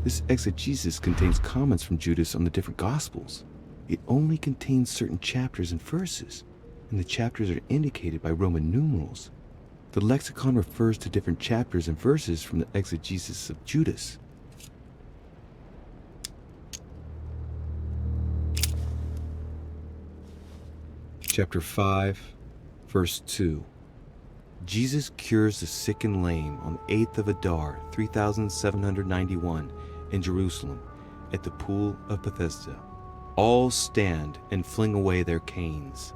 This exegesis contains comments from Judas on the different Gospels. It only contains certain chapters and verses, and the chapters are indicated by Roman numerals. The lexicon refers to different chapters and verses from the exegesis of Judas. Chapter 5, verse 2. Jesus cures the sick and lame on the 8th of Adar, 3791, in Jerusalem, at the pool of Bethesda. All stand and fling away their canes.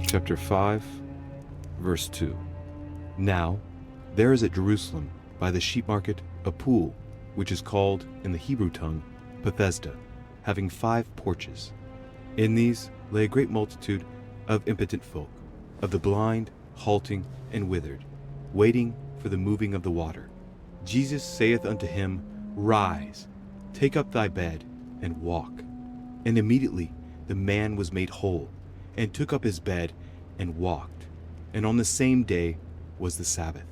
Chapter 5, verse 2. Now, there is at Jerusalem, by the sheep market, a pool, which is called, in the Hebrew tongue, Bethesda, having 5 porches. In these lay a great multitude of impotent folk, of the blind, halting, and withered, waiting for the moving of the water. Jesus saith unto him, Rise, take up thy bed, and walk. And immediately the man was made whole, and took up his bed and walked. And on the same day was the Sabbath.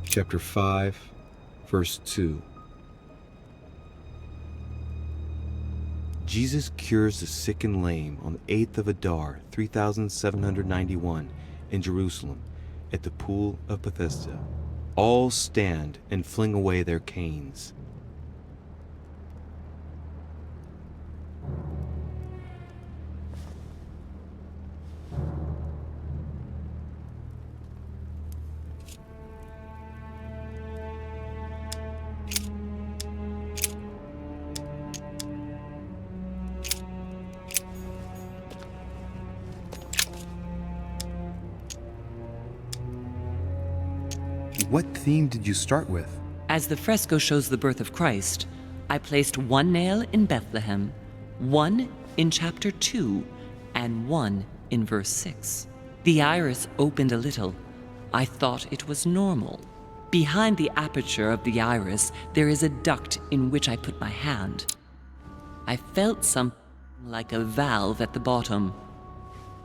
Chapter 5, verse 2. Jesus cures the sick and lame on the 8th of Adar, 3791, in Jerusalem, at the pool of Bethesda. All stand and fling away their canes. What theme did you start with? As the fresco shows the birth of Christ, I placed 1 nail in Bethlehem, 1 in chapter 2, and 1 in verse 6. The iris opened a little. I thought it was normal. Behind the aperture of the iris, there is a duct in which I put my hand. I felt something like a valve at the bottom.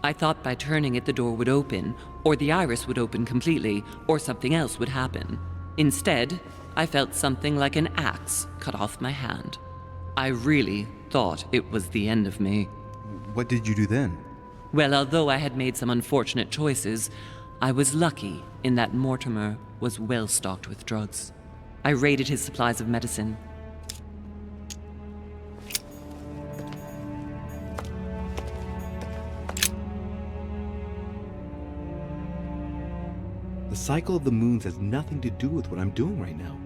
I thought by turning it the door would open, or the iris would open completely, or something else would happen. Instead, I felt something like an axe cut off my hand. I really thought it was the end of me. What did you do then? Well, although I had made some unfortunate choices, I was lucky in that Mortimer was well stocked with drugs. I raided his supplies of medicine. The cycle of the moons has nothing to do with what I'm doing right now.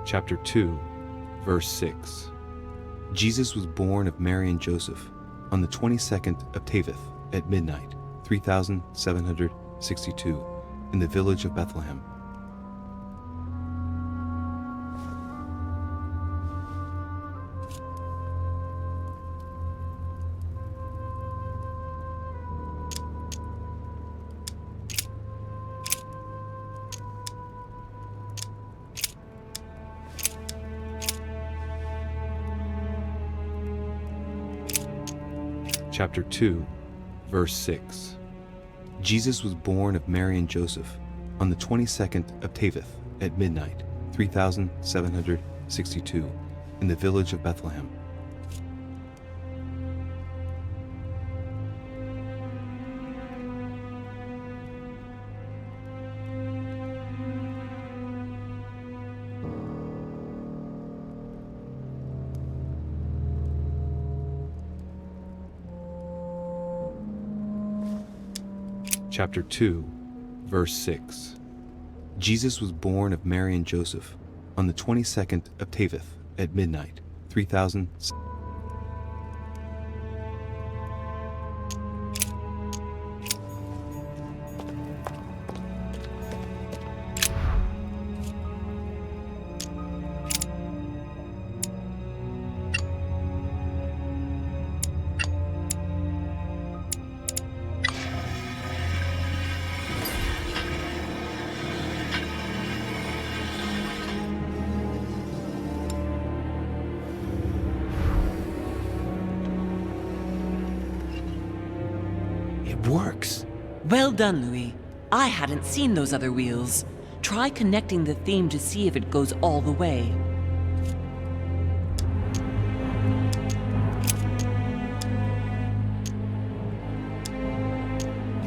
Chapter 2, verse 6. Jesus was born of Mary and Joseph on the 22nd of Teveth at midnight, 3762, in the village of Bethlehem. Chapter 2, verse 6. Jesus was born of Mary and Joseph on the 22nd of Teveth at midnight, 3762, in the village of Bethlehem. Chapter 2, verse 6. Jesus was born of Mary and Joseph on the 22nd of Teveth at midnight, 3000. Works. Well done, Louis. I hadn't seen those other wheels. Try connecting the theme to see if it goes all the way.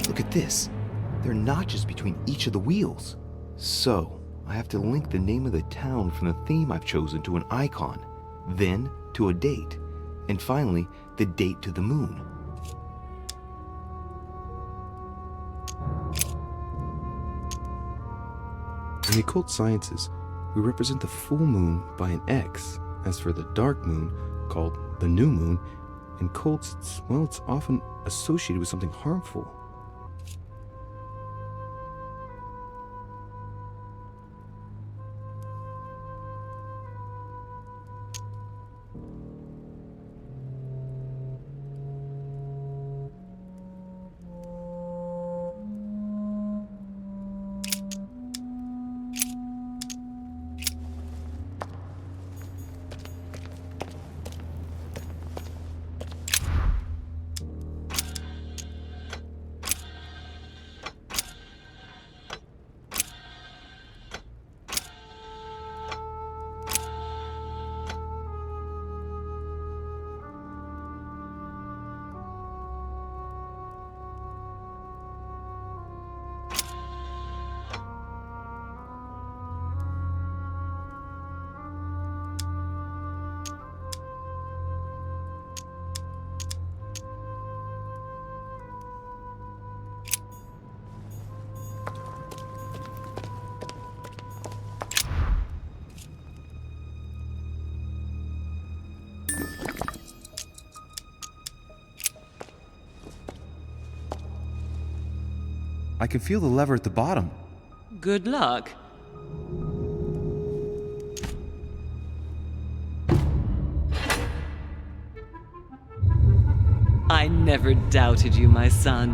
Look at this. There are notches between each of the wheels. So, I have to link the name of the town from the theme I've chosen to an icon, then to a date, and finally, the date to the moon. In the occult sciences, we represent the full moon by an X. As for the dark moon, called the new moon, in cults, it's often associated with something harmful. I can feel the lever at the bottom. Good luck. I never doubted you, my son.